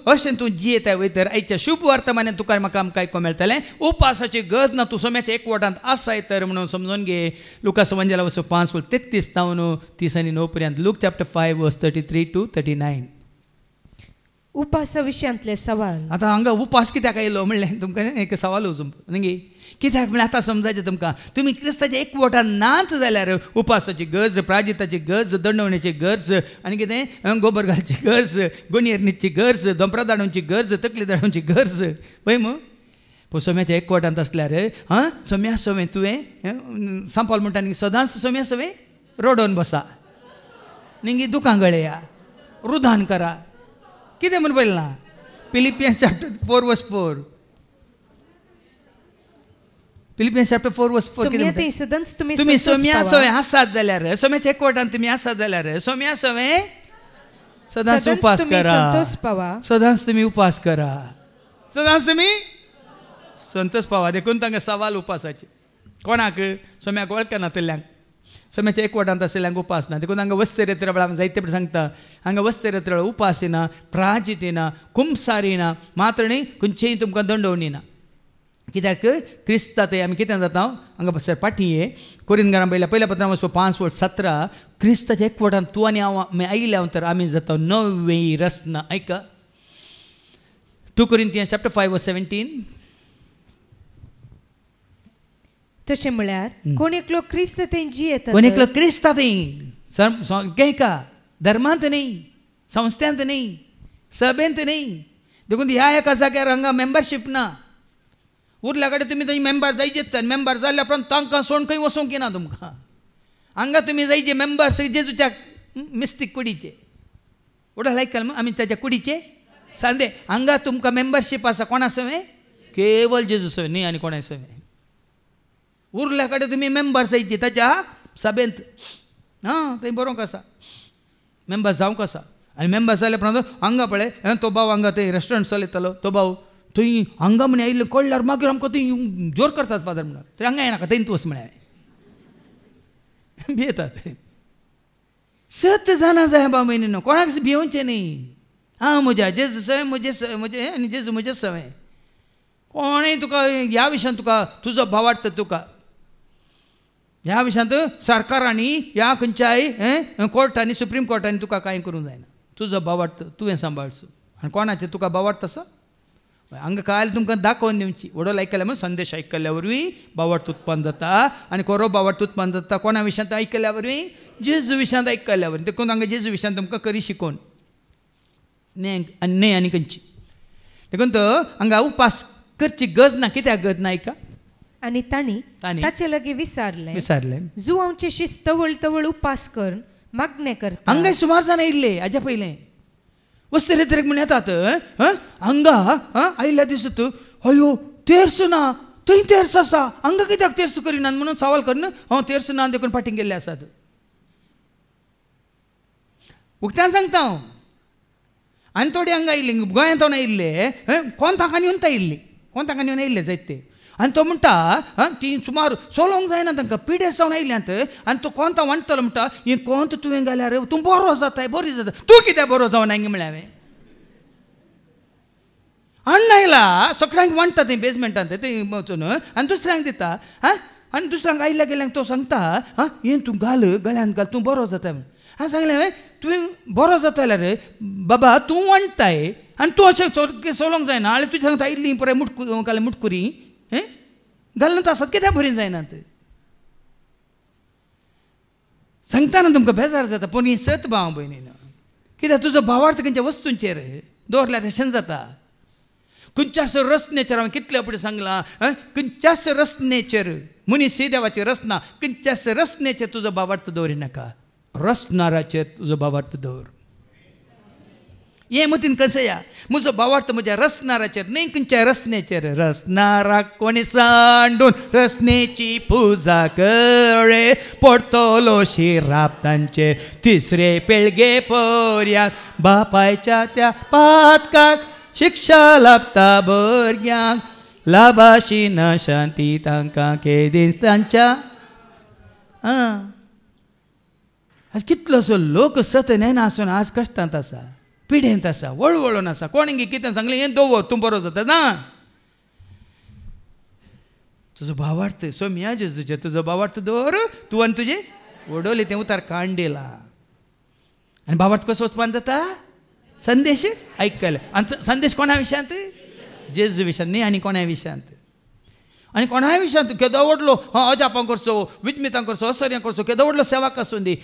[SPEAKER 5] अशें तूं जियेता वयतर आयच्या शुभ वर्तमानान तुका म्हाका आमकां आयको मेळटलें. उपासाची गरज ना, तूं सोम्याच्या एकवटांत आसाय तर म्हणून समजून घे. लुकास वंजला वचो 5:33 तावन 30 आनी 9 पर्यंत. लूक चॅप्टर 5 वर्स 33-39. उपासा विशयांतले सवाल.
[SPEAKER 3] आतां हांगा उपास कित्याक आयलो म्हणलें तुमकां एक सवाल वचून न्ही. कित्याक म्हणल्यार आतां समजायचें तुमकां तुमी क्रिस्ताच्या एकवटान नाच जाल्यार उपासाची गरज, प्राजिताची गरज, दंडवण्याची गरज, आनी कितें गोबर घालची गरज, गोणयेर न्हिदची गरज, दोंपरा धाडोवची गरज, तकली धाडोवची गरज पळय मू. पूण सोम्याच्या एकवटांत आसल्यार सोम्या सवय तुवें सांपाल म्हणटा न्ही सदांच सोम्या सवय रोडोवन बसा न्ही, दुकां गळया, रुधान करा. कितें म्हूण पळयलें ना. फिलिपियन्स चॅप्टर 4 वर्स 4. फिलिपियन्स चॅप्टर 4 वर्स 4 तुमी सोम्या सवय आसात जाल्यार, सोम्याच्या एकवटान तुमी आसात जाल्यार सोम्या सवय सदांच उपास करा. सदांच तुमी उपास करा, सदांच तुमी संतोष पावा. देखून तांकां सवाल उपासाचे. कोणाक सोम्याक वळखना तल्यांक.
[SPEAKER 2] सोम्याच्या एकवटांत आसलेल्यांक उपास ना देखून हांगा वस्तेरेत्र वेळार जायते फावटी सांगता हांगा वस्तेरेत्र उपास ना प्राजीती ना कुंभसारी ना मात्र न्ही खंयचेय तुमकां दंडवणी ना कित्याक क्रिस्तांत आमी कितें जाता हांगा सर पाठये कोरिंथकारां पहिल्या पत्रां 5:17 क्रिस्ताच्या एकवटान तूं आनी हांव आयल्या तर आमी जाता नवी रचना ऐका 2 Corinthians chapter 5:17
[SPEAKER 5] तशें म्हळ्यार कोण एकलो क्रिस्तांत जियेता
[SPEAKER 2] कोण एकलो क्रिस्तांत का धर्मांत न्ही संस्थांत न्ही सभेंत न्ही देखून ह्या एका जाग्यार हांगा मेंबरशीप ना उरल्या कडेन तुमी थंय मेंबर जायचे मेंबर जाल्या उपरांत तांकां सोडून खंय वचूंक ना तुमकां हांगा तुमी जायचे मेंबर जेजूच्या मिस्तीक कुडीचे उडा आयकल आमी ताच्या कुडीचे सांदे हांगा तुमकां मेंबरशीप आसा कोणा सवे केवल जेजू सवे न्ही आनी कोणाय सवे उरल्या कडेन तुमी मेंबर जायचे ताच्या सभेंत हां थंय बरोवंक आसा मेंबर जावंक आसा आनी मेंबर जाल्या उपरांत हांगा पळय तो भाव हांगा थंय रेस्टॉरंट चलयतालो तो भाव थंय हांगा म्हणे आयिल्लो कळल्यार मागीर आमकां थंय जोर करतात फादर म्हणून थंय हांगा येनाका थंय वच म्हळें भियेतात सत जाणा जाय बा म्हयने कोणाक भिवचें न्ही हां म्हज्या जेजू सवय म्हजे आनी जेजू म्हजे सवय कोणेय तुका ह्या विशयान तुका तुजो भावार्थ तुका ह्या विशयांत सरकारांनी ह्या खंयच्याय कोर्टांनी सुप्रीम कोर्टांनी तुका कांय करूंक जायना तुजो भावार्थ तुवें सांबाळचो आनी कोणाचें तुका भावार्थ आसा हांगा काय तुमकां दाखोवन दिवची वडोल आयकल्या म्हणून संदेश आयकल्ल्या वरवीं भावार्थ उत्पन्न जाता आनी खरो भावार्थ उत्पन्न जाता कोणा विशयांत आयकल्या वरवीं जेजू विशयांत आयकल्या वरवीं देखून हांगा जेजू विशयांत तुमकां खरी शिकोवन न्हय आनी खंयची देखून तो हांगा उपास करची गरज ना कित्याक गरज ना आयका
[SPEAKER 5] आनी तांणी ताचे लागीं विचारलें जुवांचे शिस्त तवळ उपास करून मागणें करता
[SPEAKER 2] हांगाय सुमार जाण येयल्ले हाज्या पयलें वस्तेरेत्रेक म्हण येतात हांगा आयिल्ल्या दिसत अयो तेर्स ना थंय तेर्स आसा हांगा कित्याक तेर्स करिनात म्हणून सवाल करून हांव तेर्स ना देखून फाटीं गेल्ले आसात उक्त्यान सांगता हांव आनी थोडी हांगा आयिल्ली गोंयांत येवन आयिल्ले कोंताकांनी येवन आयिल्ले जायते आनी तो म्हणटा ती सुमार सोलोंक जायना तांकां पिडेस जावन आयल्यांत आनी तो कोंता वांटतलो म्हणटा हें कोंत तुवें घाल्यार तूं बरो जाता बरी जाता तूं कित्याक बरो जावन हांगा म्हळें हांवें अण्ण आयला सगळ्यांक वांटता थंय बेजमेंटांत थंय वचून आनी दुसऱ्यांक दिता आनी दुसऱ्यांक आयल्या गेल्यांक तो सांगता हें तूं घाल गळ्यांत घाल तूं बरो जाता म्हण हांवें सांगलें तुवें बरो जाता जाल्यार बाबा तूं वांटताय आनी तूं अशें सोलोंक जायना आनी तुजें सांगता इल्ली पळय मुटकुरी घालनात आसात कित्याक बरी जायनात सांगतना तुमकां बेजार जाता पूण ही सत भाव भयणीन कित्याक तुजो भावार्थ खंयच्या वस्तूंचेर दवरल्यार रेशन जाता खंयच्याच रचनेचेर हांवें कितले फावटी सांगलां खंयच्याच रचनेचेर मनीस ही देवाची रचना खंयच्याच रचनेचेर तुजो भावार्थ दवरिनाका रचणाराचेर तुजो भावार्थ दवर हे मतीन कशें या म्हजो भावार्थ म्हज्या रचणाराचेर न्ही खंयच्या रचनेचेर रचणाराक कोणी सांडून रचनेची पुजा करे पडतलो शिराप तांचे तिसरे पिळगे पर्यांत बापायच्या त्या पातकाक शिक्षा लाभता भुरग्यांक लाभाशी न शांती तांकां केदीस तांच्या आज कितलोसो लोक सत नेना आसून आज कश्टांत आसा पिडेंत आसा वळवळून आसा कोणी कितें सांगलें हें दवर तूं बरो जाता ना तुजो भावार्थ सोम्या जेजूचे तुजो भावार्थ दवर तूं आनी तुजें वडोले तें उतार कांडेला आनी भावार्थ कसो उत्पन्न जाता संदेश आयकले आनी संदेश कोणा विशयांत जेजू विशयांत न्ही आनी कोणा विशयांत आनी कोणाय विशयांत केदो व्हडलो अजापां करचो विजमितां करचो असर्यां करचो केदो व्हडलो सेवाक आसूं दी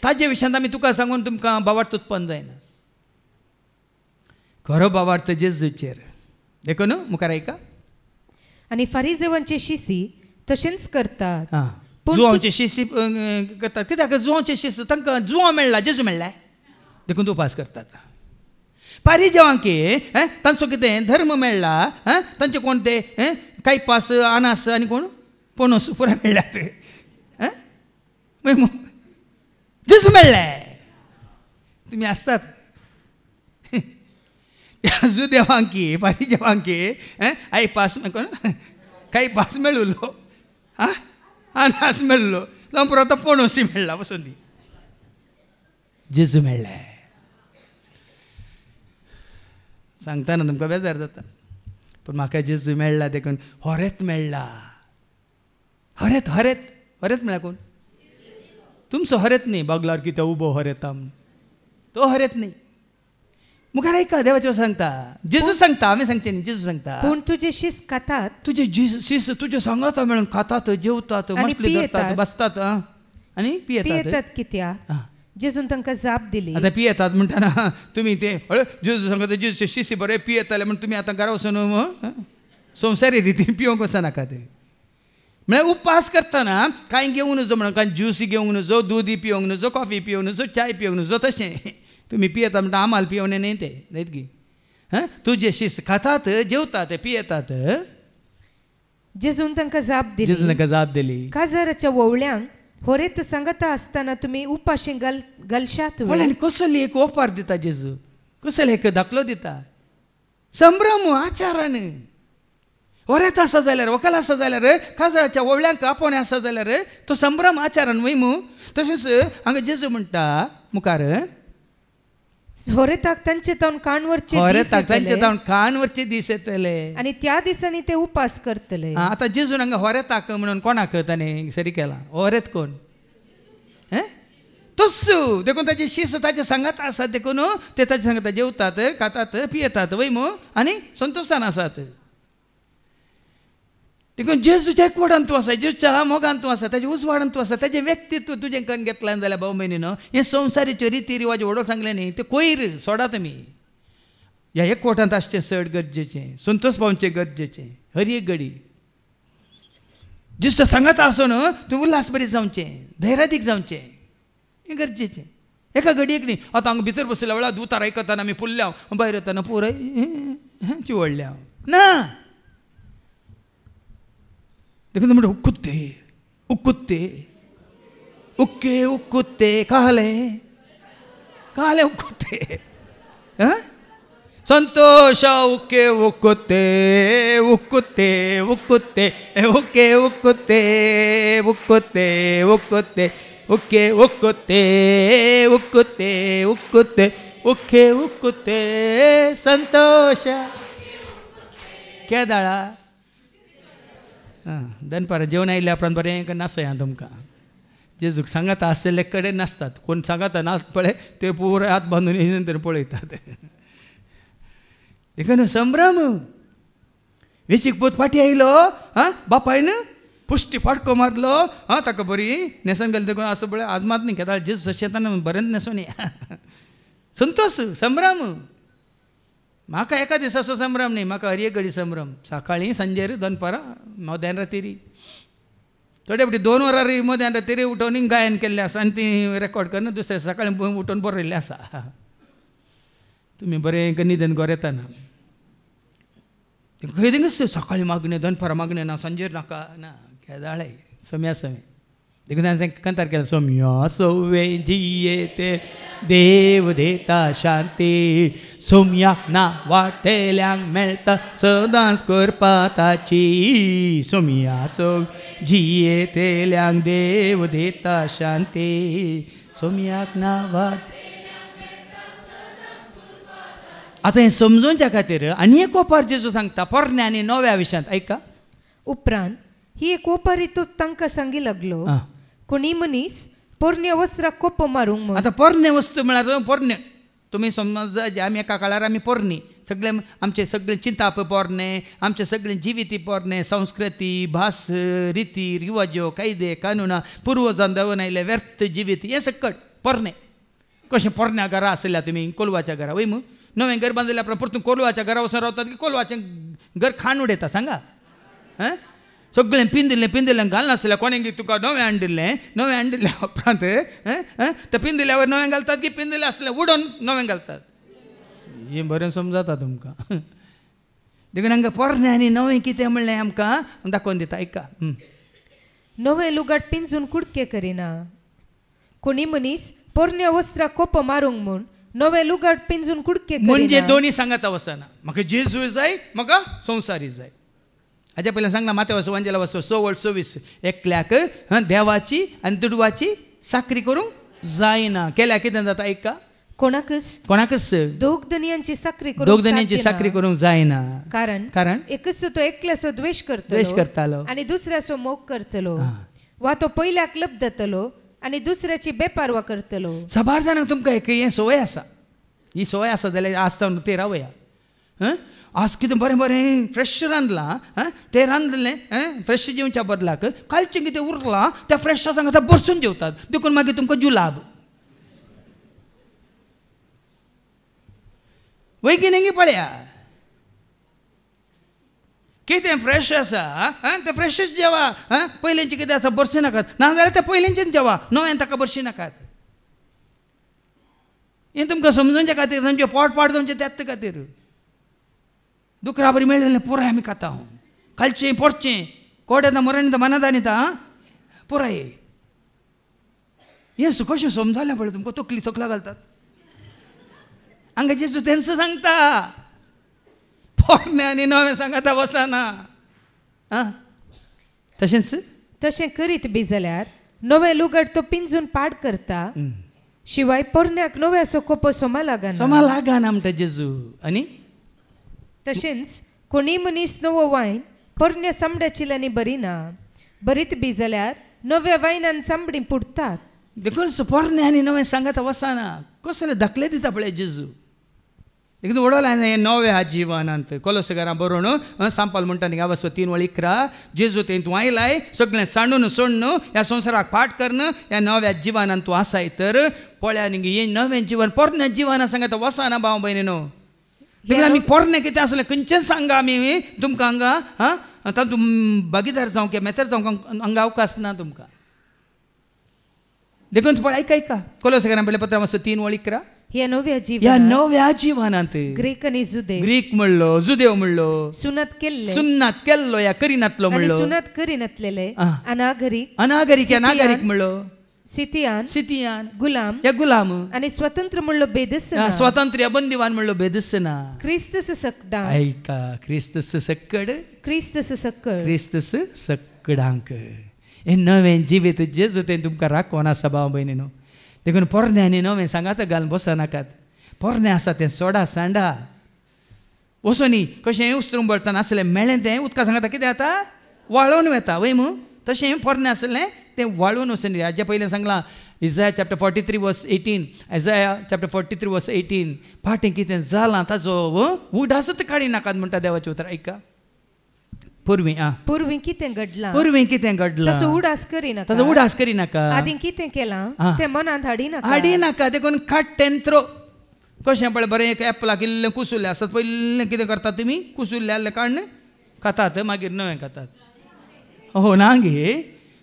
[SPEAKER 2] ताजे विशयांत आमी तुका सांगून तुमकां भावार्थ उत्पन्न जायना खरो भावार्थ जेजूचेर देखून मुखार आयका
[SPEAKER 5] आनी फारिजेवांचे शिसी तशेंच करतात
[SPEAKER 2] जुवांचे शिसी करतात कित्याक जुवांचे शिस तांकां जुवां मेळ्ळा जेजू मेळ्ळां देखून उपास करतात फारिजेवांके तांचो कितें धर्म मेळ्ळा तांचे कोण ते कायपास आनास आनी कोण पोणोस पुराय मेळ्ळ्यात जेजू मेळ्ळें तुमी आसतात जुदेवांकी फारिजेवांकी आयपास कोण कायपास मेळुल्लो आनास मेळ्ळो
[SPEAKER 3] लावन पुरो आतां पणसी मेळ्ळा वसून दी जेजू मेळ्ळें सांगतना तुमकां बेजार जाता पूण म्हाका जेजू मेळ्ळा देखून हरेत मेळ्ळा हरेत हरेत हरेत म्हळ्यार कोण तुमचो हरेत न्ही बागलार कितें उबो हरेता तो हरेत न्ही मुखार ऐका देवाचें सांगता जेजू सांगता हांवें सांगचें न्ही जेजू सांगता
[SPEAKER 5] पूण तुजे शिस खातात
[SPEAKER 3] तुजे शिस तुजे सांगाता मेळून खातात जेवतात मस्ती करतात बसतात आनी पियेतात
[SPEAKER 5] कित्याक जेजून तांकां जाप दिली
[SPEAKER 3] आतां पियेतात म्हणटाना तुमी ते जेजू सांगता जेजूचे शिशी बरे पियेताले म्हण तुमी आतां घरा वचून संवसारी रितीन पिवंक वचनाका ते म्हळ्यार उपास करतना कांय घेवंक नजो म्हणून कांय ज्यूस घेवंक नजो दूद पिवंक नजो कॉफी पिवंक नजो चाय पिवंक नजो तशें तुमी पियेता म्हणटा आमाल पिवणे न्ही ते न्हयत गी तुजे शिस खातात जेवतात पियेतात
[SPEAKER 5] जेजून तांकां जाप दिली
[SPEAKER 3] जेजून तांकां जाप दिली
[SPEAKER 5] काजाराच्या वोवळ्यांक होरेत सांगता आसतना तुमी उपाशी घालशात
[SPEAKER 3] वळ्यान कसली एक ओपार दिता जेजू कसले एक दाखलो दिता संभ्रम आचारान होरेत आसा जाल्यार वकाल आसा जाल्यार काजाराच्या वोवळ्यांक आपोवणे आसा जाल्यार तो संभ्रम आचारान वयमू तशेंच हांगा जेजू म्हणटा मुखार
[SPEAKER 5] होरेताक तांचे तावन
[SPEAKER 3] कानवरचे दीस येतले
[SPEAKER 5] आनी त्या दिसांनी ते उपास करतले
[SPEAKER 3] आतां जेजून हांगा होरेताक म्हणून कोणाक ताणें सरी केला होरेत कोण तस्सू देखून ताचे शिस ताचे सांगात आसात देखून ते ताचे सांगात जेवतात खातात पियेतात वयमू आनी संतोशान आसात देखून जेजूच्या एकवटान तूं आसा जेजूच्या मोगान तूं आसा ताच्या उजवाडान तूं आसा ताचें व्यक्तित्व तुजें करून घेतलें जाल्यार भाऊ भयणीनो हें संवसारीच्यो रिती रिवाज व्हडो सांगले न्ही ते कोयर सोडा तुमी ह्या एकवटांत आसचें चड गरजेचें संतोश पावचें गरजेचें हर एक घडी जेजूच्या सांगात आसून तूं उल्हास बरी जावचें धैर्यादीक जावचें हें गरजेचें एका घडयेक न्ही आतां हांगा भितर बसल्या वेळार दुतार आयकतना आमी फुल्ल्या भायर येतना पुराय चिवडल्या ना देखून म्हणटा उक्कुत्ते उक्कुत्ते उक्के उक्कुत्ते काले काले उक्कुत्ते संतोष उक्के उक्कुत्ते उक्कुत्ते उक्कुत्ते उक्के उक्कुत्ते उक्कुत्ते उक्कुत्ते उक्के उक्कुत्ते उक्कुत्ते उक्कुत्ते उक्के उक्कुत्ते संतोष केदाळा दनपार जेवण आयिल्ल्या उपरांत बरें नासय तुमकां जेजूक सांगाता आसले कडेन नासतात कोण सांगाता नाच पळय ते पुराय हात बांदून नंतर पळयतात देखून संभ्रम वेचीक पोत फाटी आयलो बापायन पुश्टी फाटको मारलो ताका बरी न्हेसन गेली देखून असं पळय आज मात न्ही केदाळ जेजू शेतान बरें न्हेसून या संतोश संभ्रम म्हाका एका दिसाचो संभ्रम न्ही म्हाका हर एक घडी संभ्रम सकाळीं सांजेर दनपारां मध्यान रातीरी थोडे फावटी 2 वरां मध्यान रातीरी उठोवन गायन केल्लें आसा आनी ती रेकॉर्ड करना दुसऱ्या सकाळीं उठोवन बरयल्लें आसा तुमी बरें न्हिदन घर येतना खंय थिंग सकाळीं मागणें दनपारां मागणें ना सांजेर नाका ना केदाळे सोम्या सोमे देखून ताणें कंतार केला सोम्या सोवे जियेते देव देता शांती सोम्याक ना वाटेल्यांक मेळटा सदांच करपा ताची सोम्या सोव जियेतेल्यांक देव देता शांती सोम्याक ना वाट आतां हें समजोवच्या खातीर आनी एक ओपार जेजू सांगता पोरण्या आनी नव्या विशयांत ऐका
[SPEAKER 5] उपरांत ही एक ओपारी तो तांकां सांगी लागलो कोणी मनीस पोरण्या वस्त्राक कोपो मारूंक
[SPEAKER 3] आतां पोरणे वस्तू म्हळ्यार पोरणे तुमी समज आमी एका काळार आमी पोरणी सगळे आमचे सगळे चिंताप पोरणे आमचे सगळे जिविती पोरणे संस्कृती भास रिती रिवाज्यो कायदे कानुना पुर्वजान देंवन आयले व्यर्थ जिवीत हें सकट पोरणे कशें पोरण्या घरा आसल्या तुमी कोलवाच्या घरा वय मू नवें घर बांदल्या उपरांत परतून कोलवाच्या घरा वचून रावतात की कोलवाचें घर खाण उडयता सांगा सगळें पिंदिल्लें घालनासलें कोणें तुका नवें हाडिल्ल्या उपरांत तें पिंदिल्ल्यावर नवें घालतात की पिंदिल्लें आसलें उडोवन नवें घालतात हें बरें समजता तुमकां देखून हांगा पोरणे आनी नवें कितें म्हणलें आमकां दाखोवन दिता ऐका
[SPEAKER 5] नवें लुगाट पिंजून कुडके करिना कोणी मनीस पोरण्या वस्त्राक कोपो मारूंक म्हूण नवें लुगाट पिंजून कुडके
[SPEAKER 3] म्हणजे दोनी सांगाता वचना म्हाका जेजू जाय म्हाका संवसारी जाय
[SPEAKER 2] हाच्या पयलीं सांगला माते वचो वंजेला वचो 6:26 एकल्याक देवाची आनी दुडवाची साखरी करूंक जायना. केल्या कितें जाता ऐका, कोणाकच
[SPEAKER 5] दोग दनियांची साखरी
[SPEAKER 2] करूंक जायना.
[SPEAKER 5] कारण एकच तो एकल्याचो द्वेष करतलो आनी दुसऱ्याचो मोग करतलो, वा तो पयल्याक लब जातलो आनी दुसऱ्याची बेपारवा करतलो.
[SPEAKER 2] साबार जाणांक तुमकां एक हें संवय आसा, ही संवय आसा जाल्यार आज ते रावया. आज कितें बरें बरें फ्रेश रांदलां, तें रांदलें फ्रेश जेवच्या बदलाक कालचें कितें उरलां त्या फ्रेशा सांगात बरसून जेवतात, देखून मागीर तुमकां जुलाब. वैगिनेंगी पळया, कितें फ्रेश आसा तें फ्रेशच जेवा. पयलींचें कितें आसा बरशी नाकात, नाजाल्यार तें पयलींचें जेवा, नव्यान ताका बरशी नाकात. हें तुमकां समजोवच्या खातीर, तांचें पोट पाड जावचें त्याच खातीर. दुकरा बरी मेळ्ळी जाल्यार पुराय आमी खाता, कालचें पोरचें कोड येता मरण येता मनादान येता पुराय. हें कशें समजालें पळय तुमकां, तकला घालतात. हांगा जेजू तेंच सांगता, पोरणे आनी नवें सांगता वचना.
[SPEAKER 5] तशें करीत बी जाल्यार नवें लुगड तो पिंजून पाड करता, शिवाय पोरण्याक नव्याचो कोपो सोमा लागना
[SPEAKER 2] म्हणटा जेजू. आनी
[SPEAKER 5] तशेंच कोणी मनीस नवो वायन पोरण्या सामड्याचिल्ल्यानी बरी ना, बरीत बी जाल्यार नव्या वायनान सामडी पुडतात.
[SPEAKER 2] देखून पोरणे आनी नवें सांगता वचना, कसले दाखले दिता पळय जेजू. देखून उडवला नव्या जिवनांत कोलोसेकारां बरोवन सांपाल म्हणटा न्ही गांवाचो 3:11 जेजू तें तूं आयलाय सगळें सांडून सोडून ह्या संवसाराक पाठ करन ह्या नव्या जिवनांत तूं आसाय तर पळया न्ही हें नवें जिवन पोरण्या जिवना सांगता वचना भाव भयणीनो. देखून आमी पोरणे कितें आसलें खंयचें सांगा आमी तुमकां हांगा तातूं भागीदार जावं किंवा मेथर जावंक हांगा अवकाश ना तुमकां. देखून पळय ऐका कोलोसेकारां पयलें पत्र मातसो 3:11
[SPEAKER 5] ह्या नव्या
[SPEAKER 2] जिवनांत
[SPEAKER 5] ग्रीक आनी
[SPEAKER 2] ग्रीक म्हणलो जुदेव म्हणलो
[SPEAKER 5] सुन्नत
[SPEAKER 2] केल्लो या करिनातलो म्हणलो
[SPEAKER 5] सुन्नत करिनातलेले
[SPEAKER 2] अनागरीक या नागरीक म्हणलो
[SPEAKER 5] सिथियान
[SPEAKER 2] गुलाम
[SPEAKER 5] आनी स्वतंत्र म्हणलो बेदसना
[SPEAKER 2] स्वतंत्र या बंदिवान म्हणलो बेदसना
[SPEAKER 5] क्रिस्तस सकडांक
[SPEAKER 2] ऐका क्रिस्तस सकडांक हे नवें जिवीत जेजू तें तुमकां राखोन आसा भाव भयणीनो. देखून पोरणे आनी नवें सांगात घालून बसनाकात. पोरणे आसा तें सोडा सांडा वचोनी कशें उस्तरूंक बळटा नासलें मेळ्ळें तें उदका सांगता कितें जाता वाळोवन वता वय मू तशें पोरणे आसलें तें वाळून वचोनी. हाजे पयलें सांगलां Isaiah chapter 43 verse 18 Isaiah chapter 43 verse 18 फाटीं कितें जालां ताजो उडासच काडी नाकात म्हणटा देवाचें उतर. ऐका
[SPEAKER 5] पूर्वी कितें घडलां तसो उडास करिनाका आदीं कितें केलां तें मनांत हाडी नाका.
[SPEAKER 2] देखून काट तेंत्रो कशें पळय बरें एक एपलाक इल्लें कुसुल्लें आसत पयलें कितें करतात तुमी कुसुल्लें आसलें काण खातात मागीर नवें खातात. हो ना गे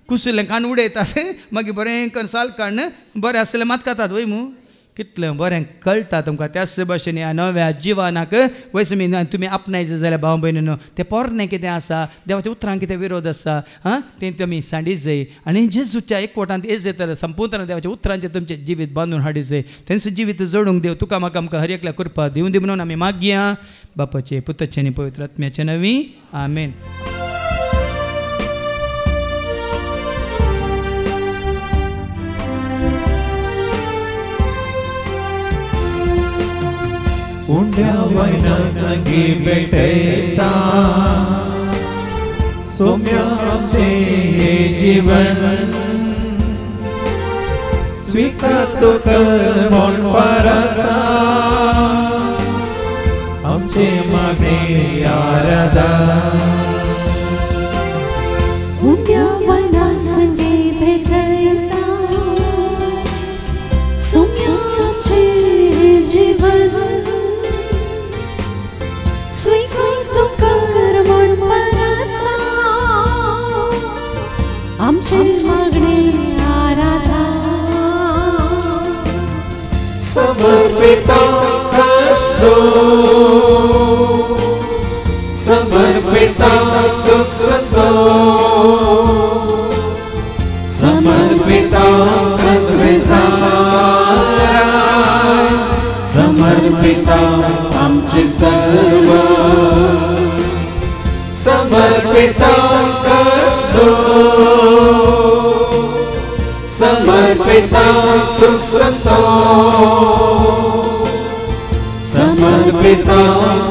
[SPEAKER 2] कुसुल्लें कान उडयतात मागीर बरें करून साल काण बरें आसलें मात खातात वय मू. कितलें बरें कळटा तुमकां त्याच भशेन ह्या नव्या जिवनाक वयसमी तुमी आपणायचे जाल्यार भाव भयणीनो तें पोरणे कितें आसा देवाच्या उतरांक कितें विरोध आसा तें तुमी सांडी जाय आनी जेजूच्या एकवटांत येजय तर संपूर्ण देवाच्या उतरांचेर तुमचें जिवीत बांदून हाडी जाय. तेंचो जिवीत जोडूंक देव तुका म्हाका आमकां हर एकल्या कृपा दिवूं दी म्हणून आमी मागया बापाचे पुताचे आनी पवित्र आत्म्याचे नवी आमेन.
[SPEAKER 1] उंड्या वयना संगी भेटयता सोम्या आमचे हे जीवन स्वीकार तो कर म्हण परता आमचे मागणे आराधा.
[SPEAKER 6] उंड्या वयना संगी भेटयता सोम्या आमचे हे जीवन स्वीकार कर म्हण परता आमचे मागणे आराधा.
[SPEAKER 1] समर्पिता Cristo समर्पिता सुख संतोष समर्पिता कद्वेसारा समर्पिता आमचे सर्व समर्पिता कष्टो समर्पिता सुख संतोष समर्पिता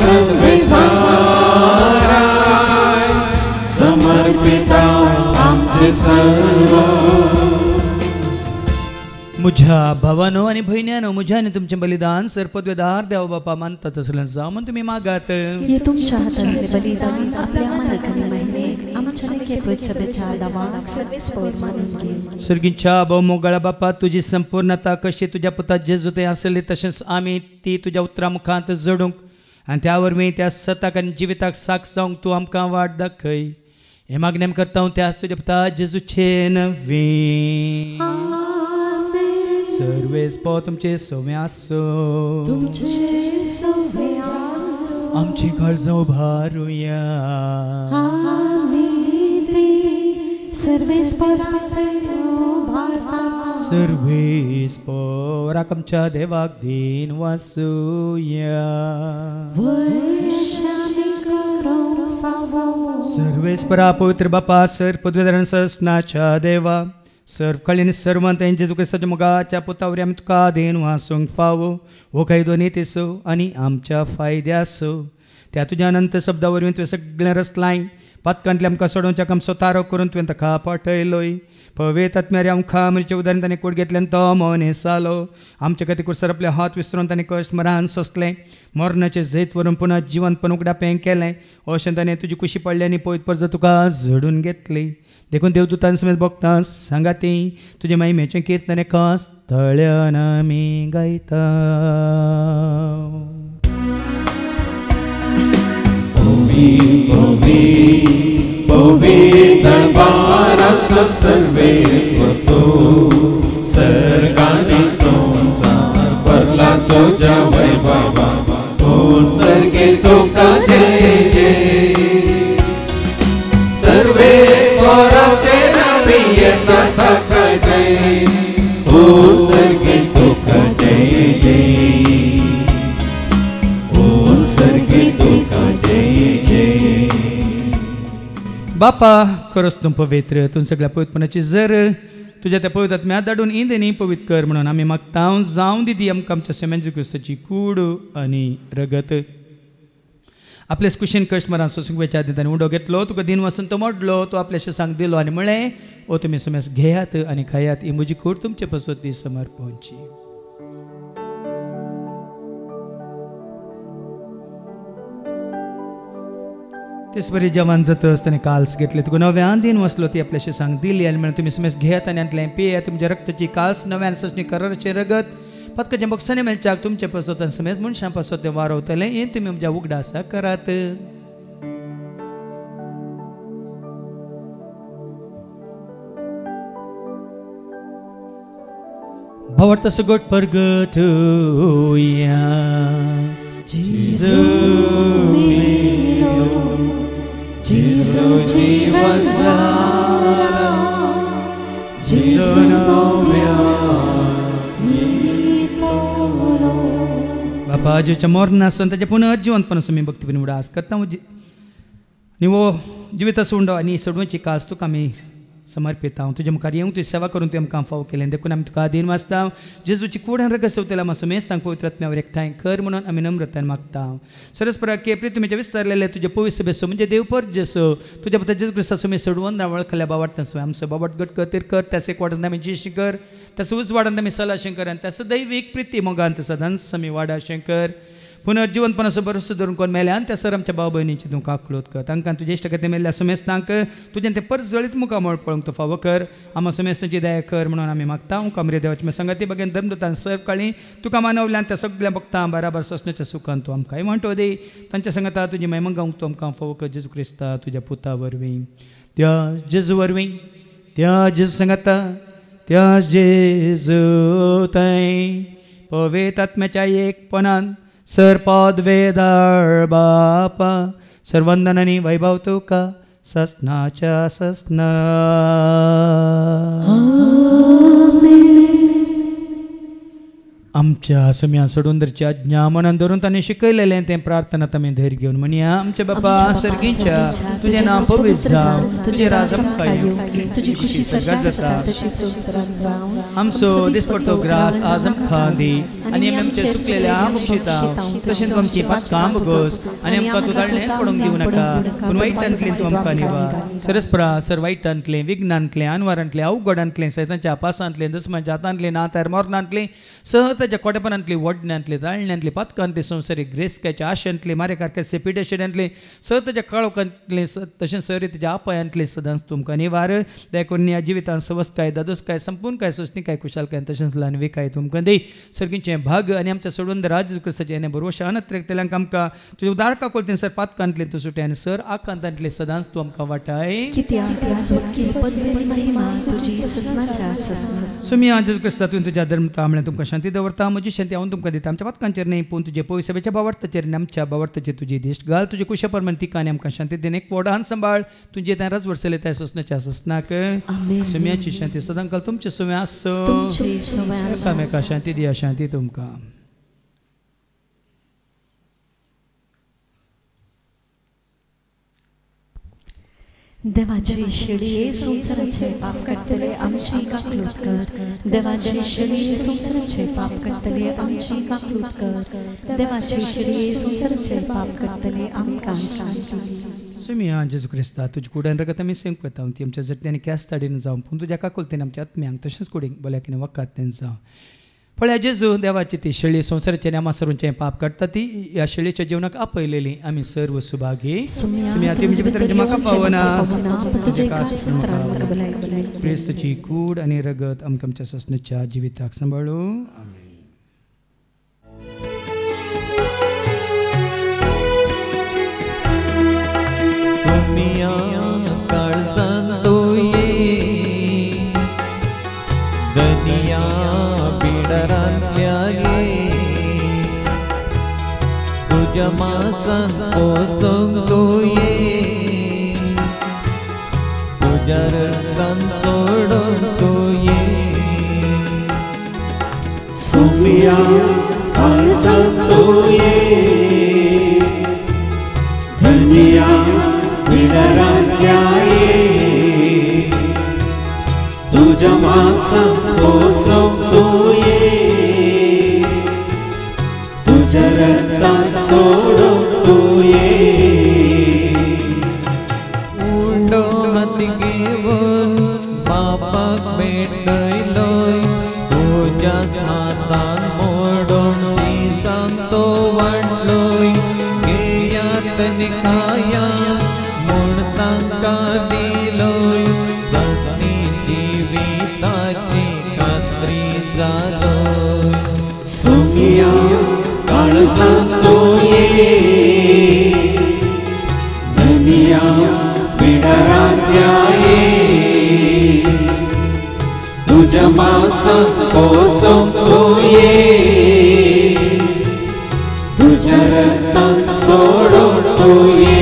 [SPEAKER 1] कन्वेसाराय समर्पिता आमचे सर्व
[SPEAKER 3] मुझ्या भावानो आणि बहिण्यानो मुझ्याने तुमचे बलिदान सरपदवेदार देव बापा मानतात असलं जा म्हणून तुम्ही मागात
[SPEAKER 6] हे तुमच्या हातातले बलिदान आपल्या मनाकडे महिमे आमच्या सभेच्या दावा सर्वेस मानून घे.
[SPEAKER 3] स्वर्गीच्या बहुमोगळा बापा तुझी संपूर्णता कशी तुझ्या पुतात जेजू ते असले तसेच आम्ही ती तुझ्या उतरामुखांत जडूंक आणि त्यावर मी त्या सताक आणि जिविताक साक सांग तू आमकां वाट दाखय हे मागणेम करता हांव त्याच तुझ्या पुता जेजूचे नवी सर्वेस पो तुमचे सोमे आसो आमची काळजां उभारुया सर्वेस पो राकमच्या देवाक दिन वासूया सर्वेस परा पवित्र बापा सर पदवीधरण ससनाच्या देवा सर्व कळीन सर्वंत जेजू क्रिस्ताच्या मुगाच्या पुतावरी आमी तुका देन वासूंक फावो हो काही दोन्ही तेसो आनी आमच्या फायद्यासो त्या तुज्या अनंत शब्दा वरवीं तुवें सगळें रचलाय पातकांतले आमकां सोडोवच्या आमचो तारो करून तुवें ताका पाठयलोय पवेत आत्म्यारे आमकां आमचे उदाहरण ताणें कोड घेतल्यान तो मोने सालो आमच्या खातीर कुसर आपले हात विसरून ताणें कश्ट मरान सोंसलें मरणाचें जैत व्हरून पुन्हा जिवंतपण उगडापें केलें अशें ताणें तुजी कुशी पडली आनी पयत परज तुका झडून घेतली देखून देवदूतां समेत भोगता सांगाती तुजे महिमेचें कीर्तन एका स्थळ्यान आमी गायता.
[SPEAKER 1] सर्वेस्वतो सर्गानी संसार परला तुझ्या वैभवा कोण सर्गे तुका जय जय सर्वेश्वराचे नावी येता ताका जय ओ सर्गे तुका जय जय ओ सर्गे तुका जय जय.
[SPEAKER 3] बापा खरोच तूं पवित्र तूं सगळ्या पवित्रपणाची जर तुझ्या त्या पवित्र आत्म्या धाडून इंदेनी पवित्र कर म्हणून आमी मागता जावं दिदी आमकां आमच्या सेमेंज क्रिस्ताची कूड आनी रगत आपले कुशीन कस्टमरां सोसूंक वेच्या दितांनी उडो घेतलो तुका दिन वचून तो मोडलो तो आपल्या शेसांक दिलो आनी म्हळें ओ तुमी समेस घेयात आनी खायात ही म्हजी कूड तुमचे पसत समर्पणची. तेच बरे जवान जातस ताणें काल्स घेतले तुका नव्यान दिन वसलो ती आपल्या शेसांक दिली आनी म्हळें तुमी समेस घेयात आनी आतलें पेयात तुमच्या रक्ताची काल्स नव्यान सचणी कराराचें रगत पत्काचें बक्षांनी मेळच्याक तुमचे पसत समेत मनशां पसत तें वारवतलें हें तुमी म्हज्या उगडासा करात. भावार्थ सगट परगट होया
[SPEAKER 1] Jesu जीवन सारा Jesu
[SPEAKER 3] बापा आजच्या मोरनासन ताच्या पुनर्जीवनपणासून मी भक्तीपणी उडास करता निवो जिवित सोडो आनी सोडूची कास तुका आमी समर्पित हांव तुज्या मुखार येवंक तुजी सेवा करून तुवें आमकां फाव केलें देखून आमी तुका दिन वाचता जेजूची कुडान रगत सवतेला मातसो मेस्तांक पवित्र आत्म्यावर एकठांय कर म्हणून आमी नम्रतान मागता. सरस्परा केप्री तुमी विस्तारलेले तुजे पवित्र सभेसो म्हणजे देवपर जेसो तुज्या पुता जेजू क्रिस्ताचो मी सोडवून वळखल्या बावार्थांचो आमचो बाबट गट कर कर त्याचे एक वाडन आमी जेशी कर त्याचं उज वाडन आमी सला शंकर आनी त्याचं दैवीक प्रिती मोगांत सदांच आमी वाडा शंकर पुनर्जीवनपणाचो भरोसो धरून कोण मेल्यान त्या सर आमच्या भाव भयणीची तूं काकलोत कर तांकां तुजे इश्ट खातीर मेल्ल्या समेस्तांक तुजें तें परस जळीत मुखामळ पळोवंक तो फावो कर आमच्या समेस्ताची दया कर म्हणून आमी मागता कमरे देवाची संगती बगेन धर्मदूतान सर्व काळी तुका मानवल्यान त्या सगळ्या भक्तां बराबर ससण्याच्या सुखान तूं आमकांय म्हणटो दी तांच्या संगता तुजी महिमा गावंक तूं आमकां फावो कर जेजू क्रिस्ता तुज्या पुता वरवीं त्या जेजू वरवीं त्या जेजू संगता त्या जेजू थंय पवित्र आत्म्याच्या एकपणान सरपद वेदाळ बापा सर्वंदन आनी वैभव तुका ससनाच्या ससना.
[SPEAKER 2] आमच्या सम्या सोडूंदरची आज्ञा मनान धरून ताणें शिकयलेलें तें प्रार्थना आमी धैर्य घेवन म्हणया. आमचे बाबा सर्गीच्या तुजें नांव पवित्र जावं, तुजें राज आमकां येवं, तुजी खुशी स्वर्गांत जाता आमचो दिसपडटो ग्रास आज आमकां दी आनी आमी आमचे चुकलेले आमक्षितांव तशेंच आमची पातकां आमगोस आनी आमकां तूं दाळ्ळें पडोवंक दिवं नाका पूण वायटांतल्यान तूं आमकां निवार. सरस्परा सर वायटांतलें विघ्नांतलें अनवरांतलें अवघडांतलें सैतांच्या पासांतलें दुस्मांच्या हातांतलें नातार मोरणांतलें सहताच्या कोटेपणांतली वडण्यांतली ताळण्यांतली पातकांतली संवसारीक ग्रेसक्याच्या आशेंतली मारेकारक्याचे पिडेशिड्यांतली सहताच्या काळोखांतली तशेंच सरितेच्या आपायांतली सदांच तुमकां निवार. देखून ह्या जिवितांत सवस्काय दादोसकाय संपूर्णकाय सोसणीकाय खुशालकाय तशेंच ल्हानविकाय तुमकां दी. सर्गीचें भाग आनी आमच्या सोडून राज क्रिस्ताचे येणे बरोवशा अनत्रेकतेल्यांक आमकां तुज्या उदारका कोलतें सर पातकांतली तूं सुटय आनी सर आकांतांतली सदांच तूं आमकां वाटाय. सुमी जेजू क्रिस्ता तुवें तुज्या धर्मता म्हळ्यार तुमकां शांती दवरता. म्हजी शांती हांव तुमकां दिता. आमच्या पातकांचेर न्ही पूण तुजे पवित्र सभेच्या बावर्थाचेर आनी आमच्या बावर्थाचेर तुजी दिश्ट घाल. तुजे कुशा परमान तिका आनी आमकां शांती दिन एक व्हडान सांबाळ. तुजे त्या राज वर्सले त्या सोसण्याच्या सोसनाक सुम्याची शांती सदां काल तुमचे सुमे आसो. एकामेका शांती दिया. शांती तुमकां.
[SPEAKER 6] देवाची शिडी संसाराचे पाप करतले आमची काकलूत कर. देवाची शिडी संसाराचे पाप करतले आमची काकलूत कर. देवाची शिडी संसाराचे पाप करतले आमकां शांती.
[SPEAKER 2] सुमिया जेजू क्रिस्ता तुझे कुडान रगत आमी सेंक करता ती आमच्या जटण्यानी कॅस ताडीन जावं पूण तुज्या काकुलतेन आमच्या आत्म्यांक तशेंच कुडीक बल्याकीन वकातेन जावं. फळ्या जेजू देवाची ती शेळी संवसाराचें आनी आमा सर्वांचें पाप काडटा ती ह्या शेळीच्या जिवनाक आपयलेली आमी सर्व सुभागी. सुमिया ती म्हणजे भितर म्हाका पावना क्रिस्ताची कूड आनी रगत आमकां आमच्या ससण्याच्या जिविताक सांबाळूं.
[SPEAKER 1] सुमिया काळजांत ये दनिया पिडरांतल्या ये तुज्या मासांत पोसोंक तूं ये तुज्या रगतान सोडूंक तूं ये. सुमिया काळजांत ये दनिया पिडरांतल्या ये तुज्या मासांत पोसोंक तूं ये तुज्या रगतान सोडूंक तूं ये. उंडो हात घेवन बापाक भेटयलोय तुज्याच हातान मोडून दिसांक तो वाडलोय. घेयात आनी खाया म्हूण तांकां दिलोय ससणी जिविताची खात्री जालोय. सुमिया काळजांत तूं ये दनिया पिडरांतल्या ये तुज्या मासांत पोसोंक तूं ये तुज्या रगतान सोडूंक तूं ये.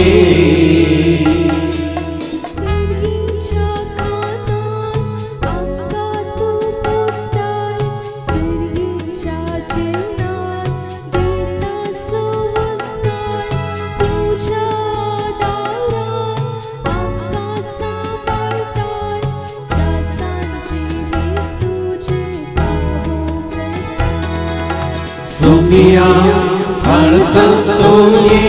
[SPEAKER 1] सुमिया काळजांत तूं ये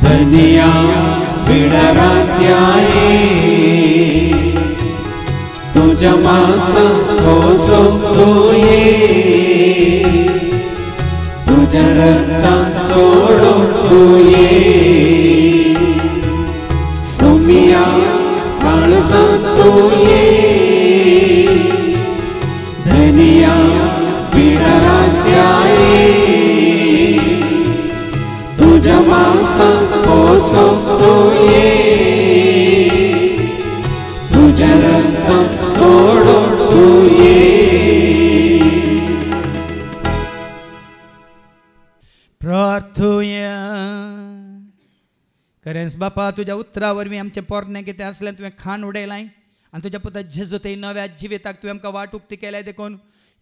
[SPEAKER 1] दनिया पिडरांतल्या ये तुज्या मासांत पोसोंक तूं ये तुज्या रगतान सोडूंक तूं ये. सुमिया काळजांत तूं ये दनिया पिडरांतल्या ये तुज्या मासांत पोसोंक तूं ये तुज्या रगतान सोडूंक तूं ये.
[SPEAKER 2] प्रार्थुया. खरेंच बापा तुज्या उतरा वरवीं आमचें पोरणे कितें आसलें तुवें खाण उडयलां आनी तुज्या पुता जेजू ते नव्या जिविताक तुवें आमकां वाट उक्ती केल्या देखून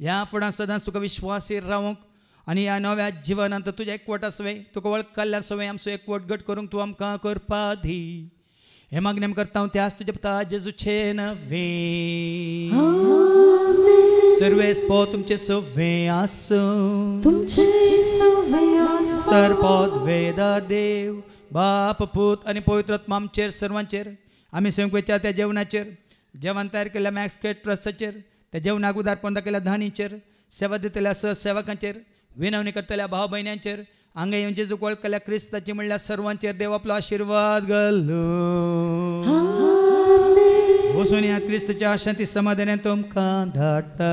[SPEAKER 2] ह्या फुडां सदांच तुका विश्वासीर रावूंक आनी ह्या नव्या जिवनांत तुज्या एकवट आसवे तुका वळखल्ल्या सवय आमचो एकवट गट करूंक तूं आमकां करपा दी. हे मागणें करता हांव त्याच तुज्या पुता जेजूचे नवे. सर्वेस पो तुमचे सवे आसूं सरपद वेदा देव बाप पूत आनी पवित्र आत्मा आमचेर सर्वांचेर आमी संवेच्या त्या जेवणाचेर जेवण तयार केल्ल्या मॅक्स ट्रस्टाचेर त्या जेवणाक उदारपण दाखयल्या धानीचेर सेवा दितल्या सहसेवकांचेर विनवणी करतल्या भाव भयण्यांचेर हांगा येवन जेजूक वळखल्या क्रिस्ताची म्हणल्यार सर्वांचेर देव आपलो आशिर्वाद घालूं. वचून ह्या क्रिस्ताच्या शांती समाधानान तुमकां धाडटा.